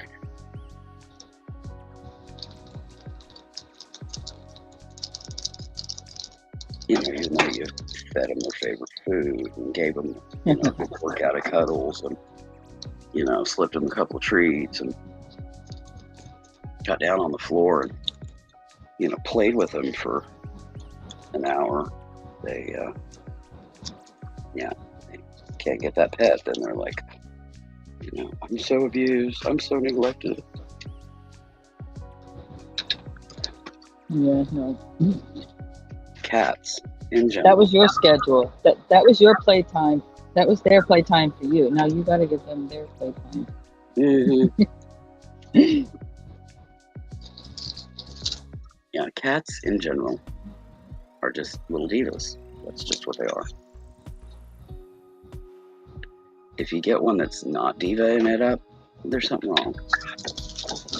You know, even though you fed them their favorite food and gave them, you know, a good workout of cuddles and, you know, slipped them a couple of treats and got down on the floor and, you know, played with them for an hour. They can't get that pet. Then they're like, you know, I'm so abused. I'm so neglected. Yeah, no. Cats in general. That was your schedule. That was your playtime. That was their playtime for you. Now you got to give them their playtime. Mm-hmm. Yeah, cats in general are just little divas. That's just what they are. if you get one that's not deveighing it up, there's something wrong.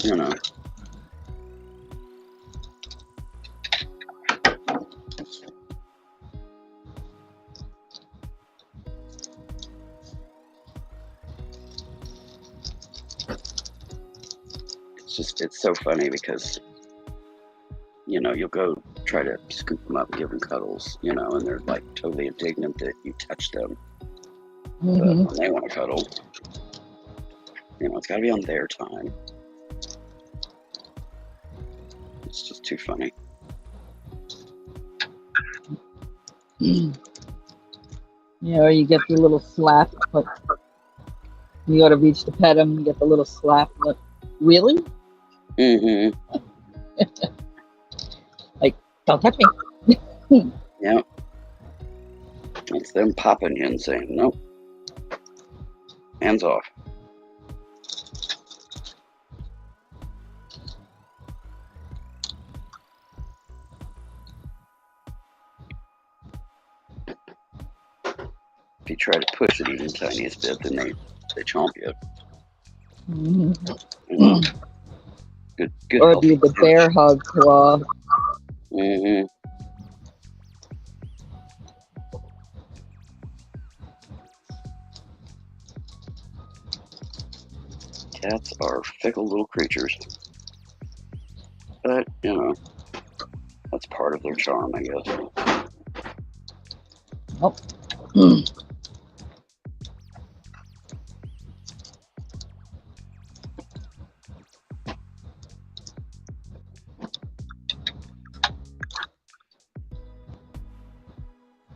You know. It's so funny because, you know, you'll go try to scoop them up and give them cuddles, you know, and they're like totally indignant that you touch them. But when they want to cuddle, you know, it's got to be on their time. It's just too funny. Yeah, or you get the little slap, but you got to reach to pet them, you get the little slap. Like, really? Mm-hmm. Like, don't touch me. Yeah. It's them popping you and saying, nope. Hands off. If you try to push it even the tiniest bit, then they chomp you. Mm-hmm. Good. Or be the bear hug claw. Mm-hmm. Cats are fickle little creatures. But, you know, that's part of their charm, I guess. Oh.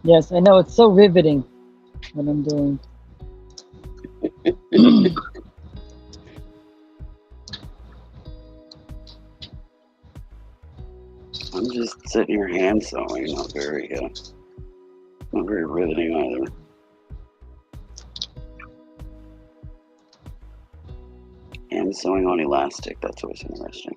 Yes, I know, it's so riveting what I'm doing. I'm just sitting here hand sewing, not very riveting either. Hand sewing on elastic, that's always interesting.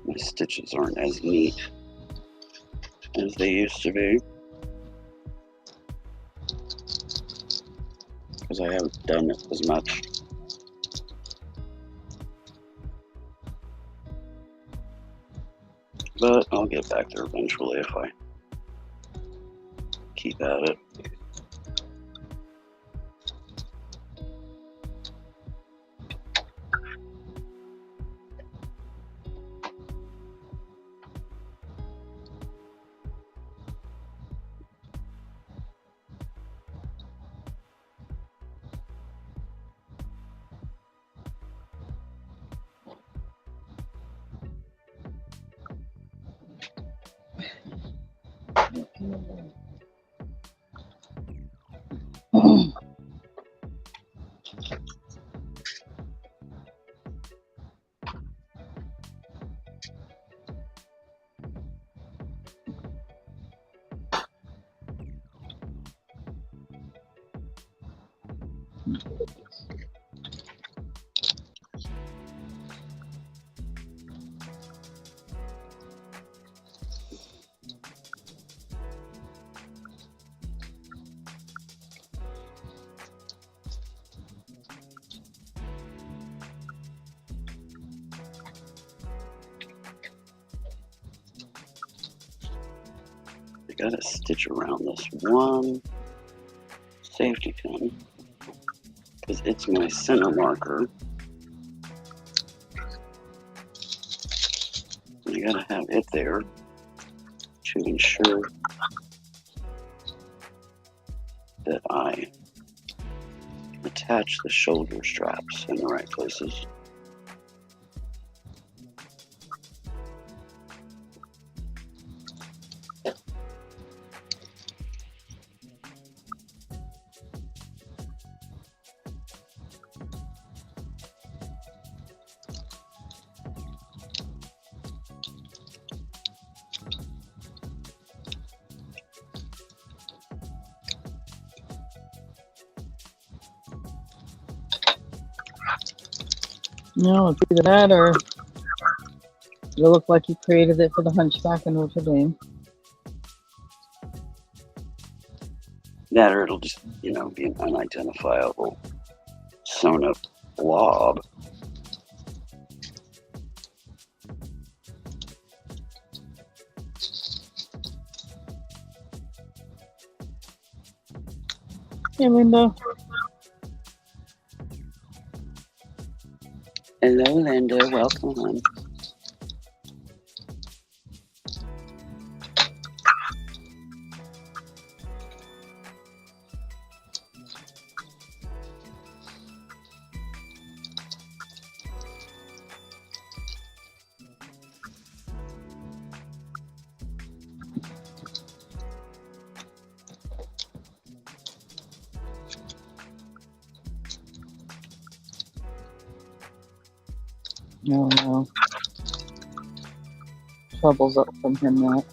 My stitches aren't as neat as they used to be, because I haven't done it as much. But I'll get back there eventually if I keep at it. I gotta stitch around this one safety pin because it's my center marker. And I gotta have it there to ensure that I attach the shoulder straps in the right places. No, it's either that or You look like you created it for the Hunchback in Notre Dame. That or it'll just, be an unidentifiable sewn up blob. Hey, Linda. Hello, Linda. Welcome. No. Trouble's up from him now.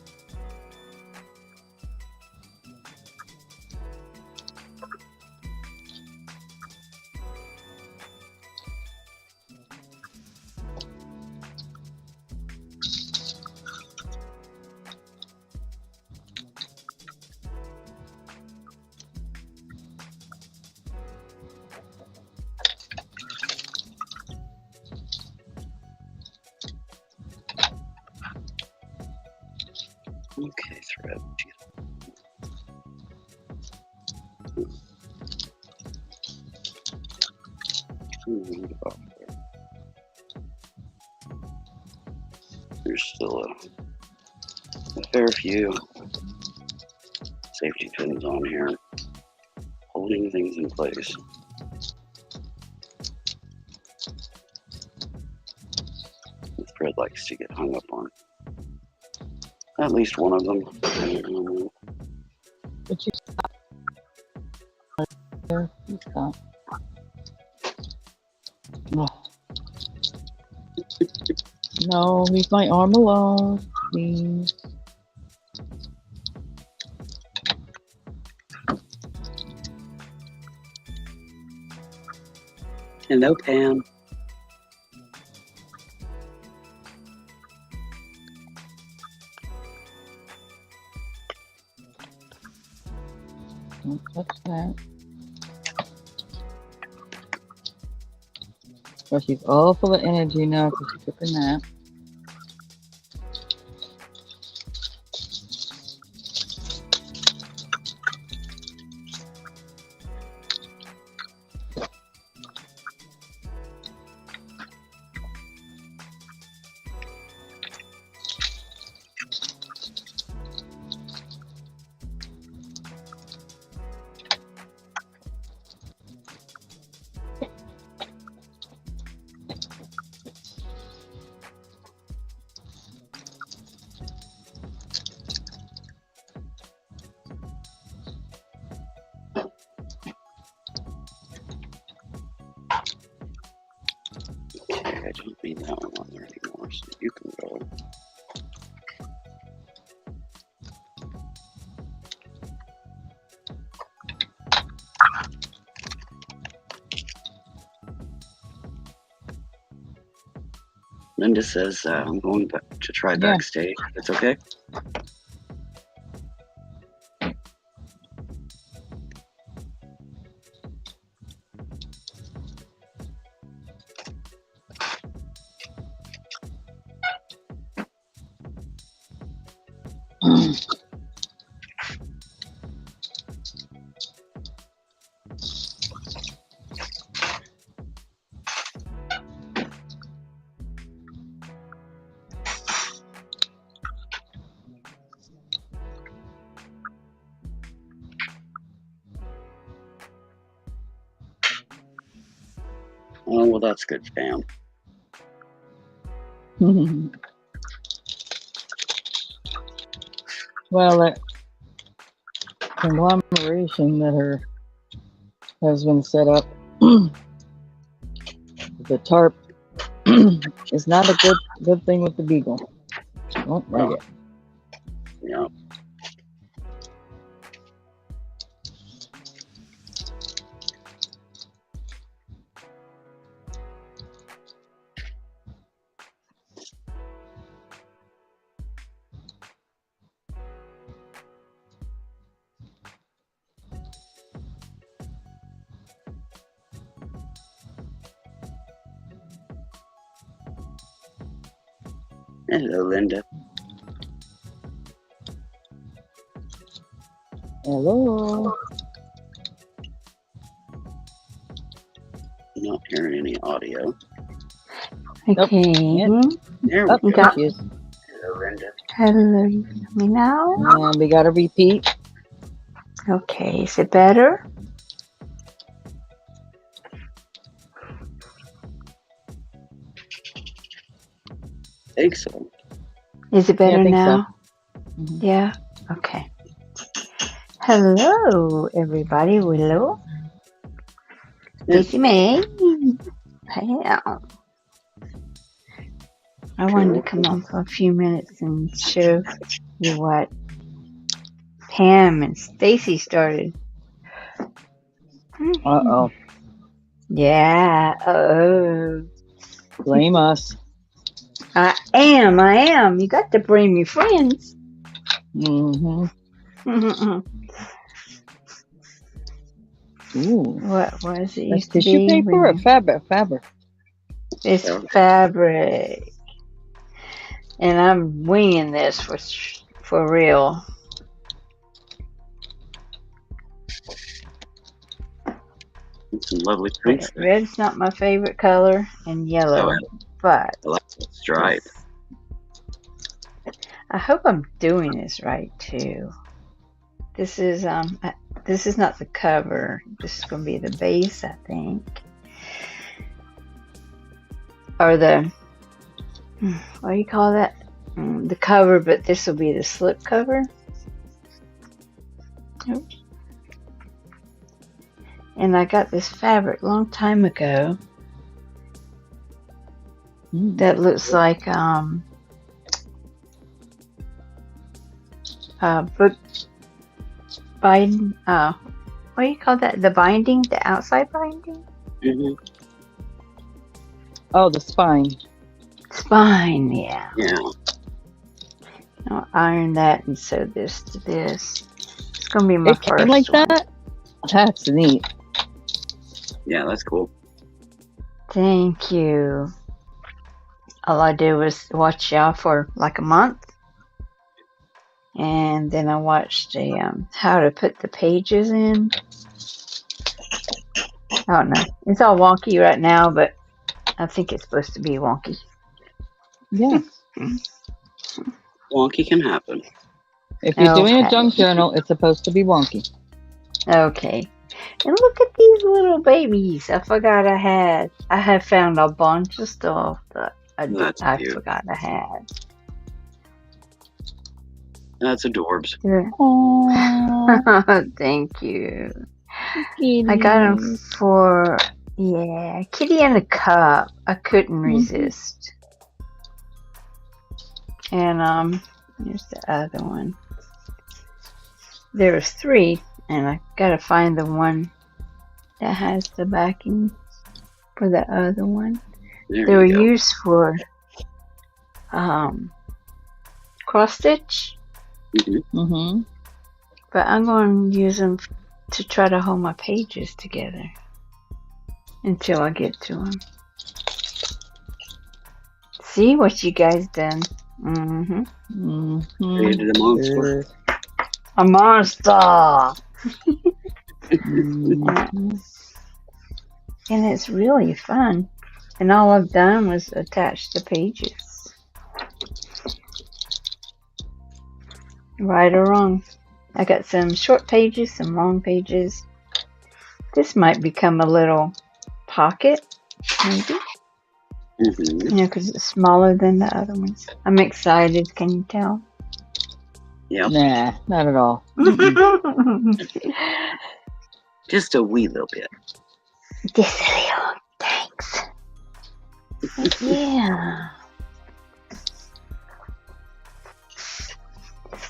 Okay, thread. There's still a fair few safety pins on here, holding things in place. The thread likes to get hung up on at least one of them. But you stop. There, you stop. Oh. No, leave my arm alone, please. Hello, Pam. Don't touch that. Well, she's all full of energy now because she took a nap. Okay, I don't need that one on there anymore, so you can go. Linda says I'm going to try backstage. That's okay? Oh, well, that's good, fam. Well, that conglomeration that her husband set up, the tarp, is not a good thing with the beagle. Don't like it. Yeah. Hello, Linda. Hello. Not hearing any audio. Okay. There Oh, we go. got- confused. Hello, Linda. Hello, you hear me now? And we got to repeat. Okay, is it better? Think so. Is it better I think so. now? Mhm. Yeah? Okay. Hello, everybody. Willow. Stacey Mae. Pam. I wanted to come on for a few minutes and show you what Pam and Stacey started. Uh-oh. Yeah. Oh. Blame us. I am. You got to bring me friends. Mm-hmm. Ooh. What was it That's used to tissue be? paper or fabric? It's fabric. And I'm winging this for real. Some lovely prints. Red's not my favorite color, and yellow, but I like the stripe. I hope I'm doing this right too. This is not the cover. This is going to be the base, I think, or the what do you call that? The cover, but this will be the slip cover. Oops. And I got this fabric a long time ago that looks like book binding. What do you call that? The binding, the outside binding. Mm-hmm. Oh, the spine. Spine, yeah. Yeah. I'll iron that and sew this to this. It's gonna be my It first came like one. that? That's neat. Yeah, that's cool. Thank you. All I did was watch y'all for like a month, and then I watched how to put the pages in. I don't know. It's all wonky right now, but I think it's supposed to be wonky. Yeah. Wonky can happen. If you're doing a Okay. junk journal, it's supposed to be wonky. Okay. And look at these little babies. I forgot I had. I had found a bunch of stuff that That's I cute. forgot I had. That's adorbs. Oh, Thank you. I got them for, Kitty and a Cup. I couldn't resist. And here's the other one. There was 3, and I gotta find the one that has the backing for the other one. There They were you go. used for cross stitch, Mm-hmm. but I'm going to use them to try to hold my pages together until I get to them. See what you guys done? Created a monster. A monster! Mhm. And it's really fun. And all I've done was attach the pages. Right or wrong. I got some short pages, some long pages. This might become a little pocket, maybe. Mm-hmm. Because it's smaller than the other ones. I'm excited, can you tell? Yep. Nah, not at all. Just a wee little bit. Just a little. Thanks. Yeah.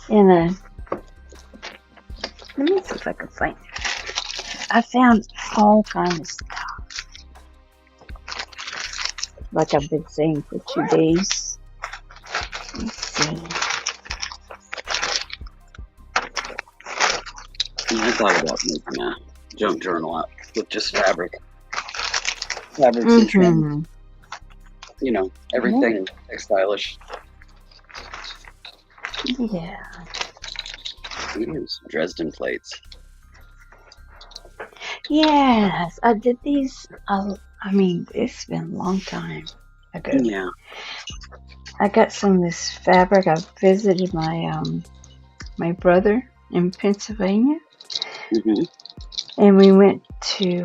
And let me see if I can find it. I found all kinds of stuff. Like I've been saying for 2 days. Let's see. I thought about making a junk journal out with just fabrics and trim. You know, everything stylish. Yeah. Dresden plates. Yes, I did these. I mean, it's been a long time ago. Yeah. I got some of this fabric. I visited my brother in Pennsylvania, Hmm. and we went to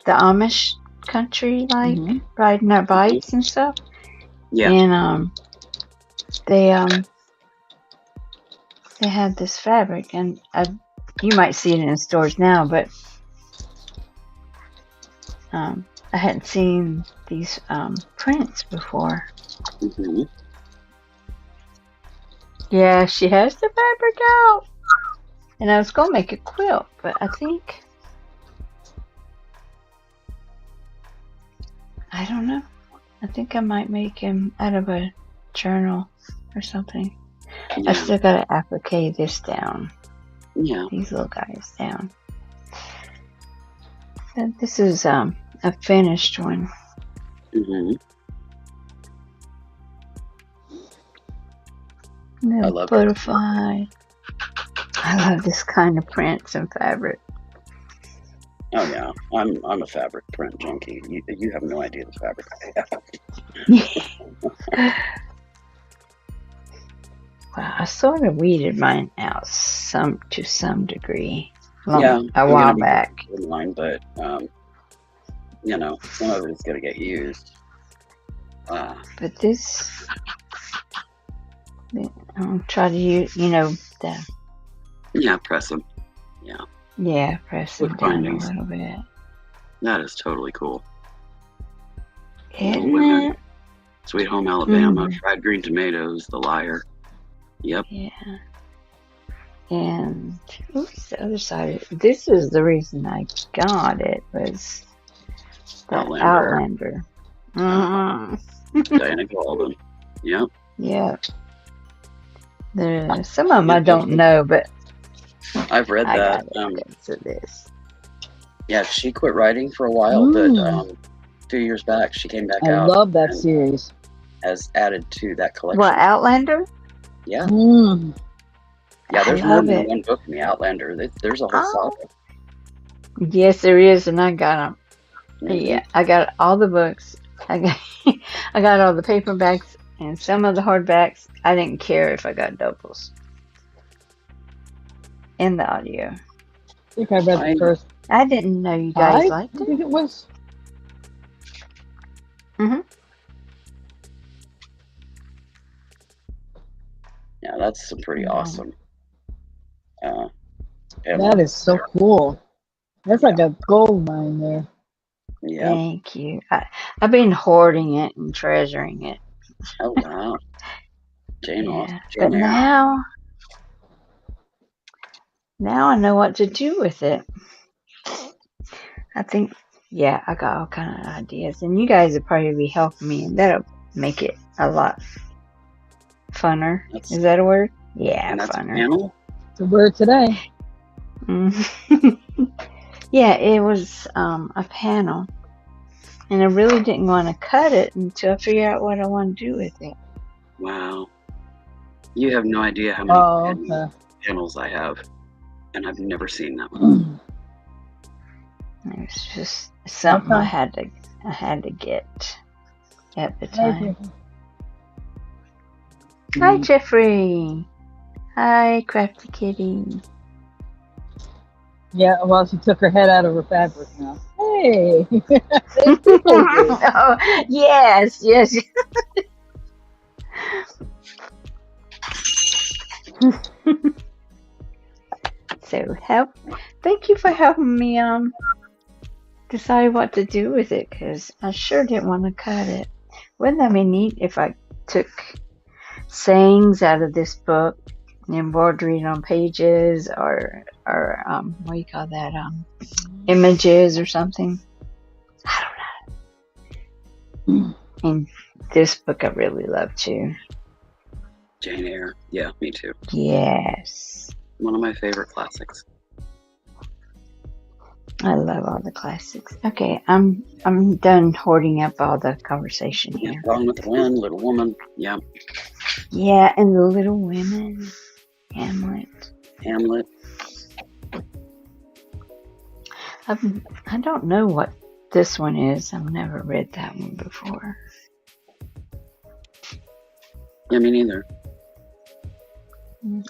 the Amish country, like Mhm. riding our bikes and stuff. Yeah. And they had this fabric, and you might see it in stores now, but I hadn't seen these prints before. Hmm. Yeah, she has the fabric out. And I was going to make a quilt, but I think, I don't know. I think I might make him out of a journal or something. I Yeah. still got to applique this down. Yeah. These little guys down. And this is a finished one. Hmm. The love it. butterfly. I love this kind of prints and fabric. Oh yeah, I'm a fabric print junkie. You have no idea the fabric I have. Wow, I sort of weeded mine out to some degree Yeah, a while back. in line, but you know, some of it is gonna get used. But this, I'll try to use, the Yeah, press them. press them With down bindings. a little bit. That is totally cool. Isn't Women. it? Sweet Home Alabama, Mhm. fried green tomatoes, The Liar. Yep. Yeah. And what's the other side? This is the reason I got it, was the Outlander. Mhm. Diana Golden. Yep. Yeah. Some of them I don't know, but I've read I that. got it because of this. Yeah, she quit writing for a while, but a few years back she came back I out. love that and series. has added to that collection. What, Outlander? Yeah. Mm. Yeah, there's I more love than it. one book in the Outlander. There's a whole saga. Yes, there is, and I got them. Mhm. Yeah, I got all the books. I got all the paperbacks and some of the hardbacks. I didn't care if I got doubles. And the audio. I think I read the first I didn't know you guys 5. liked I it. think it was. Yeah, that's some pretty awesome. That is so cool. That's like a gold mine there. Yeah. Thank you. I've been hoarding it and treasuring it. Oh wow. Jane But Eyre. now I know what to do with it. I think, I got all kind of ideas, and you guys will probably be helping me, and that'll make it a lot funner. Is that a word? Yeah, and that's funner. A panel? It's a word today. Yeah, it was a panel, and I really didn't want to cut it until I figured out what I want to do with it. Wow. You have no idea how many panels I have, and I've never seen that one. It was just something I had to get at the time. Hi, Jeffrey. Hi, Crafty Kitty. Yeah, well, she took her head out of her fabric now. Hey! Oh, yes. So thank you for helping me decide what to do with it, because I sure didn't want to cut it. Wouldn't that be neat if I took sayings out of this book, embroidered on pages, or what do you call that, images or something? I don't know. And this book I really love too. Jane Eyre. Yeah, me too. Yes. One of my favorite classics. I love all the classics. Okay, I'm done hoarding up all the conversation here. Gone with the Wind, Little Woman. Yeah. Yeah, and the Little Women, Hamlet. Hamlet. I don't know what this one is. I've never read that one before. Yeah, me neither.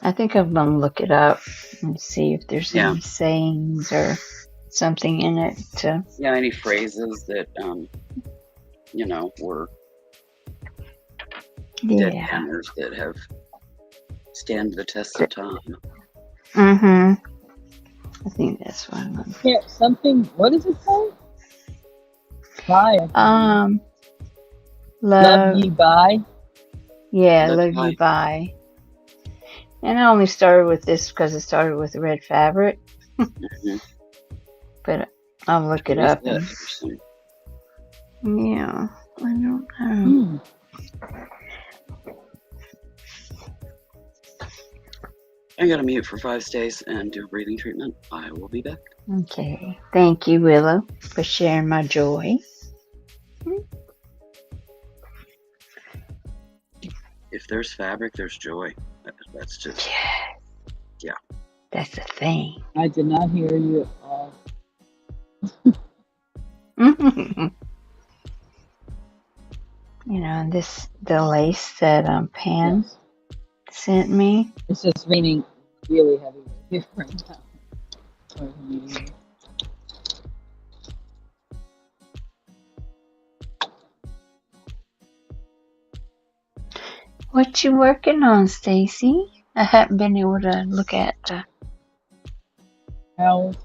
I think I'm going to look it up and see if there's Yeah. any sayings or something in it. Yeah, any phrases that, were dead Yeah. hammers that have stand the test of time. Mm-hmm. I think that's what I'm Yeah, something. What does it say? Bye. Love ye bye. Yeah, Love love Bye. you bye. And I only started with this because it started with red fabric. Mhm. But I'll look it What is up. that? And, Interesting. yeah, I don't know. Hmm. I gotta mute for 5 days and do a breathing treatment. I will be back. Okay. Thank you, Willow, for sharing my joy. If there's fabric, there's joy. That's just, yeah. That's the thing. I did not hear you at all. And the lace that Pam Yes. sent me. It's just raining really heavy here right now. What you working on, Stacy? I haven't been able to look at. Owls.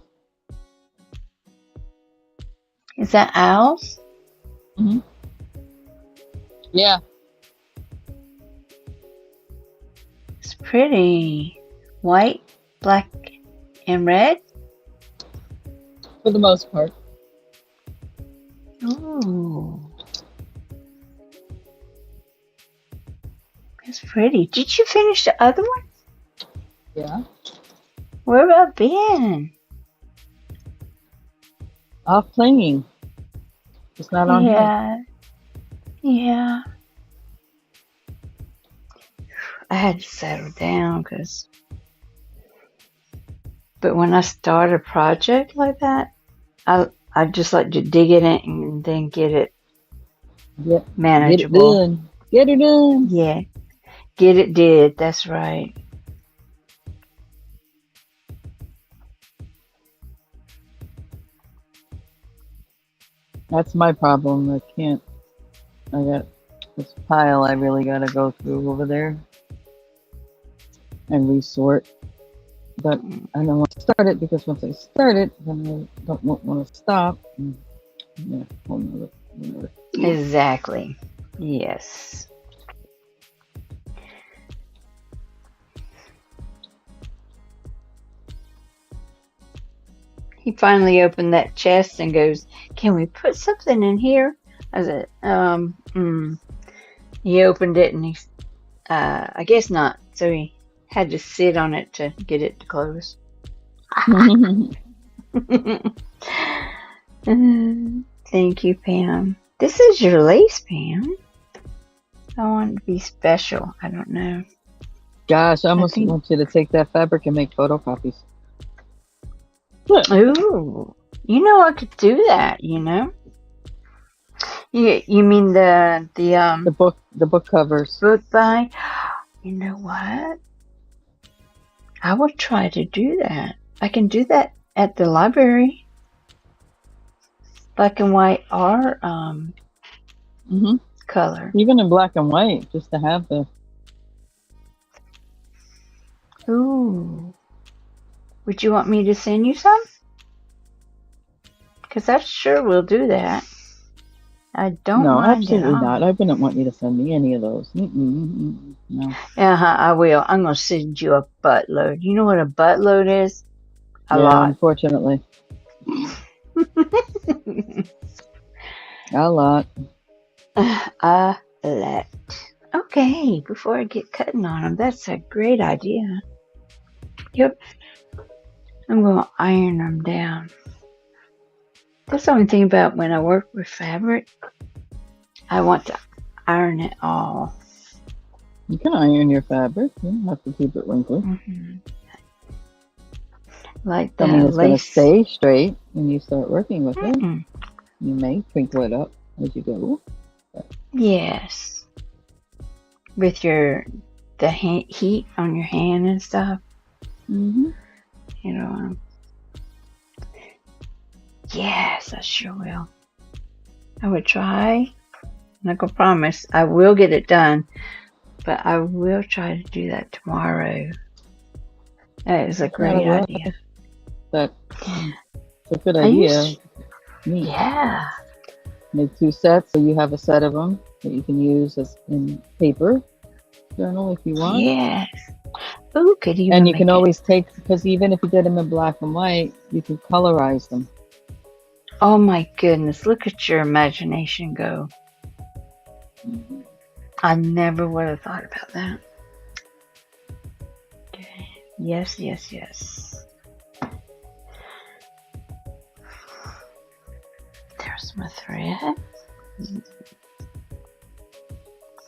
Is that owls? Mm-hmm. Yeah. It's pretty. White, black, and red. For the most part. Ooh. That's pretty. Did you finish the other one? Yeah. Where have I been? Off playing. It's not on here. Yeah. I had to settle down but when I start a project like that, I just like to dig in it and then get it Yep. manageable. Get it done. Yeah. Get it did. That's right. That's my problem. I can't. I got this pile I really got to go through over there and resort. But I don't want to start it because once I start it, then I won't want to stop. And, yeah, whole nother. Exactly. Yes. He finally opened that chest and goes, "Can we put something in here?" I said, He opened it and I guess not. So he had to sit on it to get it to close. Thank you, Pam. This is your lace, Pam. I want it to be special. I don't know. Gosh, I almost want you to take that fabric and make photocopies. Ooh, I could do that. You mean the book covers. Book bind? You know what? I will try to do that. I can do that at the library. Black and white are color. Even in black and white, just to have the. Ooh. Would you want me to send you some? Because I sure will do that. I don't No, mind absolutely at all. not. I wouldn't want you to send me any of those. No. I will. I'm going to send you a buttload. You know what a buttload is? A lot. Unfortunately. A lot. A lot. Okay, before I get cutting on them, that's a great idea. Yep. I'm going to iron them down. That's the only thing about when I work with fabric. I want to iron it all. You can iron your fabric. You don't have to keep it wrinkly. Hmm. Like the Something that's going to lace. stay straight when you start working with it. Mm-mm. You may crinkle it up as you go. Yes. With the heat on your hand and stuff. Mm-hmm. You know. Yes, I sure will. I would try. I'm not gonna promise I will get it done, but I will try to do that tomorrow. That is a great idea. That's a good I idea. used, Neat. yeah. Make 2 sets so you have a set of them that you can use as in paper journal if you want. Yes. Ooh, could even And you make can it. always take, because even if you get them in black and white, you can colorize them. Oh my goodness, look at your imagination go. I never would have thought about that. Okay. Yes, yes, yes. There's my thread.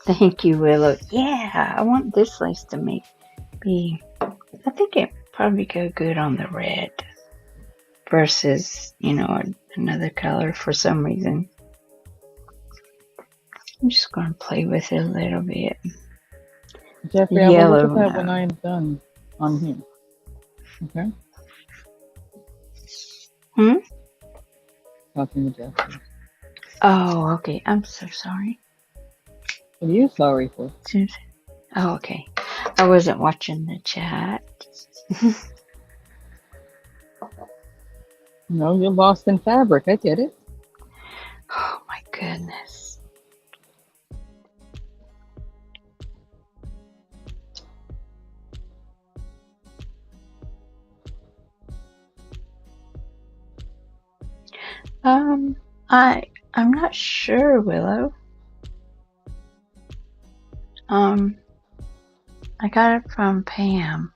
Thank you, Willow. Yeah, I want this lace to be. I think it probably go good on the red versus, another color for some reason. I'm just going to play with it a little bit. Jeffrey, I will Yellow look at that now. when I'm done on here. Okay? Talking to Jeffrey. Oh, okay. I'm so sorry. What are you sorry for? Oh, okay. I wasn't watching the chat. No, you're lost in fabric. I get it. Oh my goodness. I'm not sure, Willow. I got it from Pam.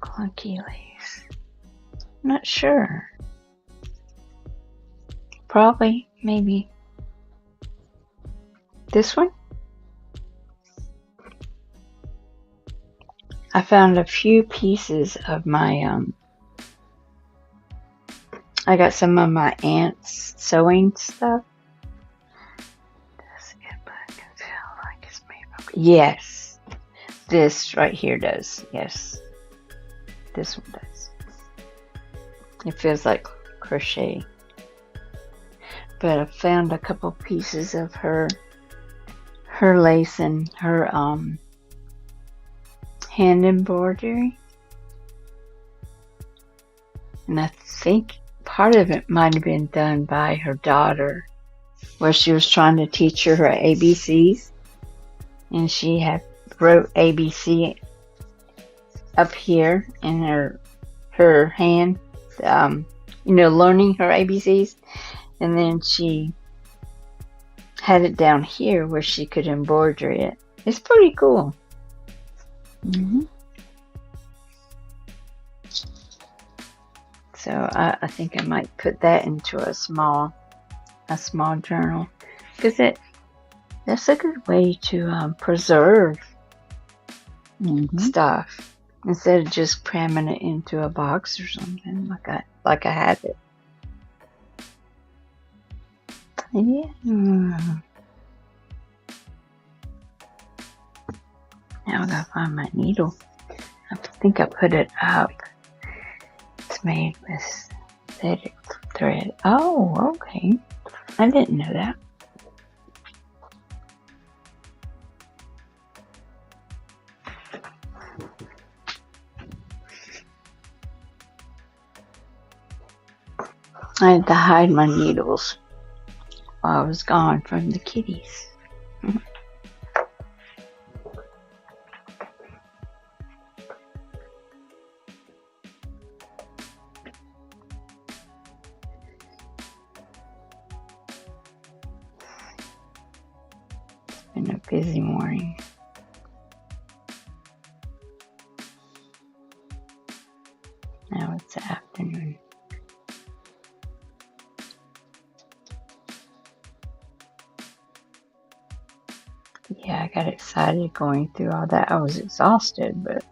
Clunky lace. Not sure. Probably, maybe. This one? I found a few pieces of my, I got some of my aunt's sewing stuff. Does it get black and feel like it's made of? Yes. This right here does. Yes. This one does. It feels like crochet. But I found a couple pieces of her lace and her hand embroidery. And I think part of it might have been done by her daughter, where she was trying to teach her ABCs, and she had wrote ABC up here in her hand, learning her ABCs, and then she had it down here where she could embroider it. It's pretty cool. Mm-hmm. So I think I might put that into a small journal, because that's a good way to preserve stuff instead of just cramming it into a box or something like I had it. Yeah. Now I gotta find my needle. I think I put it up. It's made with synthetic thread. Oh, okay. I didn't know that. I had to hide my needles while I was gone from the kitties. Been a busy morning. Now it's the afternoon. got excited going through all that. I was exhausted, but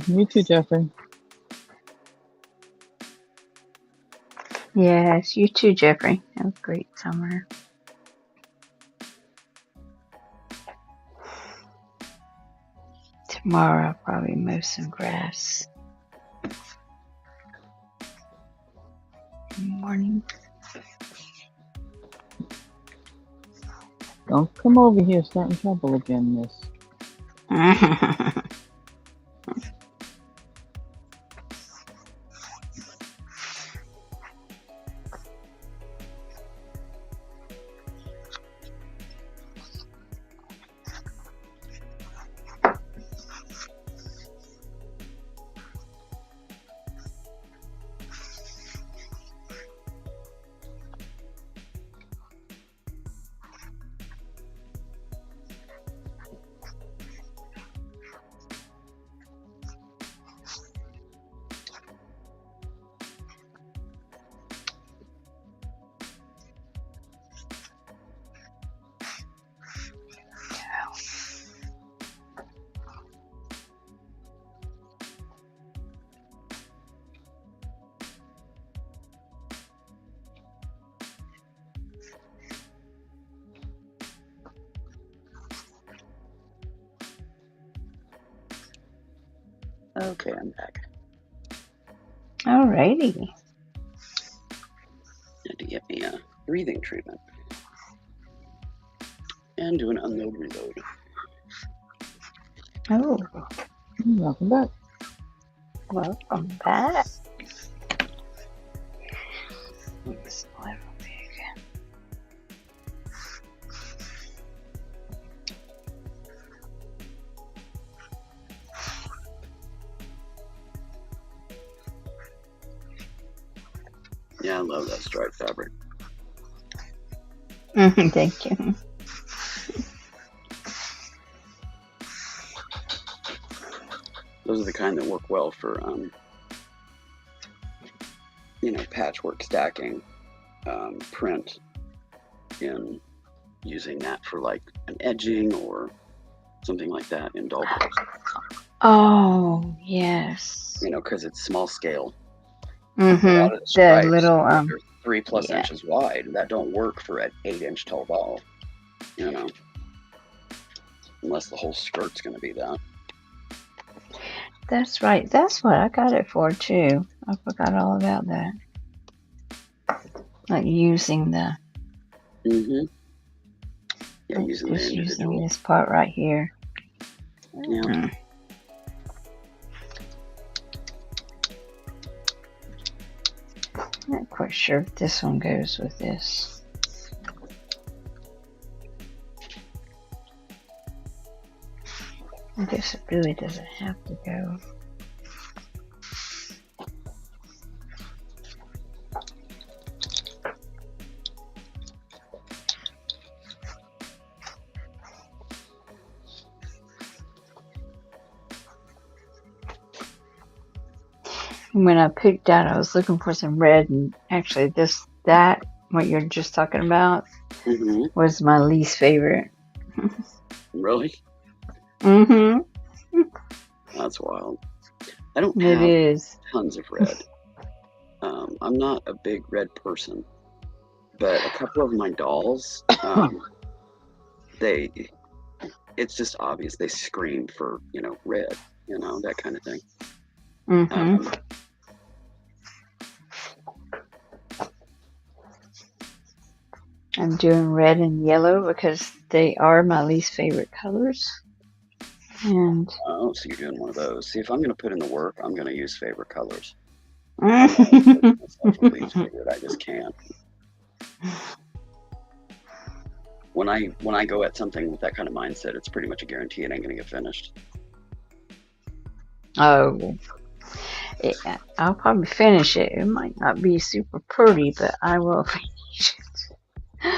You too, Jeffrey. yes, you too, Jeffrey. Have a great summer. Tomorrow I'll probably mow some grass in the morning. Don't come over here starting trouble again, miss. Okay, I'm back. Alrighty. Had to get me a breathing treatment. And do an unload reload. Oh, Welcome back. welcome back. It's a little big. Yeah, I love that striped fabric. Thank you. Those are the kind that work well for, patchwork stacking, print, in using that for like an edging or something like that in doll books. Oh, yes. Because it's small scale. Mm-hmm. A lot of The stripes, little, they're 3+ yeah. inches wide. That don't work for an 8-inch tall doll, unless the whole skirt's going to be that. That's right. That's what I got it for, too. I forgot all about that. Like using the... Mm-hmm. Yeah, using the just using individual. this part right here. Yeah. Not quite sure if this one goes with this. I guess it really doesn't have to go. When I picked out, I was looking for some red, and actually what you're just talking about, was my least favorite. Really? Mm-hmm. That's wild. I don't It have is. tons of red. I'm not a big red person, but a couple of my dolls, they it's just obvious. They scream for, red, that kind of thing. Mm-hmm. I'm doing red and yellow because they are my least favorite colors. And Oh, so you're doing one of those. See, if I'm going to put in the work, I'm going to use favorite colors. I Myself a least favorite. I just can't. When I go at something with that kind of mindset, it's pretty much a guarantee it ain't going to get finished. Oh, yeah, I'll probably finish it. It might not be super pretty, but I will finish it.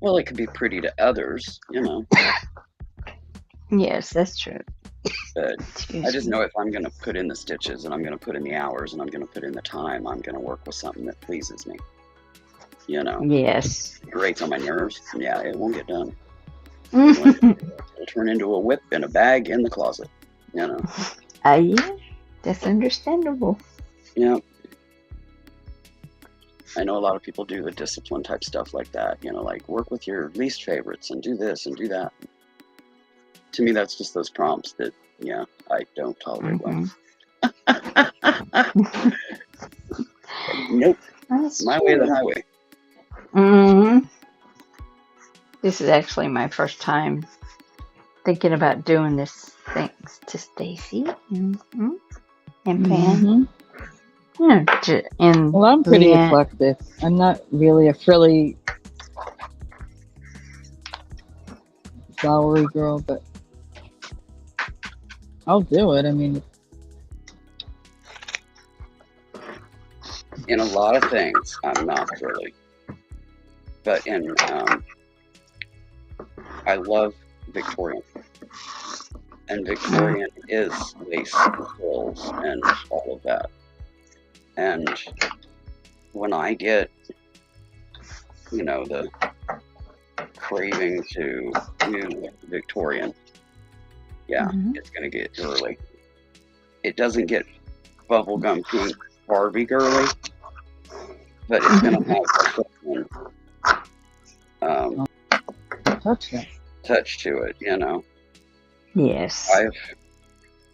Well, it could be pretty to others, Yes, that's true. but Excuse I just me. know if I'm going to put in the stitches and I'm going to put in the hours and I'm going to put in the time, I'm going to work with something that pleases me. Yes. It grates on my nerves. Yeah, it won't get done. Yeah, It'll turn into a whip in a bag in the closet. yeah, that's understandable. Yeah. I know a lot of people do the discipline type stuff like that, like work with your least favorites and do this and do that. To me, that's just those prompts that, I don't tolerate well. Nope. That's My true. way or the highway. Mm-hmm. This is actually my first time thinking about doing this. Thanks to Stacey and Pam. Mhm. Yeah, and Well, I'm pretty Leanne. eclectic. I'm not really a frilly, flowery girl, but I'll do it. I mean, In a lot of things, I'm not really. But I love Victorian. And Victorian is lace frills and all of that. And when I get, the craving to do Victorian, it's going to get girly. It doesn't get bubblegum pink Barbie girly, but it's going to have a touch to it, Yes. I've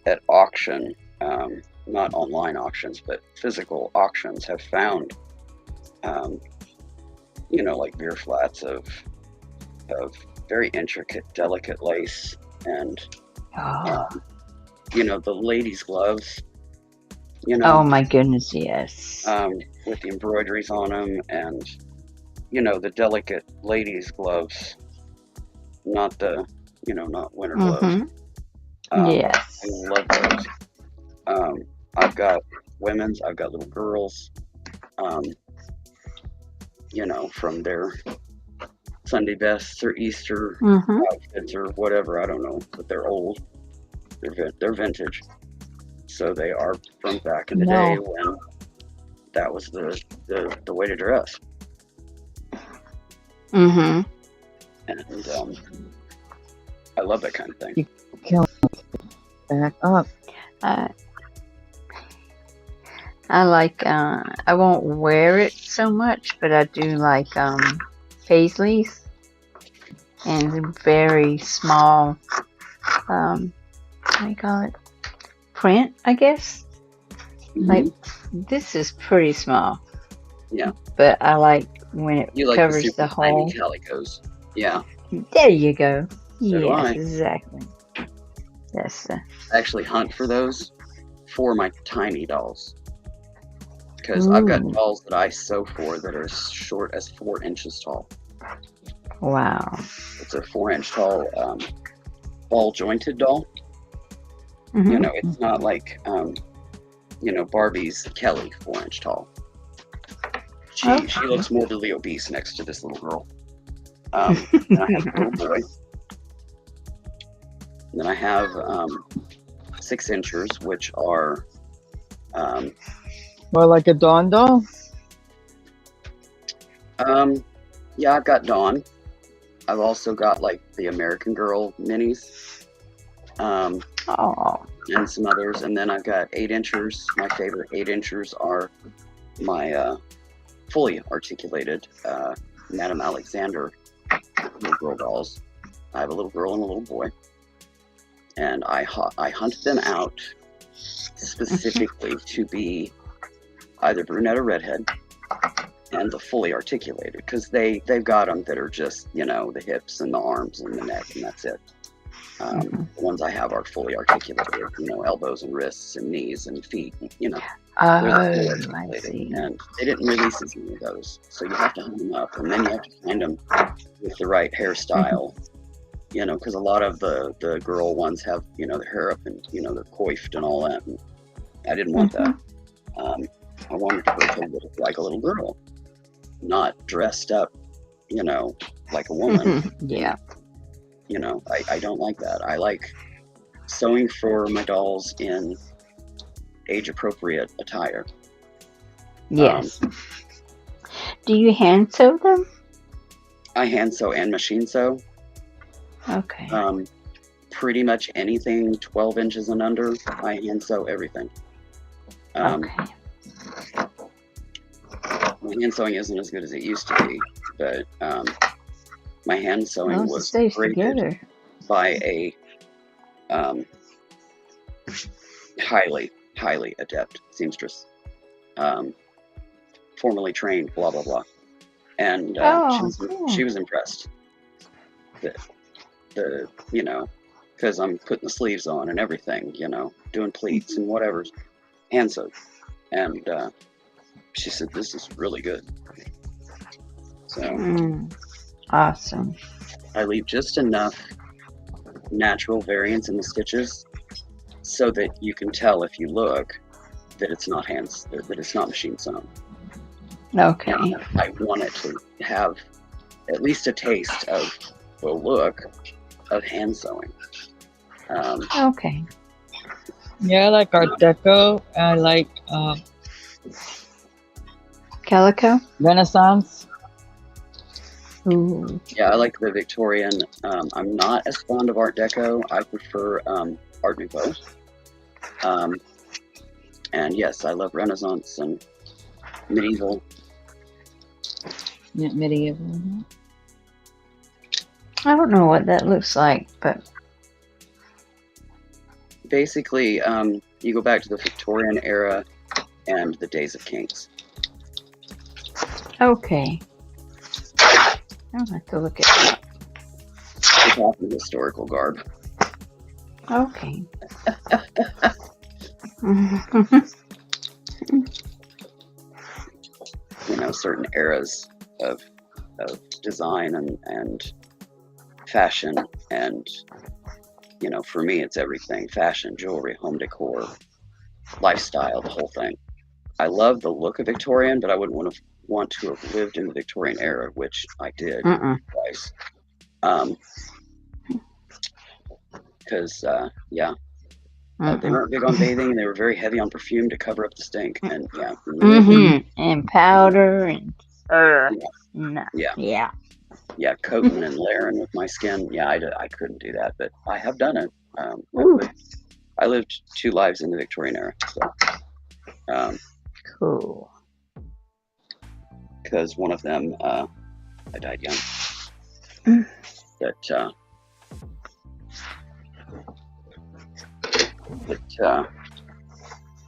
at auction, not online auctions, but physical auctions, have found, like beer flats of very intricate, delicate lace, and Oh. The ladies' gloves, Oh my goodness, yes. with the embroideries on them, and the delicate ladies' gloves, not the not winter gloves. Yes. I love those. I've got women's, I've got little girls, from their Sunday bests or Easter outfits or whatever, I don't know, but they're old. They're vintage. So they are from back in the day when that was the way to dress. Mm-hmm. And I love that kind of thing. back up. I like, I won't wear it so much, but I do like paisleys and very small, what do you call it? Print, I guess. Like, this is pretty small. Yeah. But I like when it You like covers the the super tiny whole. calicos. Yeah. There you go. So do Yes, I. exactly. That's I actually hunt for those for my tiny dolls. Because I've got dolls that I sew for that are as short as 4 inches tall. wow. It's a 4-inch tall ball jointed doll. Mhm. It's not like Barbie's Kelly 4-inch tall. She looks morbidly obese next to this little girl. And I have a little boy. And then I have 6 inchers, which are More like a Dawn doll? yeah, I've got Dawn. I've also got like the American Girl minis. Oh. And some others. And then I've got 8 inchers. My favorite 8 inchers are my fully articulated Madame Alexander little girl dolls. I have a little girl and a little boy, and I hunt them out specifically to be either brunette or redhead, and the fully articulated, because they've got them that are just, you know, the hips and the arms and the neck, and that's it. The ones I have are fully articulated, you know, elbows and wrists and knees and feet, you know. They're the fully I articulated, see. and they didn't release as many of those, so you have to hunt them up, and then you have to find them with the right hairstyle, you know, because a lot of the girl ones have, you know, their hair up and, you know, they're coiffed and all that, and I didn't want that. I wanted to look like a little girl, not dressed up, you know, like a woman. Yeah. You know, I don't like that. I like sewing for my dolls in age-appropriate attire. Yes. Do you hand sew them? I hand sew and machine sew. Okay. Pretty much anything 12 inches and under, I hand sew everything. Okay. My hand sewing isn't as good as it used to be, but my hand sewing Well, it was stays graded together. by a highly adept seamstress, formally trained, blah blah blah, and cool. she was impressed. The you know, because I'm putting the sleeves on and everything, you know, doing pleats and whatever, hand sewed, and she said this is really good. So Awesome. I leave just enough natural variance in the stitches so that you can tell if you look that it's not that it's not machine sewn. Okay. I want it to have at least a taste of the look of hand sewing. Okay. Yeah, I like Art Deco. I like Calico? Renaissance. Ooh. Yeah, I like the Victorian. I'm not as fond of Art Deco. I prefer Art Nouveau. And yes, I love Renaissance and medieval. Yeah, medieval. I don't know what that looks like, but Basically, you go back to the Victorian era and the days of kings. okay. I'll have to look at that. It's often historical garb. Okay. You know, certain eras of design and fashion, and you know, for me it's everything: fashion, jewelry, home decor, lifestyle, the whole thing. I love the look of Victorian, but I wouldn't want to have lived in the Victorian era, which I did twice. Because yeah, they weren't big on bathing, and they were very heavy on perfume to cover up the stink. And yeah, and powder and yeah, coating and layering with my skin. Yeah, I couldn't do that, but I have done it. I lived 2 lives in the Victorian era, so cool. because one of them I died young. But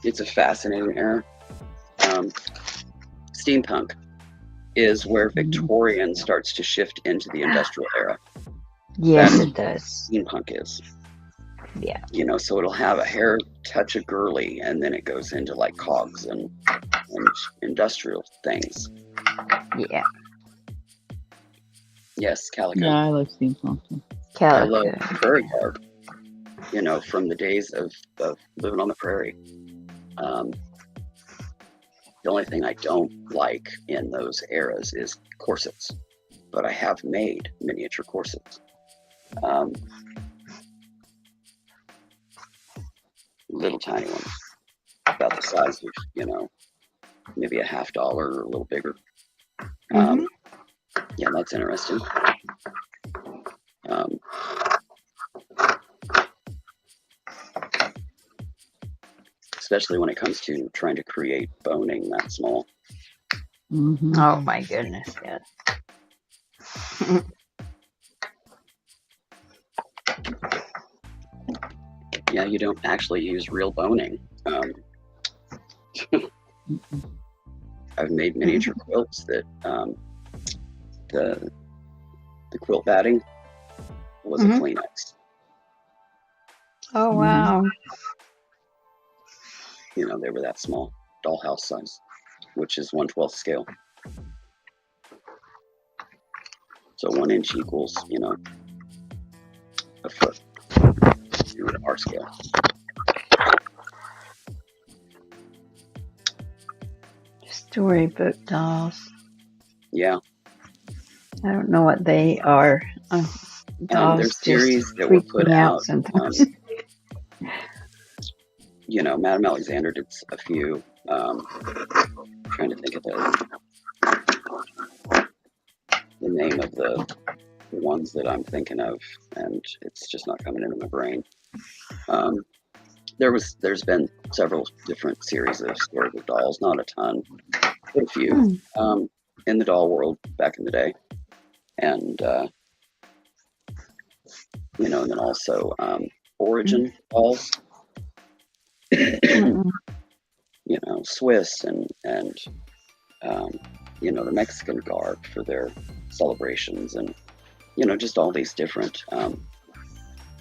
it's a fascinating era. Steampunk is where Victorian starts to shift into the industrial era. Yes, That's it does. Steampunk is. Yeah. You know, so it'll have a hair touch of girly, and then it goes into like cogs and industrial things. Yeah. Yes, calico. Yeah, I like steampunk. I love Calico. prairie garb. You know, from the days of living on the prairie. The only thing I don't like in those eras is corsets, but I have made miniature corsets. Little tiny ones, about the size of, you know, maybe a $50 or a little bigger. Yeah, that's interesting. Especially when it comes to trying to create boning that small. Oh my goodness, yes. Yeah, you don't actually use real boning. I've made miniature quilts that the quilt batting was a Kleenex. Oh, wow. You know, they were that small, dollhouse size, which is 1/12 scale. So 1 inch equals, you know, a foot through our scale. Storybook dolls. Yeah. I don't know what they are. Dolls There's just series that were freak put me out out. sometimes. You know, Madame Alexander did a few. Trying to think of the name of the ones that I'm thinking of, and it's just not coming into my brain. There's been several different series of storybook dolls, not a ton, but a few, in the doll world back in the day, and you know, and then also origin dolls. You know, Swiss and you know, the Mexican garb for their celebrations, and you know, just all these different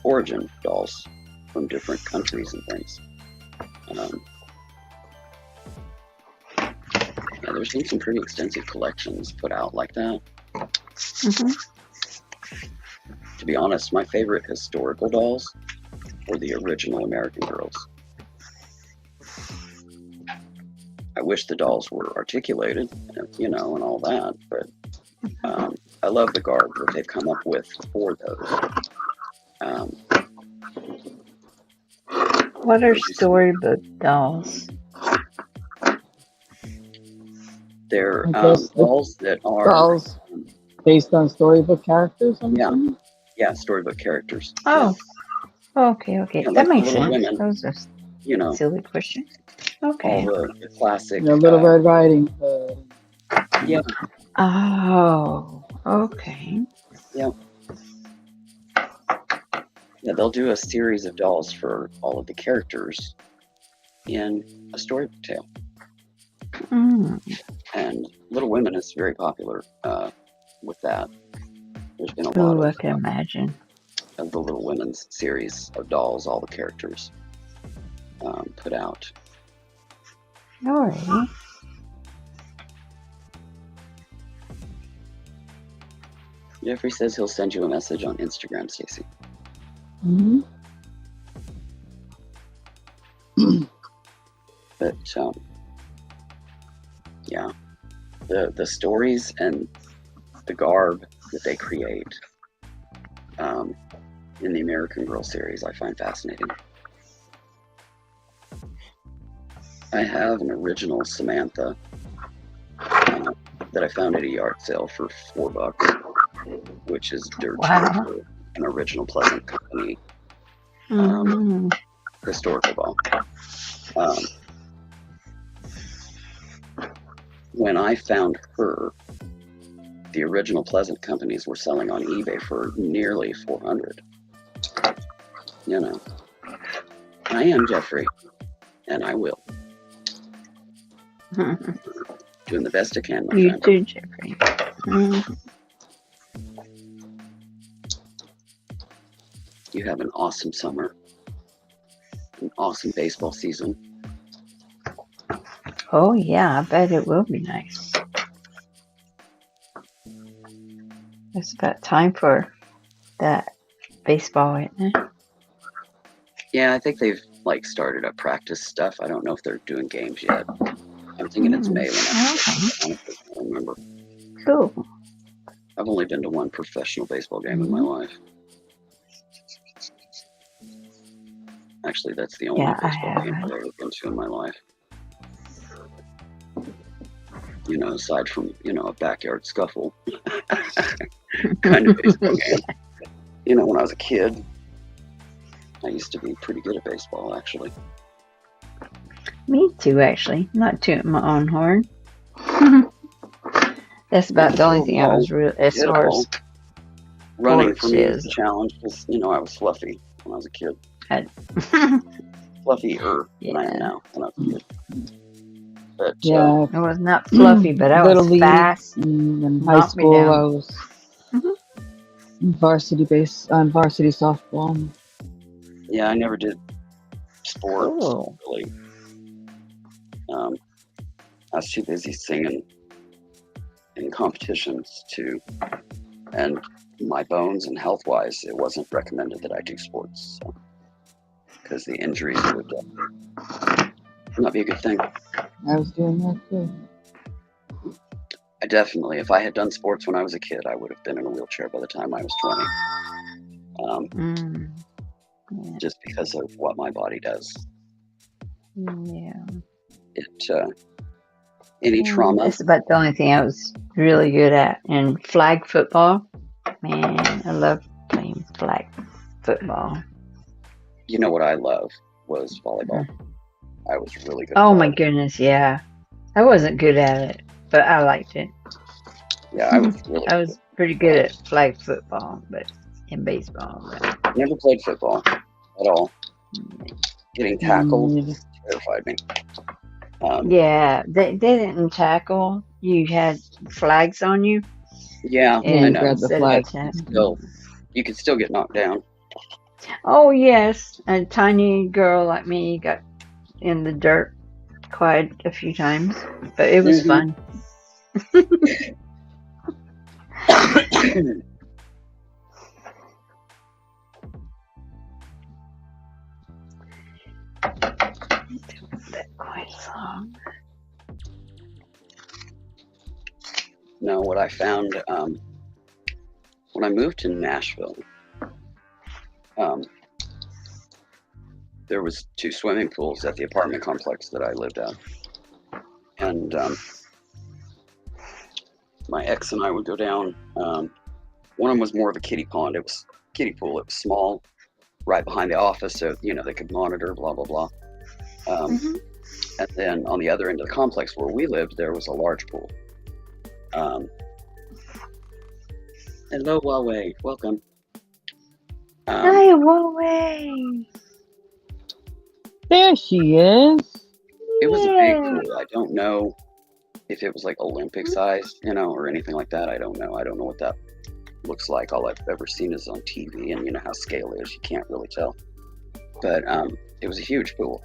origin dolls from different countries and things. Yeah, there's been some pretty extensive collections put out like that. To be honest, my favorite historical dolls were the original American Girls. I wish the dolls were articulated, you know, and all that, but I love the garb that they've come up with for those. What are storybook dolls? They're I guess dolls that are dolls based on storybook characters. I'm assuming? Yeah, storybook characters. Oh, okay. Yeah, That like makes Little sense. Women. Those are You know, silly questions. all Okay. the classic. The Little Red Riding Hood. Yeah, Oh, okay. yeah. They'll do a series of dolls for all of the characters in a storybook tale. And Little Women is very popular with that. There's been a lot Ooh, I of can imagine. the Little Women's series of dolls, all the characters put out. Alrighty. Jeffrey says he'll send you a message on Instagram, Stacey. But yeah, the stories and the garb that they create in the American Girl series, I find fascinating. I have an original Samantha that I found at a yard sale for $4, which is dirt cheap for an original Pleasant Company historical doll. When I found her, the original Pleasant Companies were selling on eBay for nearly $400. You know, I am Jeffrey, and I will. Doing the best I can, my You friend. too, Jeffrey. You have an awesome summer, an awesome baseball season. Oh, yeah, I bet it will be nice. It's about time for that baseball, isn't it? Yeah, I think they've started up practice stuff. I don't know if they're doing games yet. I'm thinking it's May when I don't remember. Cool. I've only been to one professional baseball game in my life. Actually, that's the only baseball game I've ever been to in my life. You know, aside from, a backyard scuffle kind of baseball game. You know, when I was a kid, I used to be pretty good at baseball, actually. Me too, actually. Not tooting my own horn. That's about the only thing I was real as far as running for me is. was a challenge because, I was fluffy when I was a kid. Fluffier than I am now when I was a kid. But Yeah, I was not fluffy, but I Little was league fast. in high Knocked me school. down. I was varsity softball. yeah, I never did sports Cool. really. I was too busy singing in competitions and my bones and health wise, it wasn't recommended that I do sports. So, because the injuries would not be a good thing. I was doing that too. I definitely, if I had done sports when I was a kid, I would have been in a wheelchair by the time I was 20. Yeah. Just because of what my body does. Yeah. Any trauma. That's about the only thing I was really good at. And flag football. Man, I love playing flag football. You know what I love was volleyball. I was really good at Oh my volleyball. goodness, yeah. I wasn't good at it, but I liked it. Yeah, I was really I was pretty good at flag football, but in baseball. But never played football at all. Getting tackled terrified me. yeah, they didn't tackle. You had flags on you. Yeah, And I know. grab the instead of flag. attacking- You could still get knocked down. Oh yes, a tiny girl like me got in the dirt quite a few times, but it was fun. That quite long. No, what I found when I moved to Nashville, there was 2 swimming pools at the apartment complex that I lived at, and my ex and I would go down. One of them was more of a kiddie pond. It was kiddie pool. It was small, right behind the office, so they could monitor. Blah blah blah. And then on the other end of the complex where we lived, there was a large pool. Hello, Huawei. Welcome. Hi, Huawei. There she is. It was a big pool. I don't know if it was like Olympic sized, or anything like that. I don't know. I don't know what that looks like. All I've ever seen is on TV, and you know how scale is. You can't really tell. But it was a huge pool.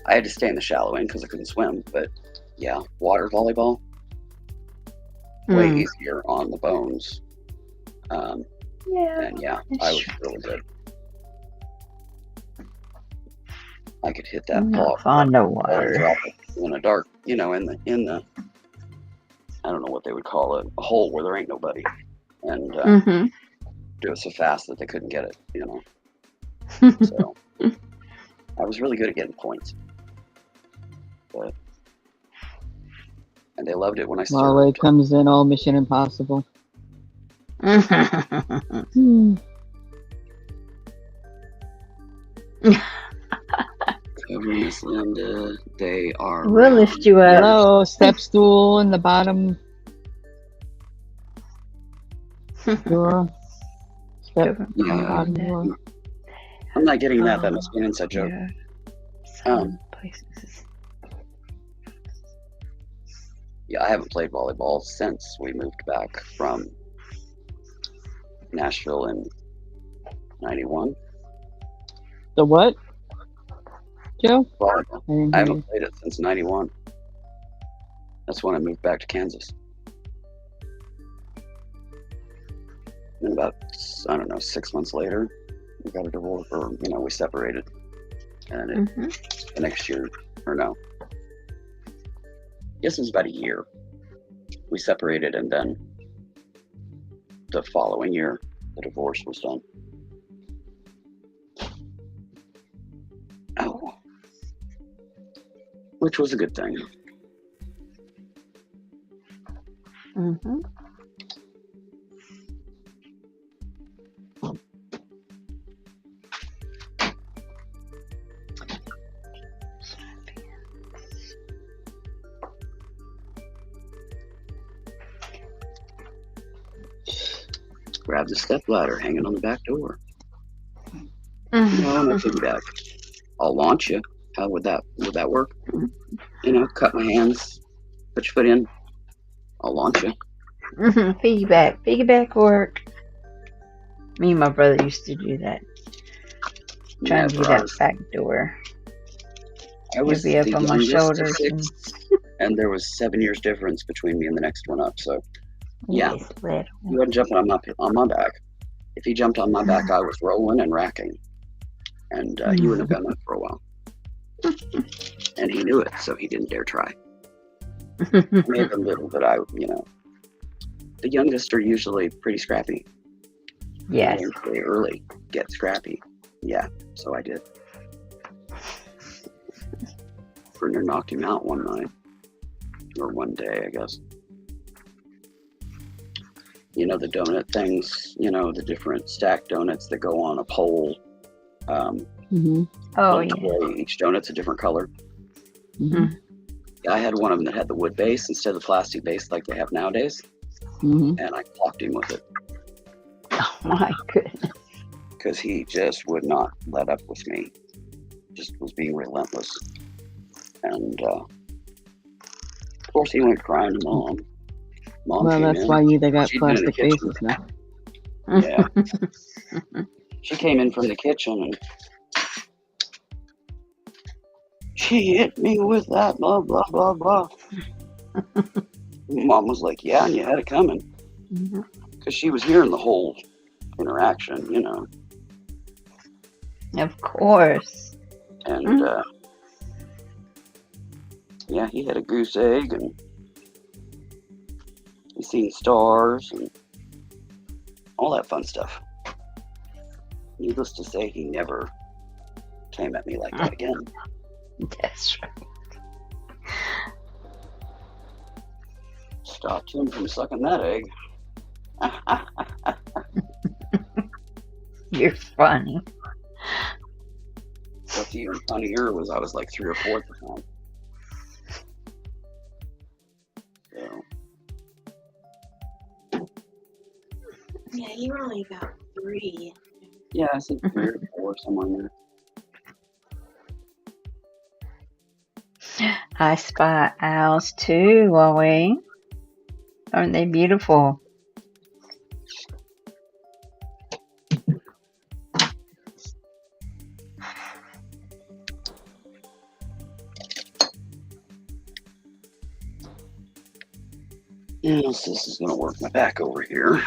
I had to stay in the shallow end because I couldn't swim. But yeah, water volleyball, way easier on the bones. Yeah. And yeah, I was really good. I could hit that I'm ball. not fond of and water. drop it in a dark, in the I don't know what they would call it, a hole where there ain't nobody, and do it so fast that they couldn't get it, So I was really good at getting points, and they loved it when I served. Huawei comes in all Mission Impossible. Over Miss Linda, they are. We'll lift you up. Hello, step stool in the bottom. Door. Step Yeah. bottom door. I'm not getting that. That must be an inside joke. Yeah. Um, Yeah, I haven't played volleyball since we moved back from Nashville in '91. The what? Joe? Volleyball. I didn't I hear haven't you. played it since '91. That's when I moved back to Kansas. And about, 6 months later, we got a divorce, or, we separated. And the next year, or no. I guess it was about a year. We separated, and then the following year, the divorce was done. Oh. Which was a good thing. Grab the step ladder hanging on the back door. No, no piggyback. I'll launch you. How would that work? You know, cut my hands, put your foot in. I'll launch you. Piggyback work. Me and my brother used to do that. Trying to Never. get that back door. I was He'd be up the on my youngest of shoulders. 6, and there was 7 years difference between me and the next one up. So yeah, Yes, little. he wasn't jumping on my back. If he jumped on my back, I was rolling and racking, and he wouldn't have done that for a while. And he knew it, so he didn't dare try. Maybe a little, but the youngest are usually pretty scrappy. Yes. They early get scrappy. Yeah, so I did. Brenner knocked him out one night, or one day, I guess. You know, the donut things, the different stacked donuts that go on a pole. Oh, yeah. Each donut's a different color. Mm-hmm. I had one of them that had the wood base instead of the plastic base like they have nowadays. Mm-hmm. And I clocked him with it. Oh, my goodness. Because he just would not let up with me. Just was being relentless. And, of course, he went crying to Mom. Mom Well, came that's in. why they got She'd been in the plastic kitchen. faces now. Yeah. She came in from the kitchen and she hit me with that blah, blah, blah, blah. Mom was like, yeah, and you had it coming. Because she was hearing the whole interaction, Of course. And, yeah, he had a goose egg and he seen stars and all that fun stuff. Needless to say, he never came at me like that again. That's right. Stopped him from sucking that egg. You're funny. What's even funnier was I was like 3 or 4 at the time. So. Yeah, you were only about 3. Yeah, I think 3 or 4, somewhere in there. I spy owls too, Wally. Aren't they beautiful? Yes, this is going to work my back over here.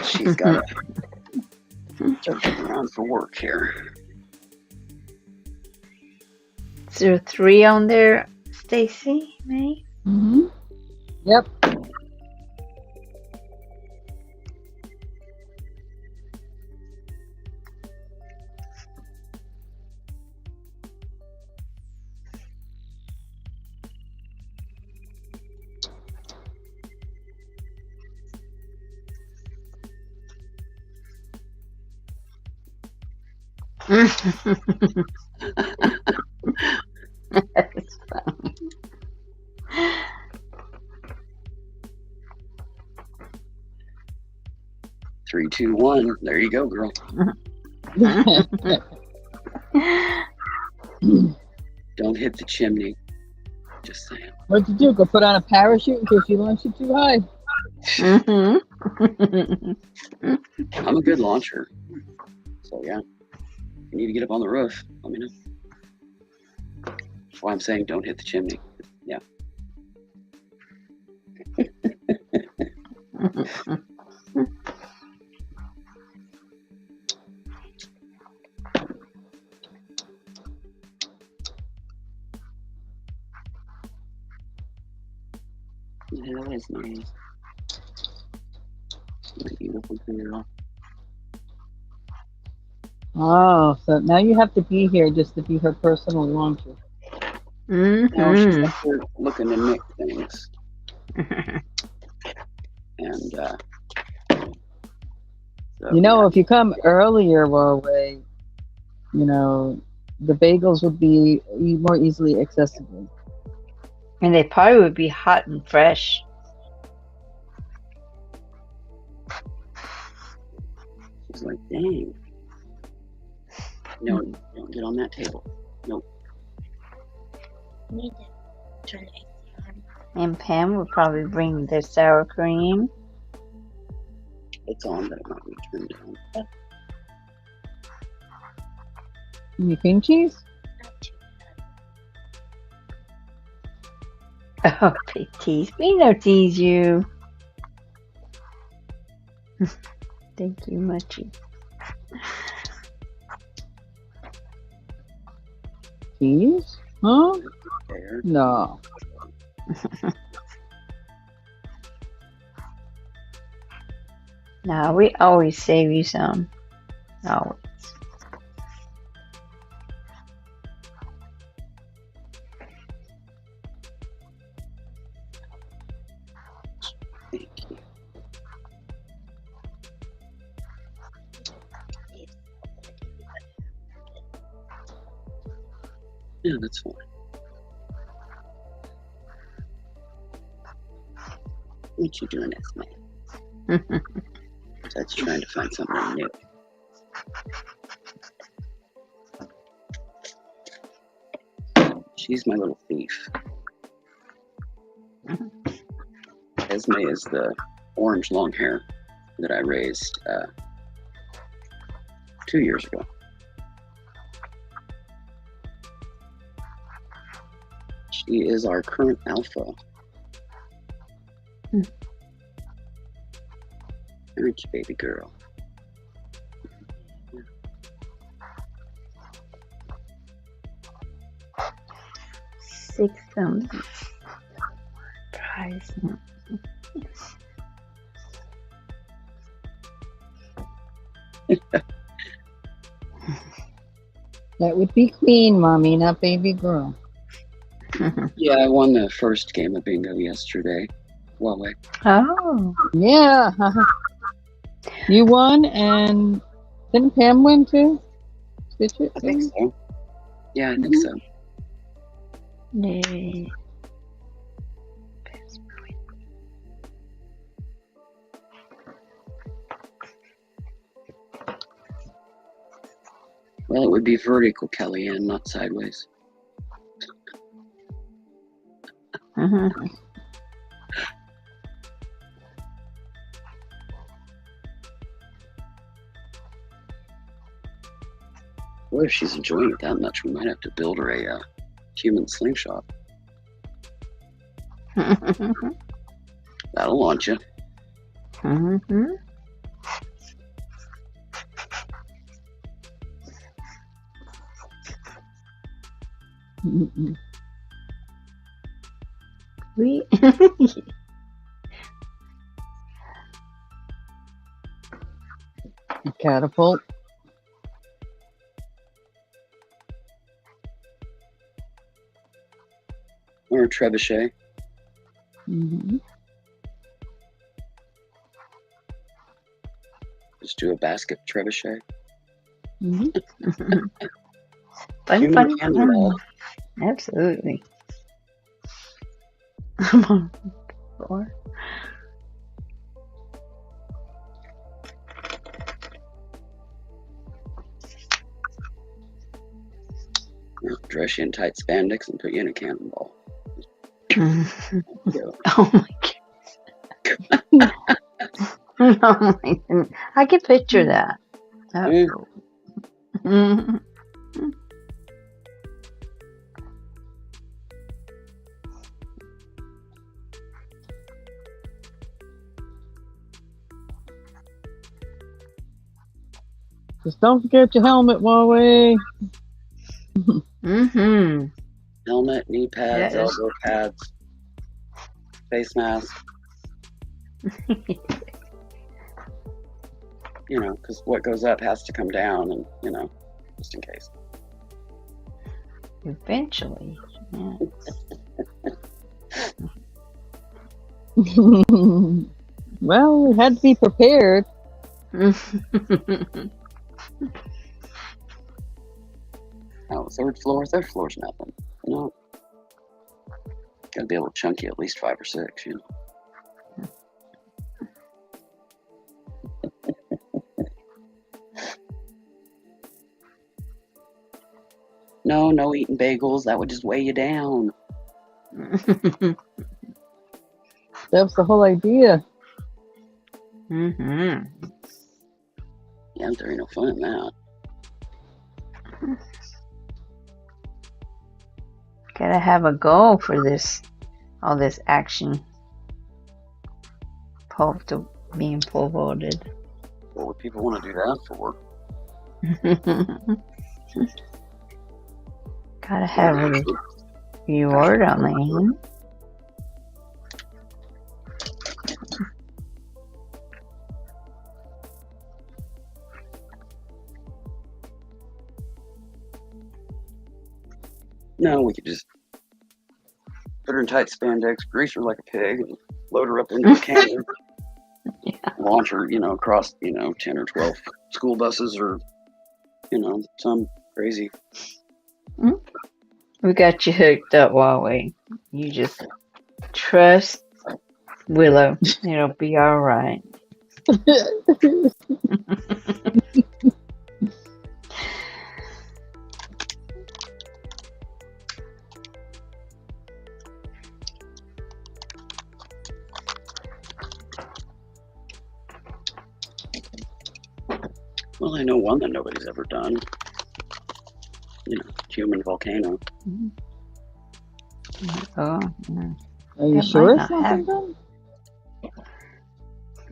She's got to start getting around for work here. Is there 3 on there, Stacey Mae? Mm-hmm. Yep. That's funny. 3, 2, 1. There you go, girl. Don't hit the chimney. Just saying. What'd you do? Go put on a parachute in case you launched it too high? I'm a good launcher. So, yeah. If you need to get up on the roof, let me know. That's why I'm saying don't hit the chimney. Yeah. Yeah, that is nice. My beautiful girl. Oh, so now you have to be here just to be her personal launcher. No, she's up here looking to nick things. And, so, If you come earlier, Huawei, the bagels would be more easily accessible. And they probably would be hot and fresh. was like, dang. No, don't get on that table. Nope. I need to turn the AC on. And Pam will probably bring the sour cream. It's on, but it might be turned down. Any cream cheese? Not too Oh, big tease. We no tease you. Thank you, Muchie. Cheese? Huh? There. No. No, we always save you some. Always. Thank you. Yeah, that's fine. What you doing, Esme? That's trying to find something new. She's my little thief. Esme is the orange long hair that I raised 2 years ago. She is our current alpha. Aren't you, baby girl? 6 prize. That would be queen, mommy, not baby girl. Yeah, I won the first game of bingo yesterday. Huawei. Oh. Yeah. You won, and didn't Pam win too? Did you? I think so. Yeah, I think so. Yay. Well, it would be vertical, Kellyanne, not sideways. Boy, if she's enjoying it that much, we might have to build her a human slingshot. That'll launch you. We Catapult. Or a trebuchet. Just do a basket trebuchet. fun, Human fun, cannonball. fun. Absolutely. I'm on the floor. Dress you in tight spandex and put you in a cannonball. Go. Oh my god. Oh my goodness. I can picture that. That's cool. Just don't forget your helmet, Huawei. Helmet, knee pads, That is- elbow pads, face mask. You know, because what goes up has to come down, and you know, just in case. Eventually. Well, we had to be prepared. Oh, third floor's nothing. You know, gotta be able to chunk you at least 5 or 6. You know. know, eating bagels, that would just weigh you down. That was the whole idea. Mm-hmm. Yeah, there ain't no fun in that. Gotta have a goal for this, all this action. Being pole vaulted. What would people want to do that for? Gotta have a reward on the end. No, we could just put her in tight spandex, grease her like a pig, and load her up into a cannon. Yeah. Launch her, across, 10 or 12 school buses or, some crazy. We got you hooked up, Huawei. You just trust Willow. It'll be all right. Well, I know one that nobody's ever done. Human volcano. Oh, no. Are you That sure might it's not not have- done?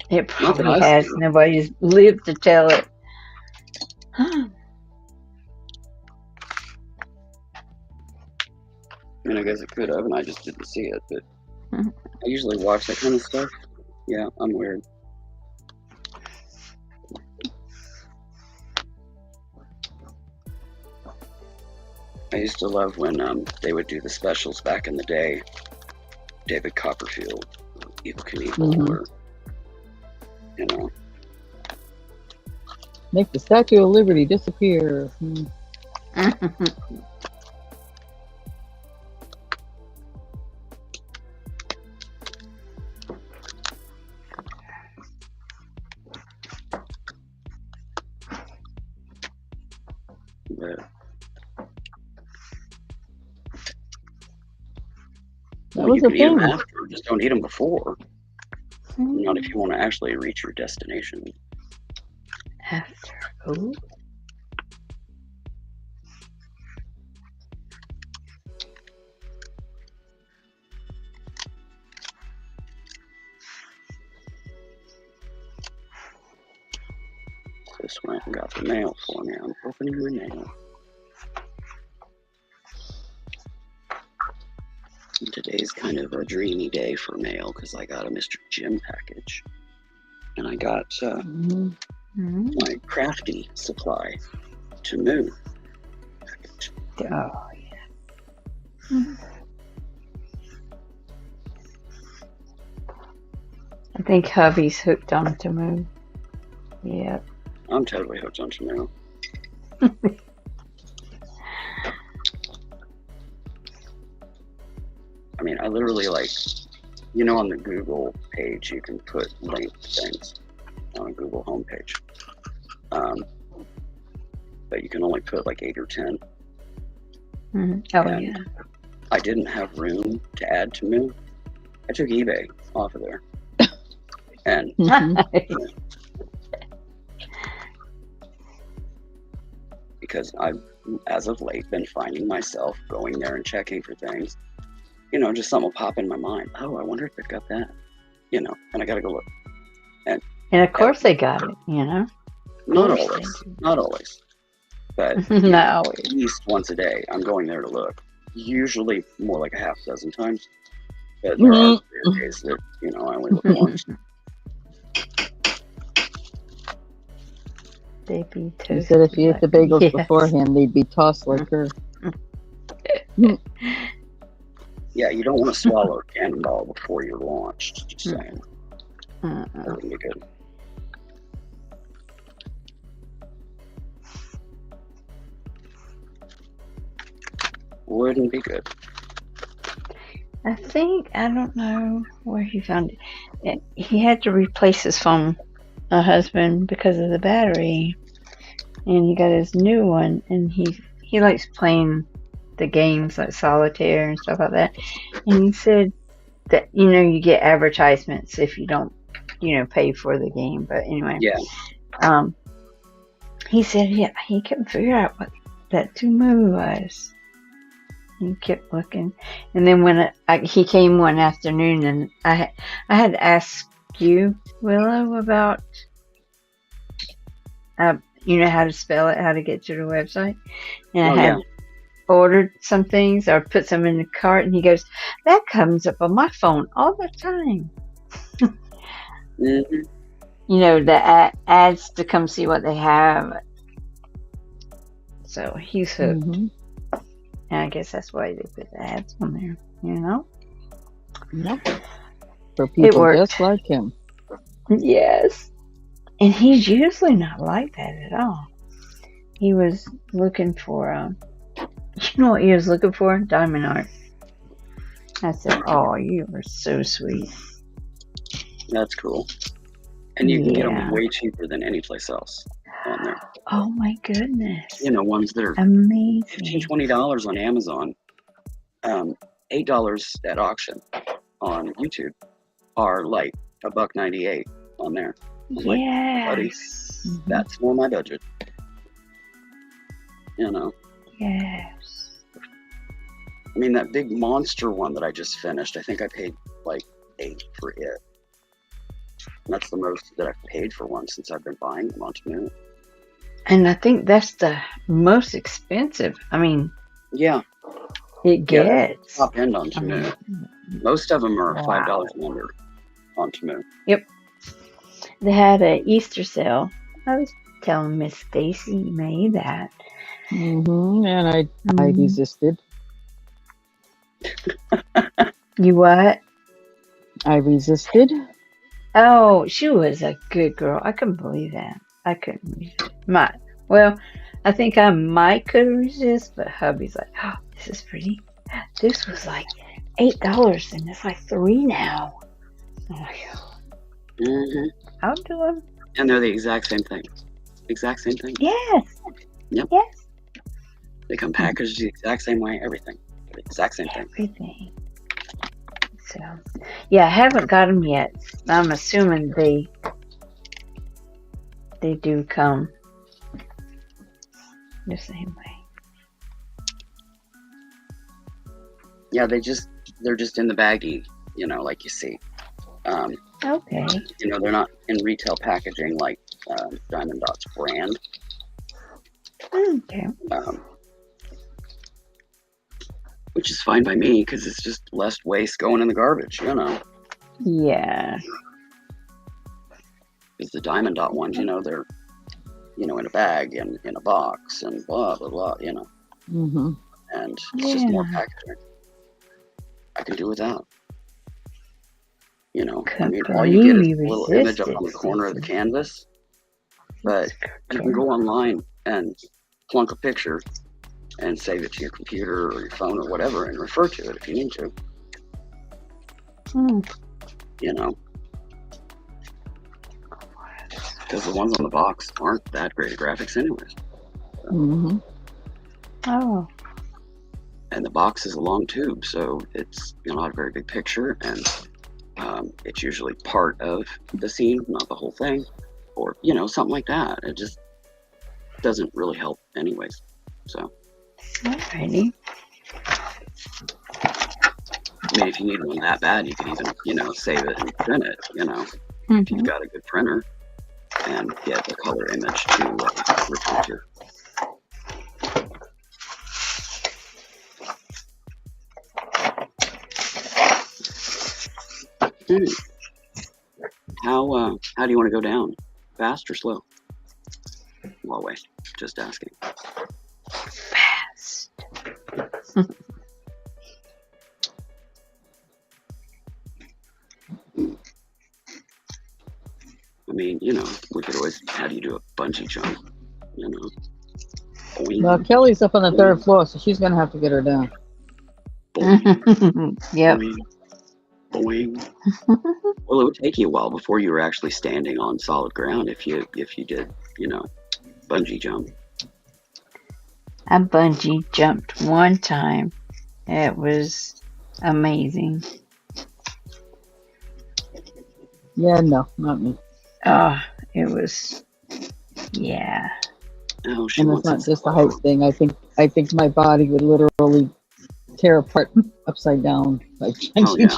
It probably Not that I has. see. Nobody's lived to tell it. I mean, I guess it could have, and I just didn't see it, but Mhm. I usually watch that kind of stuff. Yeah, I'm weird. I used to love when they would do the specials back in the day. David Copperfield, Evil Knievel, Mhm. or, Make the Statue of Liberty disappear. but That was you a can eat them thing. after, just don't eat them before. Not if you want to actually reach your destination. After. Oh. This went and got the mail for me. I'm opening my mail. And today's kind of a dreamy day for mail because I got a Mr. Jim package. And I got Mhm. Mm. my crafty supply to move package. Oh, yeah. I think hubby's hooked on to move. Yep. I'm totally hooked on Chanel. I mean, I literally on the Google page, you can put linked things on a Google homepage. But you can only put like 8 or 10. Mhm. Oh, And yeah. I didn't have room to add to Moo. I took eBay off of there. And Mhm. because I've, as of late, been finding myself going there and checking for things. Just something will pop in my mind. Oh, I wonder if they've got that. And I gotta go look. And of course they got it, Not course always. Not always. But No. at least once a day, I'm going there to look. Usually more like a half dozen times. But there are rare days that, I only look once. They be You toasted. said if you ate the bagels Yes. beforehand, they'd be tossed like her. Yeah, you don't want to swallow a cannonball before you're launched. Just saying. That wouldn't be good. Wouldn't be good. I think, I don't know where he found it. He had to replace his phone, a husband, because of the battery. And he got his new one, and he likes playing the games like solitaire and stuff like that. And he said that, you know, you get advertisements if you don't, you know, pay for the game. But anyway, Yeah. he said he couldn't figure out what that Tumu was. He kept looking, and then when he came one afternoon, and I had to ask you, Willow, about you know, how to spell it, how to get to the website, and I had ordered some things or put some in the cart, and he goes, "That comes up on my phone all the time." Mm-hmm. You know, the ads to come see what they have. So he's hooked. Mm-hmm. And I guess that's why they put the ads on there, you know? Yep. For people worked. just like him. Yes. And he's usually not like that at all. He was looking for, you know what he was looking for? Diamond art. I said, "Oh, you were so sweet." That's cool. And you can get them way cheaper than any place else on there. Oh my goodness. You know, ones that are amazing. $15, $20 on Amazon, $8 at auction on YouTube are like $1.98 on there. I'm like, buddy, that's more my budget. You know. Yes. I mean, that big monster one that I just finished, I think I paid like $8 for it. And that's the most that I've paid for one since I've been buying them on Temu. And I think that's the most expensive. I mean, yeah, it gets top end on Temu. Most of them are $5 and under on Temu. Yep. They had an Easter sale. I was telling Miss Stacey Mae that. Mm-hmm. And I resisted. You what? I resisted. Oh, she was a good girl. I couldn't believe that. I couldn't resist. Well, I think I might could resist, but hubby's like, "Oh, this is pretty. This was like $8 and it's like $3 now." I'm like, I'll do them. And they're the exact same thing. Exact same thing. Yes. Yep. Yes. They come packaged the exact same way, everything. The exact same thing. Everything. So, yeah, I haven't got them yet. I'm assuming they do come the same way. Yeah, they're just in the baggie, you know, like you see. Okay. You know, they're not in retail packaging like Diamond Dot's brand. Okay. Which is fine by me because it's just less waste going in the garbage, you know. Yeah. Because the Diamond Dot ones, you know, they're, you know, in a bag and in a box and blah, blah, blah, you know. Mm-hmm. And it's just more packaging. I can do without. You know, I mean, all you get is a little image up on the corner of the canvas. But you can go online and plunk a picture and save it to your computer or your phone or whatever and refer to it if you need to. You know. Because the ones on the box aren't that great of graphics anyways. Mm-hmm. Oh. And the box is a long tube, so it's, you know, not a very big picture, and it's usually part of the scene, not the whole thing, or, you know, something like that. It just doesn't really help anyways. So. Alrighty. I mean, if you need one that bad, you can even, you know, save it and print it, you know, if you've got a good printer, and get a color image to refer to. How do you want to go down? Fast or slow? Well, wait, just asking. Fast. I mean, you know, we could always have you do a bungee jump, you know. Boing, Well, Kelly's up on the third floor, so she's gonna have to get her down. boing, Yep. boing, boing. Well, it would take you a while before you were actually standing on solid ground if you did, you know, bungee jump. I bungee jumped one time. It was amazing. Yeah, no, not me. Oh, it was, yeah. Oh, she And it's wants not it just a slow. height thing. I think my body would literally tear apart upside down. Like, Oh yeah.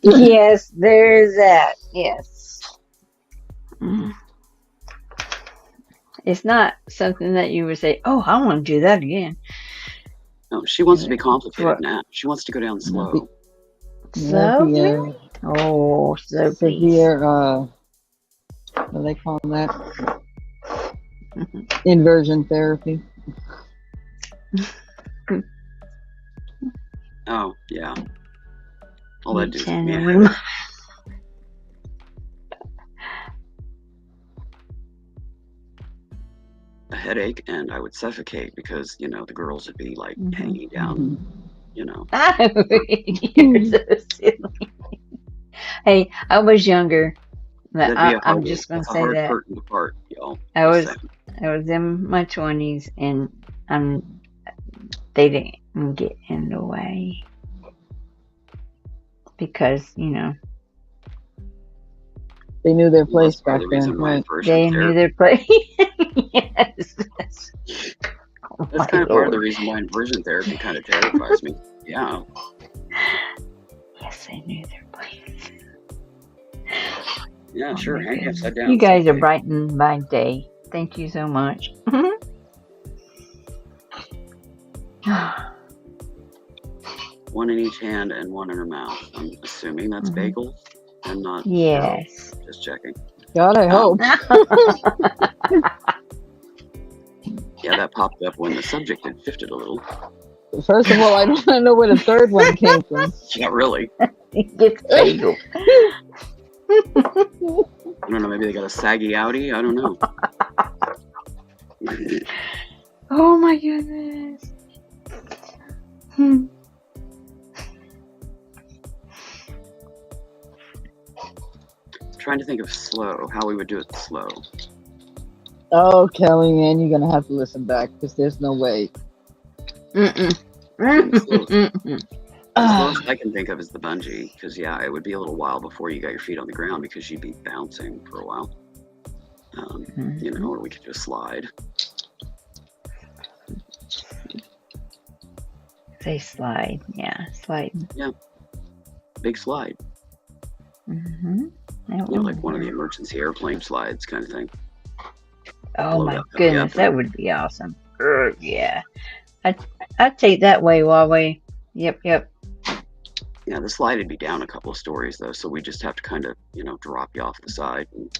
Yes, there's that. Yes. Mm. It's not something that you would say, oh, I want to do that again. No, she wants to be What? complicated now. She wants to go down slow. So, really? Oh, so please. severe, what do they call that? Inversion therapy. Oh yeah. All that do is Each give me a and headache. A headache, and I would suffocate because the girls would be like hanging down. You're so silly. Hey, I was younger. That'd be I'm just going to say that. curtain apart, y'all. I was in my 20s, and they didn't get in the way because they knew their place That's back the then, reason why right? inversion They knew therapy. their place. Yes. That's kind of part of the reason why inversion therapy kind of terrifies me. Yeah. Yes, they knew their place. Yeah, Oh sure. my Hang goodness. upside down. You guys are brightening my day. Thank you so much. One in each hand and one in her mouth. I'm assuming that's bagels and not. Yes. Just checking. God, I hope. Yeah, that popped up when the subject had shifted a little. First of all, I don't know where the third one came from. Yeah, really. It's bagel. I don't know. Maybe they got a saggy outie. I don't know. Oh my goodness. Trying to think of slow. How we would do it slow. Oh, Kellyanne, you're gonna have to listen back because there's no way. The slowest I can think of is the bungee, because it would be a little while before you got your feet on the ground because you'd be bouncing for a while. Or we could just slide. Say slide. Yeah, slide. Yeah. Big slide. Like one of the emergency airplane slides kind of thing. Oh my goodness, that would be awesome. Yeah. I'd take that way, Huawei. Yep. Yeah, the slide would be down a couple of stories though, so we just have to kind of, drop you off the side and,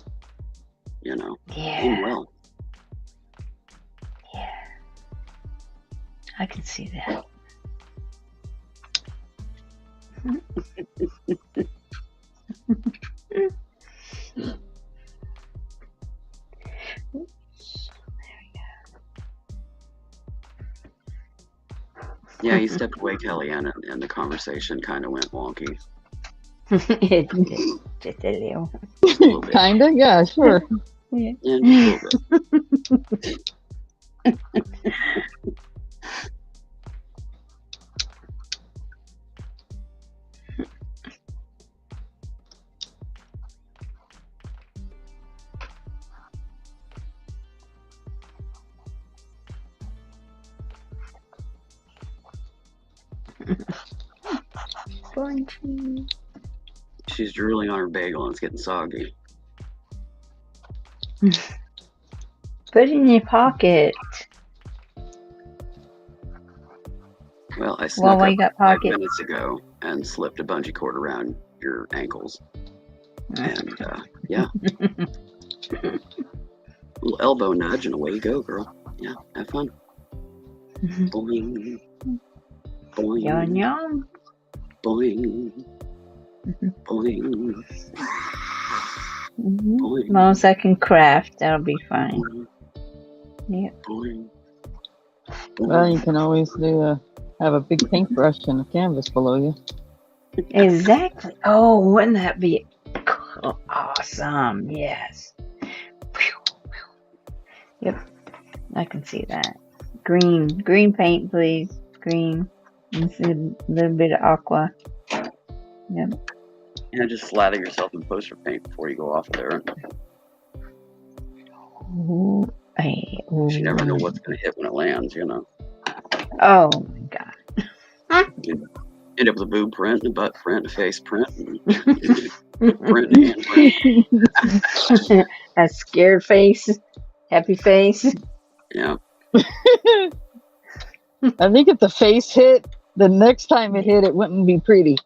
aim well. Yeah. I can see that. Yeah, you stepped away, Kellyanne, and the conversation kind of went wonky. Just a little. Just a little bit. Kinda, yeah, sure. Yeah. Yeah, just a little bit. Spongy. She's drooling on her bagel and it's getting soggy. Put it in your pocket. Well, I snuck Well, up you got 5 pocket. minutes ago and slipped a bungee cord around your ankles. And, yeah. A little elbow nudge and away you go, girl. Yeah, have fun. Boing. Boing. Yum yum. Boing. Boing. Boing. As long as I can craft, that'll be fine. Yeah. Boing. Well, you can always have a big paintbrush and a canvas below you. Exactly. Oh, wouldn't that be awesome? Yes. Yep. I can see that. Green paint, please. Green. And a little bit of aqua. Yep. And just slather yourself in poster paint before you go off of there. Ooh, hey, ooh. You never know what's going to hit when it lands, you know. Oh my god. You end up with a boob print, a butt print, a face print, and print and hand print. A scared face, happy face. Yeah. I think if the face hit, the next time it hit, it wouldn't be pretty.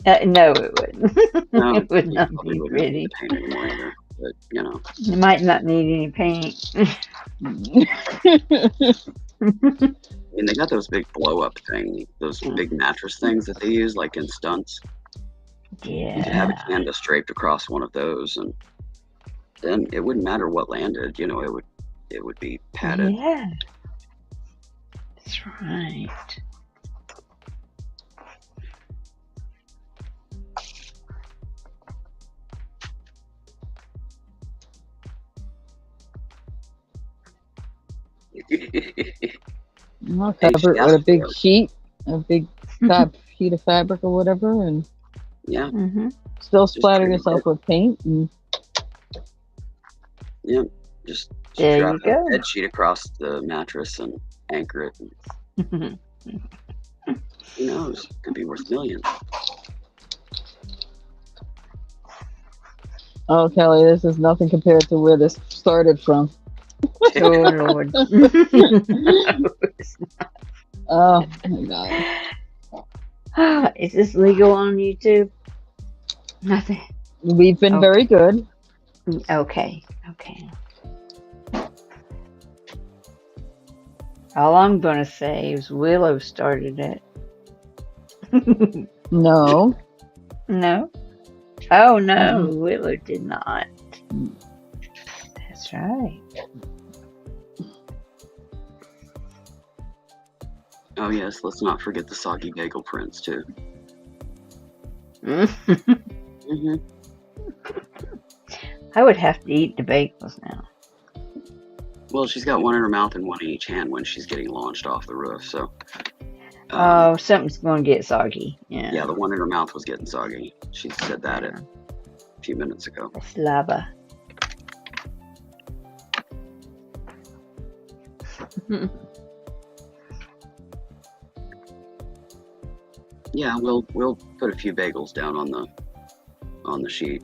No, it wouldn't. No, It would you not probably be wouldn't pretty. paint anymore either, but, you know. You might not need any paint. I mean, they got those big blow-up things, those big mattress things that they use, like in stunts. You could have a Yeah. canvas draped across one of those, and then it wouldn't matter what landed. You know, it would be padded. Yeah. That's right. I'll cover it with a big for it. sheet, a big sheet of fabric or whatever, and Yeah, Mm-hmm. still splatter trim it. yourself with paint. And yeah. Just There strap you go. a bed sheet across the mattress and anchor it. And who knows? Could be worth millions. oh, Kelly, this is nothing compared to where this started from. Oh Lord. Oh my god. Is this legal on YouTube? Nothing. We've been Okay. very good. Okay. All I'm gonna say is Willow started it. No. No? Oh no, Willow did not. That's right. Oh yes, let's not forget the soggy bagel prints too. Mm-hmm. I would have to eat the bagels now. Well, she's got one in her mouth and one in each hand when she's getting launched off the roof. So. Oh, something's going to get soggy. Yeah. Yeah, the one in her mouth was getting soggy. She said that a few minutes ago. It's lava. Yeah, we'll put a few bagels down on the sheet.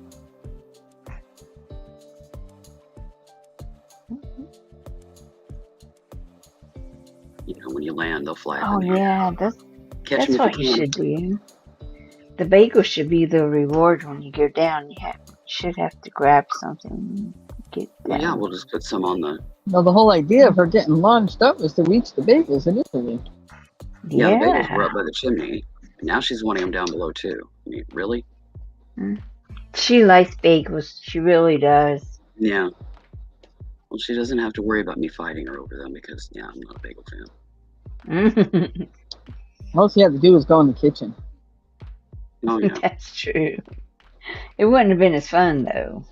You know, when you land, they'll fly up Oh in the air. yeah, that's Catch them what if you you can. should do. The bagel should be the reward when you go down. You should have to grab something and get Well, down. yeah, we'll just put some on the. Well, the whole idea of her getting launched up was to reach the bagels initially. Yeah, the bagels were up by the chimney. Now she's wanting them down below too. I mean, really? She likes bagels. She really does. Yeah. Well, she doesn't have to worry about me fighting her over them because, yeah, I'm not a bagel fan. All she had to do was go in the kitchen. Oh yeah. That's true. It wouldn't have been as fun though.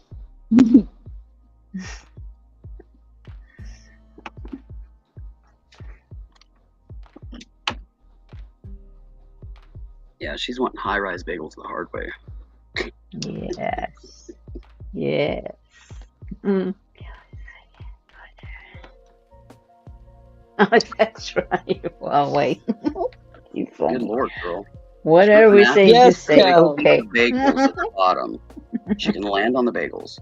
Yeah, she's wanting high-rise bagels the hard way. Yes. Yes. Mm. Oh, that's right. Well, wait. You Good funny. Lord, girl. Whatever we say, Yes, just say Cal. okay. Bagels at the bottom. She can land on the bagels.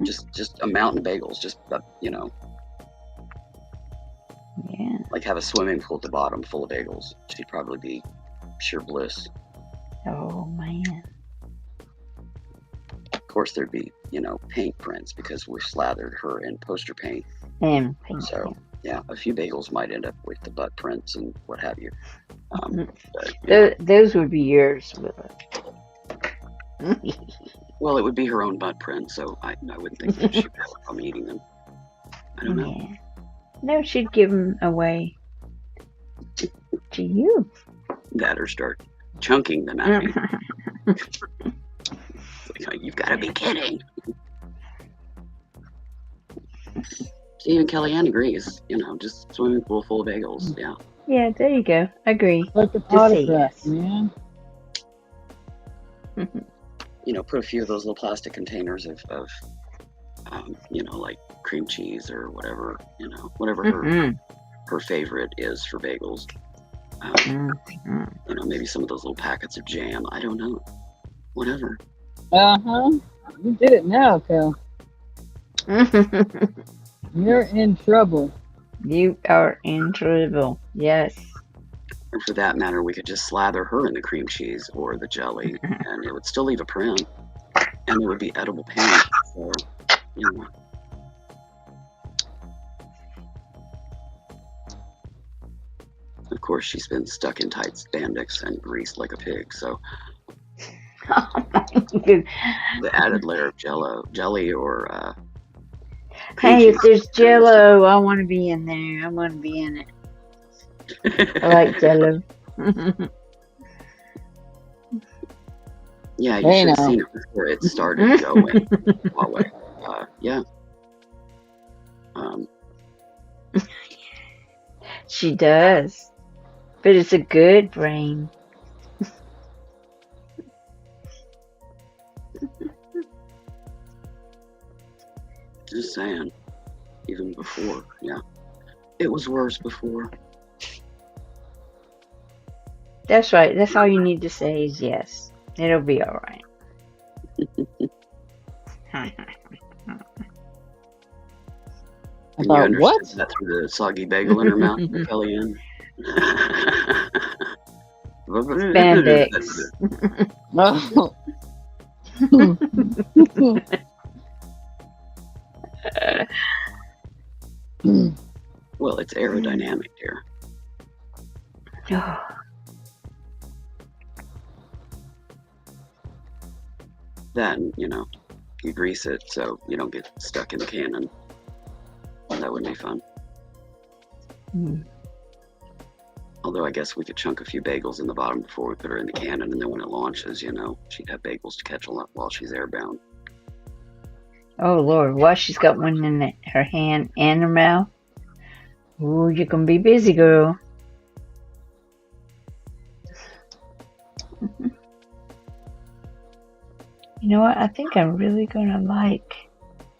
Just a mountain bagels. Just you know, Yeah. like have a swimming pool at the bottom full of bagels. She'd probably be pure bliss. Oh man. Of course, there'd be paint prints because we slathered her in poster paint. And So yeah, a few bagels might end up with the butt prints and what have you. But, those would be yours, Willow. well, it would be her own butt print, so I wouldn't think that she'd be if I'm eating them. I don't know. Yeah. No, she'd give them away to you. That or start chunking them at me. Like, you've got to be kidding. Even Kellyanne agrees. Just swimming pool full of bagels. Yeah. Yeah, there you go. Agree. Like an Just say autograph, yes. man. Put a few of those little plastic containers of like cream cheese or whatever. Whatever her favorite is for bagels. Maybe some of those little packets of jam. I don't know. Whatever. You did it now, Kel. You're in trouble. You are in trouble. Yes. And for that matter, we could just slather her in the cream cheese or the jelly, and it would still leave a print, and it would be edible paint. So, Of course, she's been stuck in tight spandex and greased like a pig, so the added layer of jelly or hey, if there's Jello, I want to be in there. I want to be in it. I like Jello. Yeah, you should have seen it before it started going. Yeah. She does, but it's a good brain. Just saying. Even before, yeah. It was worse before. That's right. That's all you need to say is yes. It'll be all right. And you understood what? that through the soggy bagel in her mouth, Kellyanne. Spandex. Oh. Well, it's aerodynamic, dear. Then, you grease it so you don't get stuck in the cannon. That would be fun. Although I guess we could chunk a few bagels in the bottom before we put her in the cannon, and then when it launches, she'd have bagels to catch a lot while she's airbound. Oh, Lord. Well, she's got one in her hand and her mouth. Ooh, you're going to be busy, girl. You know what? I think I'm really going to like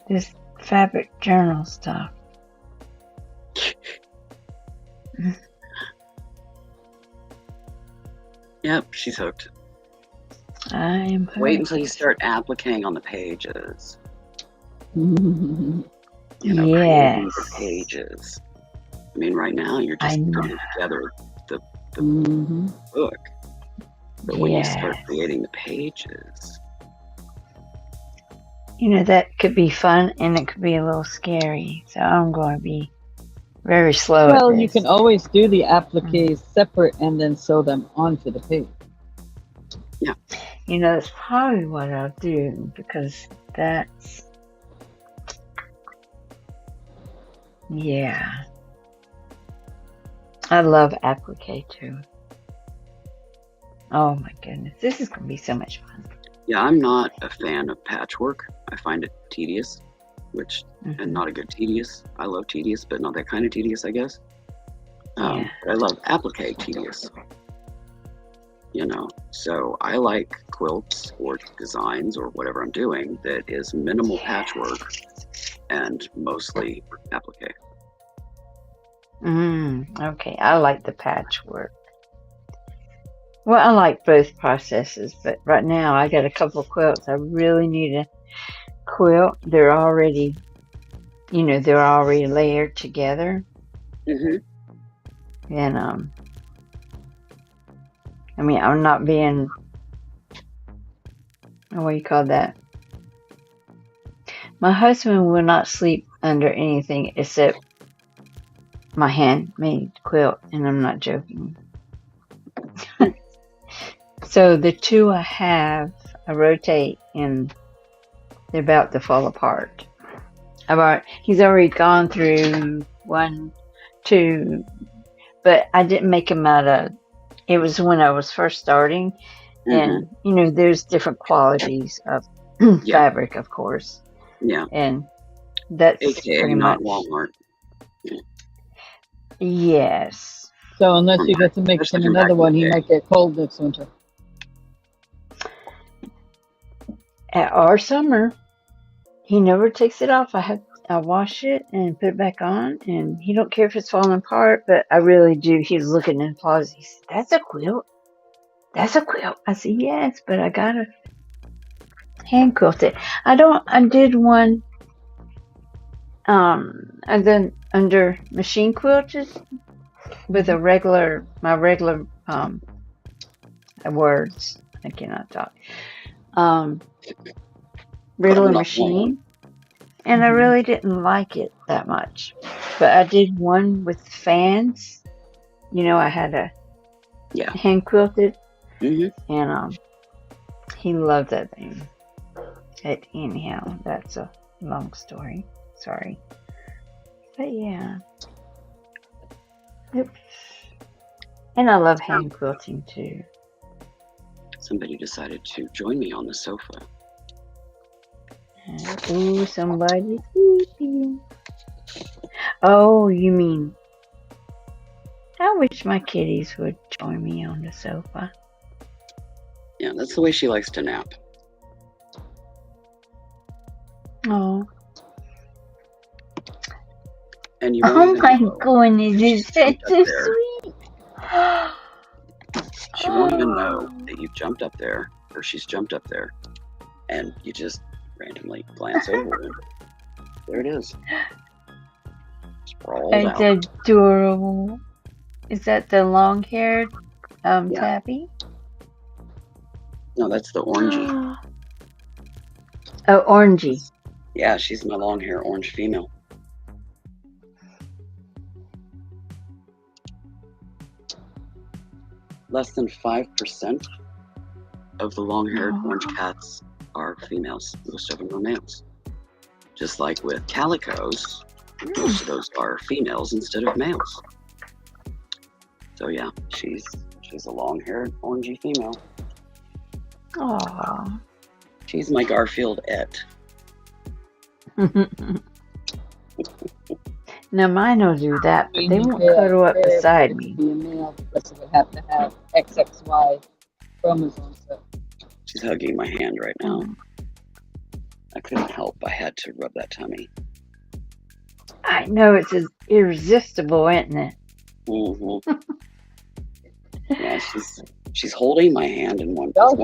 this fabric journal stuff. Yep, she's hooked. I'm hooked. Wait until you start appliquing on the pages. Yes. Creating the pages. I mean, right now you're just putting together the book. But when you start creating the pages, that could be fun and it could be a little scary. So I'm going to be very slow at Well, this. you can always do the appliques separate and then sew them onto the page. Yeah. That's probably what I'll do because that's... Yeah. I love applique too. Oh my goodness. This is going to be so much fun. Yeah, I'm not a fan of patchwork. I find it tedious, and not a good tedious. I love tedious, but not that kind of tedious, I guess. But I love applique tedious. So I like quilts or designs or whatever I'm doing that is minimal patchwork and mostly applique. Okay, I like the patchwork. Well, I like both processes, but right now I got a couple of quilts. I really need a quilt. They're already layered together. And I mean, I'm not being, what do you call that? My husband will not sleep under anything except my handmade quilt, and I'm not joking. So the two I have, I rotate, and they're about to fall apart. He's already gone through 1, 2, but I didn't make them out of. It was when I was first starting, and there's different qualities of fabric, of course. Yeah. And That's AKA pretty not much. Walmart. Yes. So unless he gets to mix in Especially from back another in the one, he day. might get cold next winter. Our summer, he never takes it off. I wash it and put it back on, and he don't care if it's falling apart, but I really do. He's looking in the closet. He said, "That's a quilt. That's a quilt." I said, "Yes, but I gotta hand quilt it." I did one and then under machine quilts with my regular words. I cannot talk. Regular machine, and I really didn't like it that much. But I did one with fans. I had a hand quilted, and he loved that thing. But anyhow, that's a long story. Sorry, but yeah. Yep. And I love hand quilting too. Somebody decided to join me on the sofa. Ooh, somebody's sleeping. Oh, you mean? I wish my kitties would join me on the sofa. Yeah, that's the way she likes to nap. Oh. And you Oh my goodness, is that so sweet? She won't even know that you've jumped up there, or she's jumped up there, and you just randomly glance over and there it is. Sprawled out. It's adorable. Is that the long-haired tabby? No, that's the orangey. Oh, orangey. Yeah, she's my long-hair orange female. Less than 5% of the long-haired orange cats are females. Most of them are males. Just like with calicos, most of those are females instead of males. So yeah, she's a long-haired orangey female. Aww. She's my Garfield-ette. Now mine will do that, but they won't cuddle up beside me. Be a male because it would have to have XXY chromosomes. So. She's hugging my hand right now. I couldn't help. I had to rub that tummy. I know, it's irresistible, isn't it? Mm-hmm. Yeah, she's holding my hand in one paw,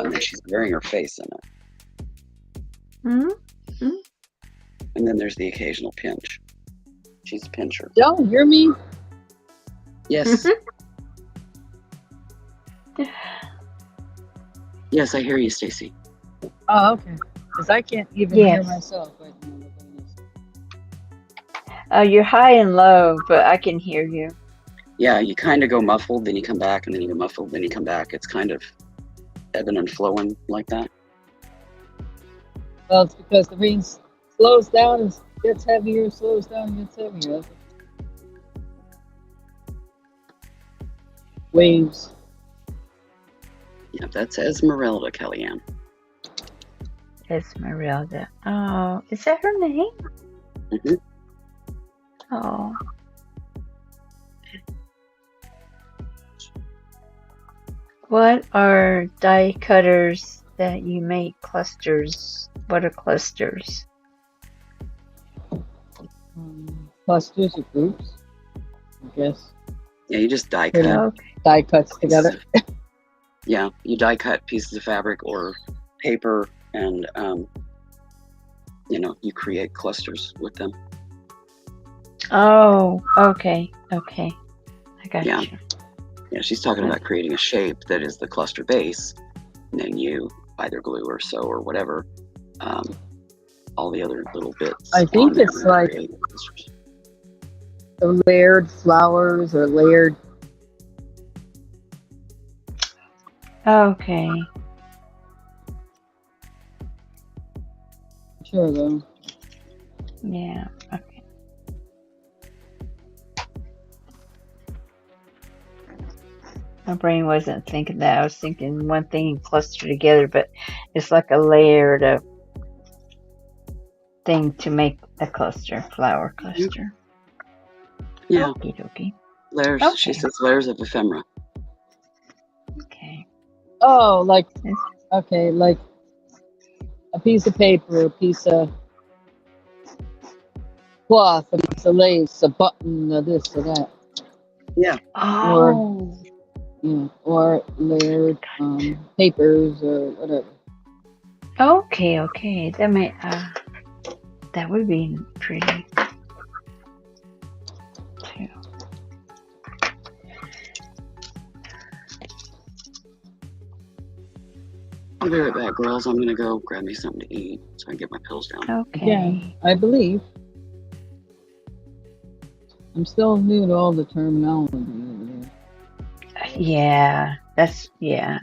and then she's wearing her face in it. Mm-hmm. And then there's the occasional pinch. She's a pincher. Don't hear me? Yes. Yes, I hear you, Stacey. Oh, okay. Because I can't even hear myself right now. You're high and low, but I can hear you. Yeah, you kind of go muffled, then you come back, and then you go muffled, then you come back. It's kind of ebbing and flowing like that. Well, it's because the rain slows down and gets heavier, slows down and gets heavier. Waves. Yeah, that's Esmeralda, Kellyanne. Esmeralda. Oh, is that her name? Mm-hmm. Oh. What are die cutters that you make clusters? What are clusters? Clusters or groups, I guess. Yeah, you just die cut. Okay. Die cuts together. Yeah, you die cut pieces of fabric or paper, and you create clusters with them. Oh, okay. I got you. Yeah, she's talking about creating a shape that is the cluster base, and then you either glue or sew or whatever, all the other little bits. I think it's like the layered flowers or layered. Okay. Sure, though. Yeah. Okay. My brain wasn't thinking that. I was thinking one thing clustered together, but it's like a layered of thing to make a cluster, flower cluster. Yeah, Okie dokie. layers. She Okay. says layers of ephemera. Okay. Oh, like Yes. okay, like a piece of paper, a piece of cloth, a piece of lace, a button, or this or that, Yeah. Oh. or layered papers or whatever. Okay. Okay. That may. That would be pretty. Too. I'll be right back, girls. I'm gonna go grab me something to eat so I can get my pills down. Okay. Again, I believe. I'm still new to all the terminology over there. Yeah. That's yeah.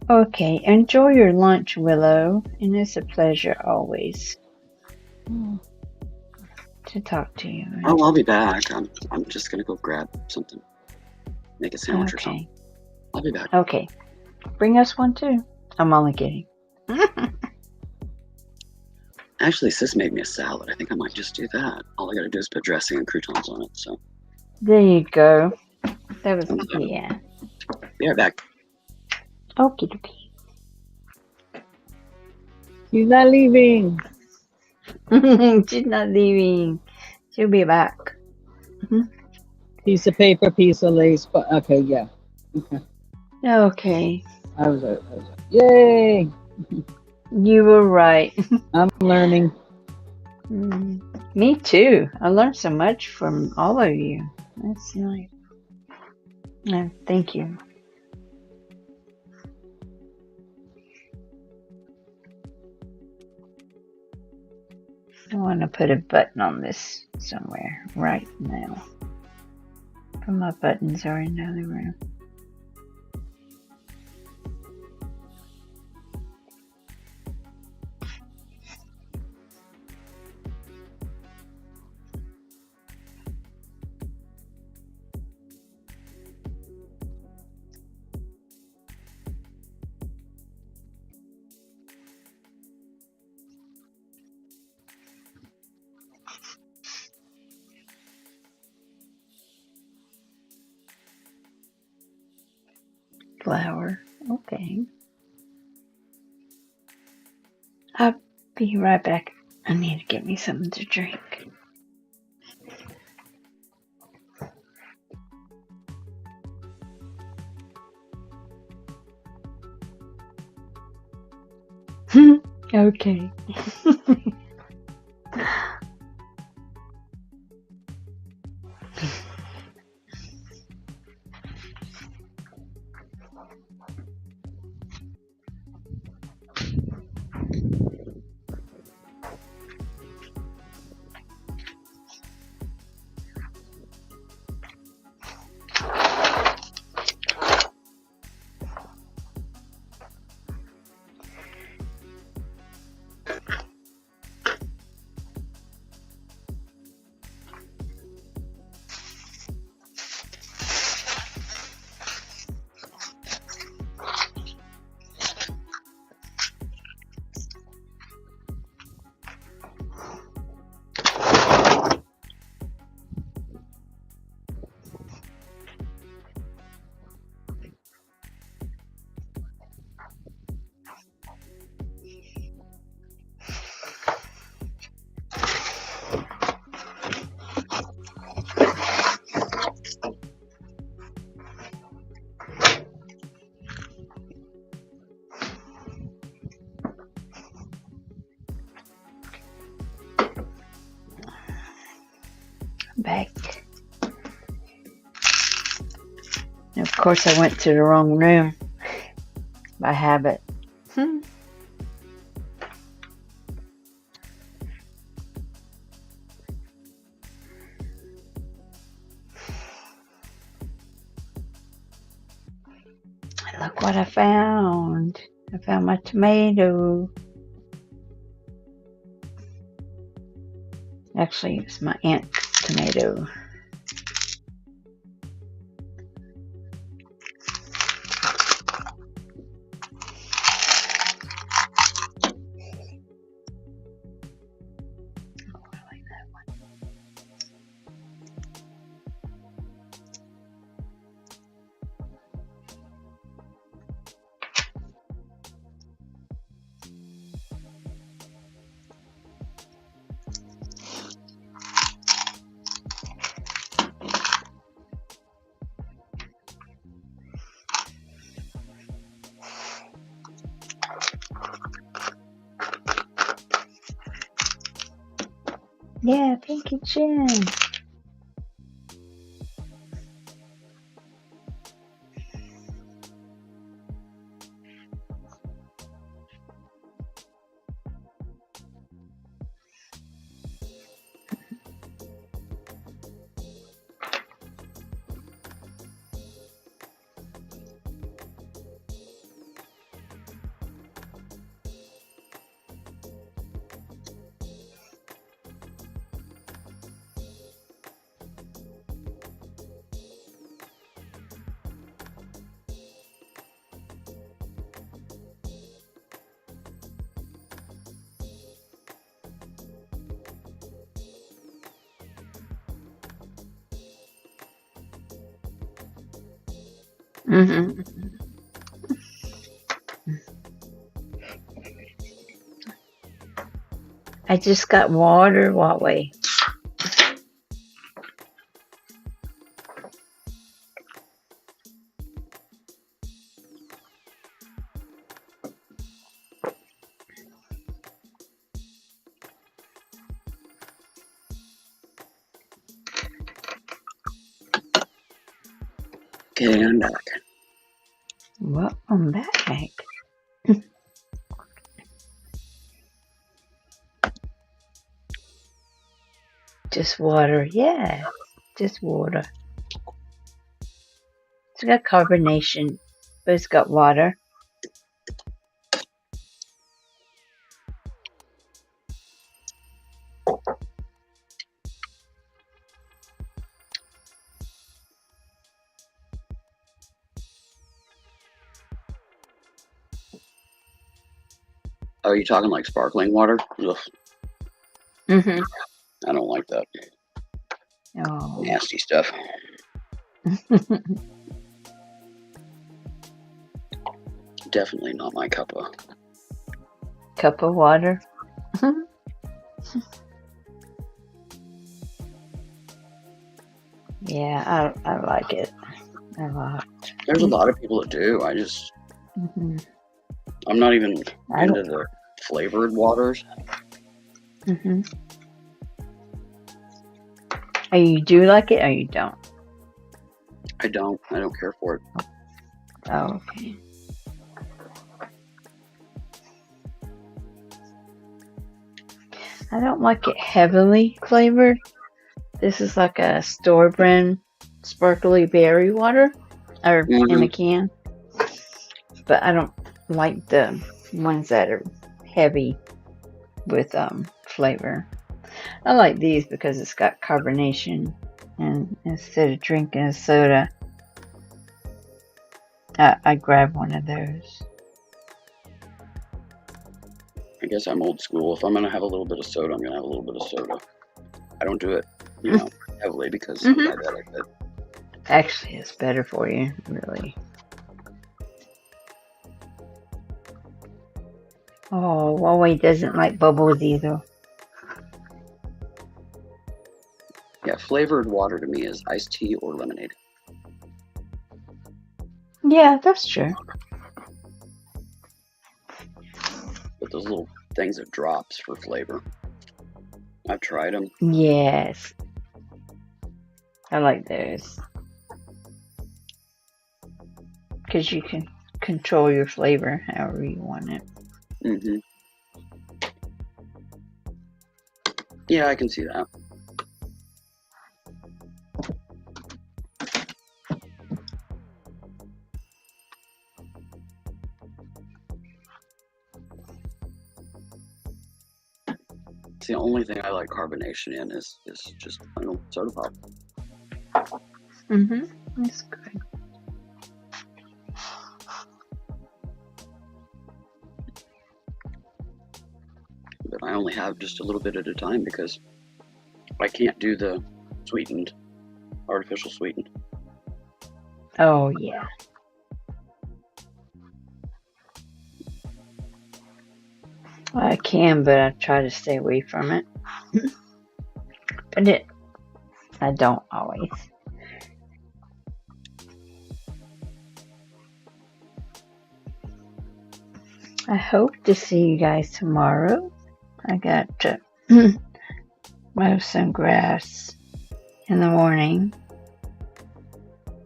Okay. Enjoy your lunch, Willow, and it's a pleasure always to talk to you. Oh, I'll be back. I'm just gonna go grab something, make a sandwich or something. Okay. I'll be back. Okay. Bring us one too. I'm only kidding. Actually, Sis made me a salad. I think I might just do that. All I gotta do is put dressing and croutons on it. So There you go. That was Okay. yeah. be right back. Okie dokie. She's not leaving. She's not leaving. She'll be back. Piece of paper, piece of lace. But okay, yeah. Okay. Okay. I was yay! You were right. I'm learning. Me too. I learned so much from all of you. That's nice. No, thank you. I want to put a button on this somewhere right now. But my buttons are in another room. Flower. Okay. I'll be right back. I need to get me something to drink. Okay. Back. And of course, I went to the wrong room by habit. Look what I found. I found my tomato. Actually, it's my aunt's tomato. Yeah, Pinky Chin. Mm-hmm. I just got water. What way? Okay, I'm back. Welcome back. Just water. Yeah, just water. It's got carbonation, but it's got water. Oh, are you talking like sparkling water? Ugh, Mm-hmm. I don't like that. Oh. Nasty stuff. Definitely not my cup of. Cup of water. Yeah, I like it a lot. There's a lot of people that do. Mm-hmm. I'm not even I into the flavored waters. Mm-hmm. Or you do like it or you don't? I don't care for it. Oh, okay. I don't like it heavily flavored. This is like a store brand sparkly berry water, or in a can. But I don't like the ones that are heavy with flavor. I like these because it's got carbonation, and instead of drinking a soda, I grab one of those. I guess I'm old school. If I'm gonna have a little bit of soda, I'm gonna have a little bit of soda. I don't do it, heavily because I'm diabetic. But Actually, it's better for you, really. Oh, Huawei doesn't like bubbles either. yeah, flavored water to me is iced tea or lemonade. Yeah, that's true. But those little things that drops for flavor, I've tried them. Yes. I like those. Because you can control your flavor however you want it. Yeah, I can see that. The only thing I like carbonation in is just plain old soda pop. That's good. But I only have just a little bit at a time because I can't do the sweetened, artificial sweetened. Oh, yeah. I can, but I try to stay away from it. But I don't always. I hope to see you guys tomorrow. I got mow some grass in the morning.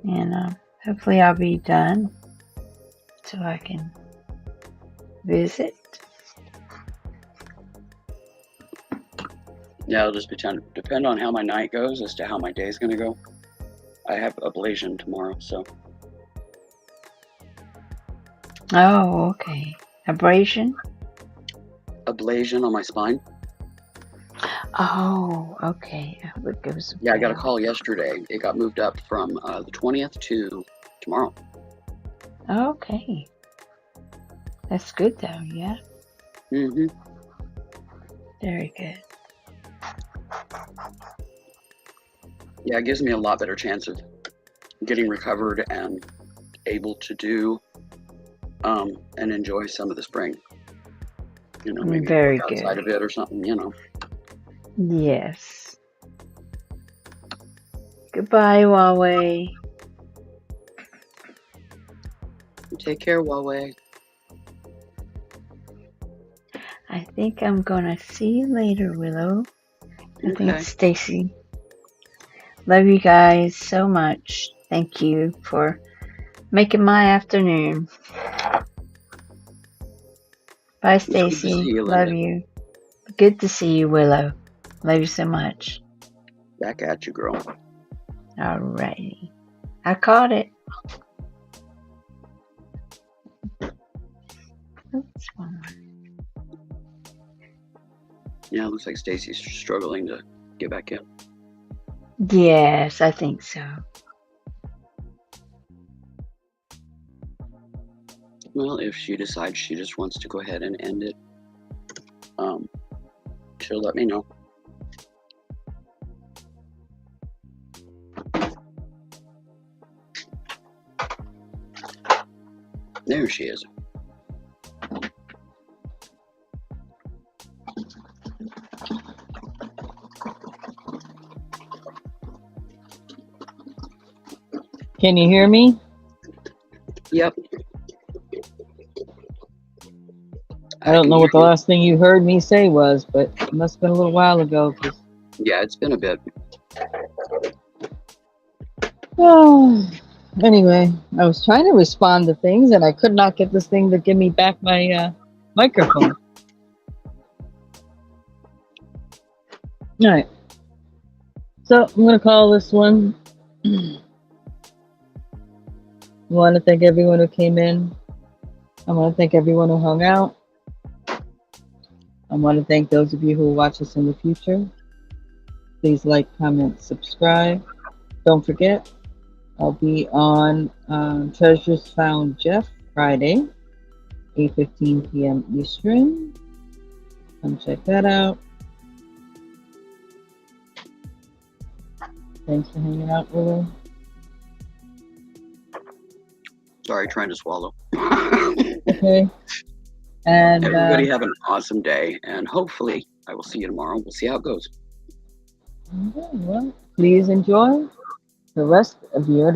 And hopefully I'll be done so I can visit. Yeah, it'll just depend on how my night goes as to how my day's gonna go. I have ablation tomorrow, so Oh, okay. Abrasion? ablation on my spine. Oh, okay. I hope it goes Yeah, I got a well. call yesterday. It got moved up from the 20th to tomorrow. Okay. That's good though, yeah. Mm-hmm. Very good. Yeah, it gives me a lot better chance of getting recovered and able to do and enjoy some of the spring. You know, maybe Very work outside good. of it or something, you know. Yes. Goodbye, Huawei. Take care, Huawei. I think I'm gonna see you later, Willow. I think Okay. Stacey. Love you guys so much. Thank you for making my afternoon. Bye, It's good to see Stacey. you, Love Linda. you. Good to see you, Willow. Love you so much. Back at you, girl. Alrighty. I caught it. Oops, one more. Yeah, it looks like Stacy's struggling to get back in. Yes, I think so. Well, if she decides she just wants to go ahead and end it, she'll let me know. There she is. Can you hear me? Yep. I don't can know hear what the you. last thing you heard me say was, but it must have been a little while ago. Yeah, it's been a bit. Oh, anyway, I was trying to respond to things and I could not get this thing to give me back my microphone. All right. So I'm going to call this one. I want to thank everyone who came in. I want to thank everyone who hung out. I want to thank those of you who will watch us in the future. Please like, comment, subscribe. Don't forget, I'll be on Treasures Found Jeff Friday, 8:15 p.m. Eastern. Come check that out. Thanks for hanging out, Willow. Sorry, trying to swallow. Okay. And Everybody have an awesome day, and hopefully I will see you tomorrow. We'll see how it goes. well, please enjoy the rest of your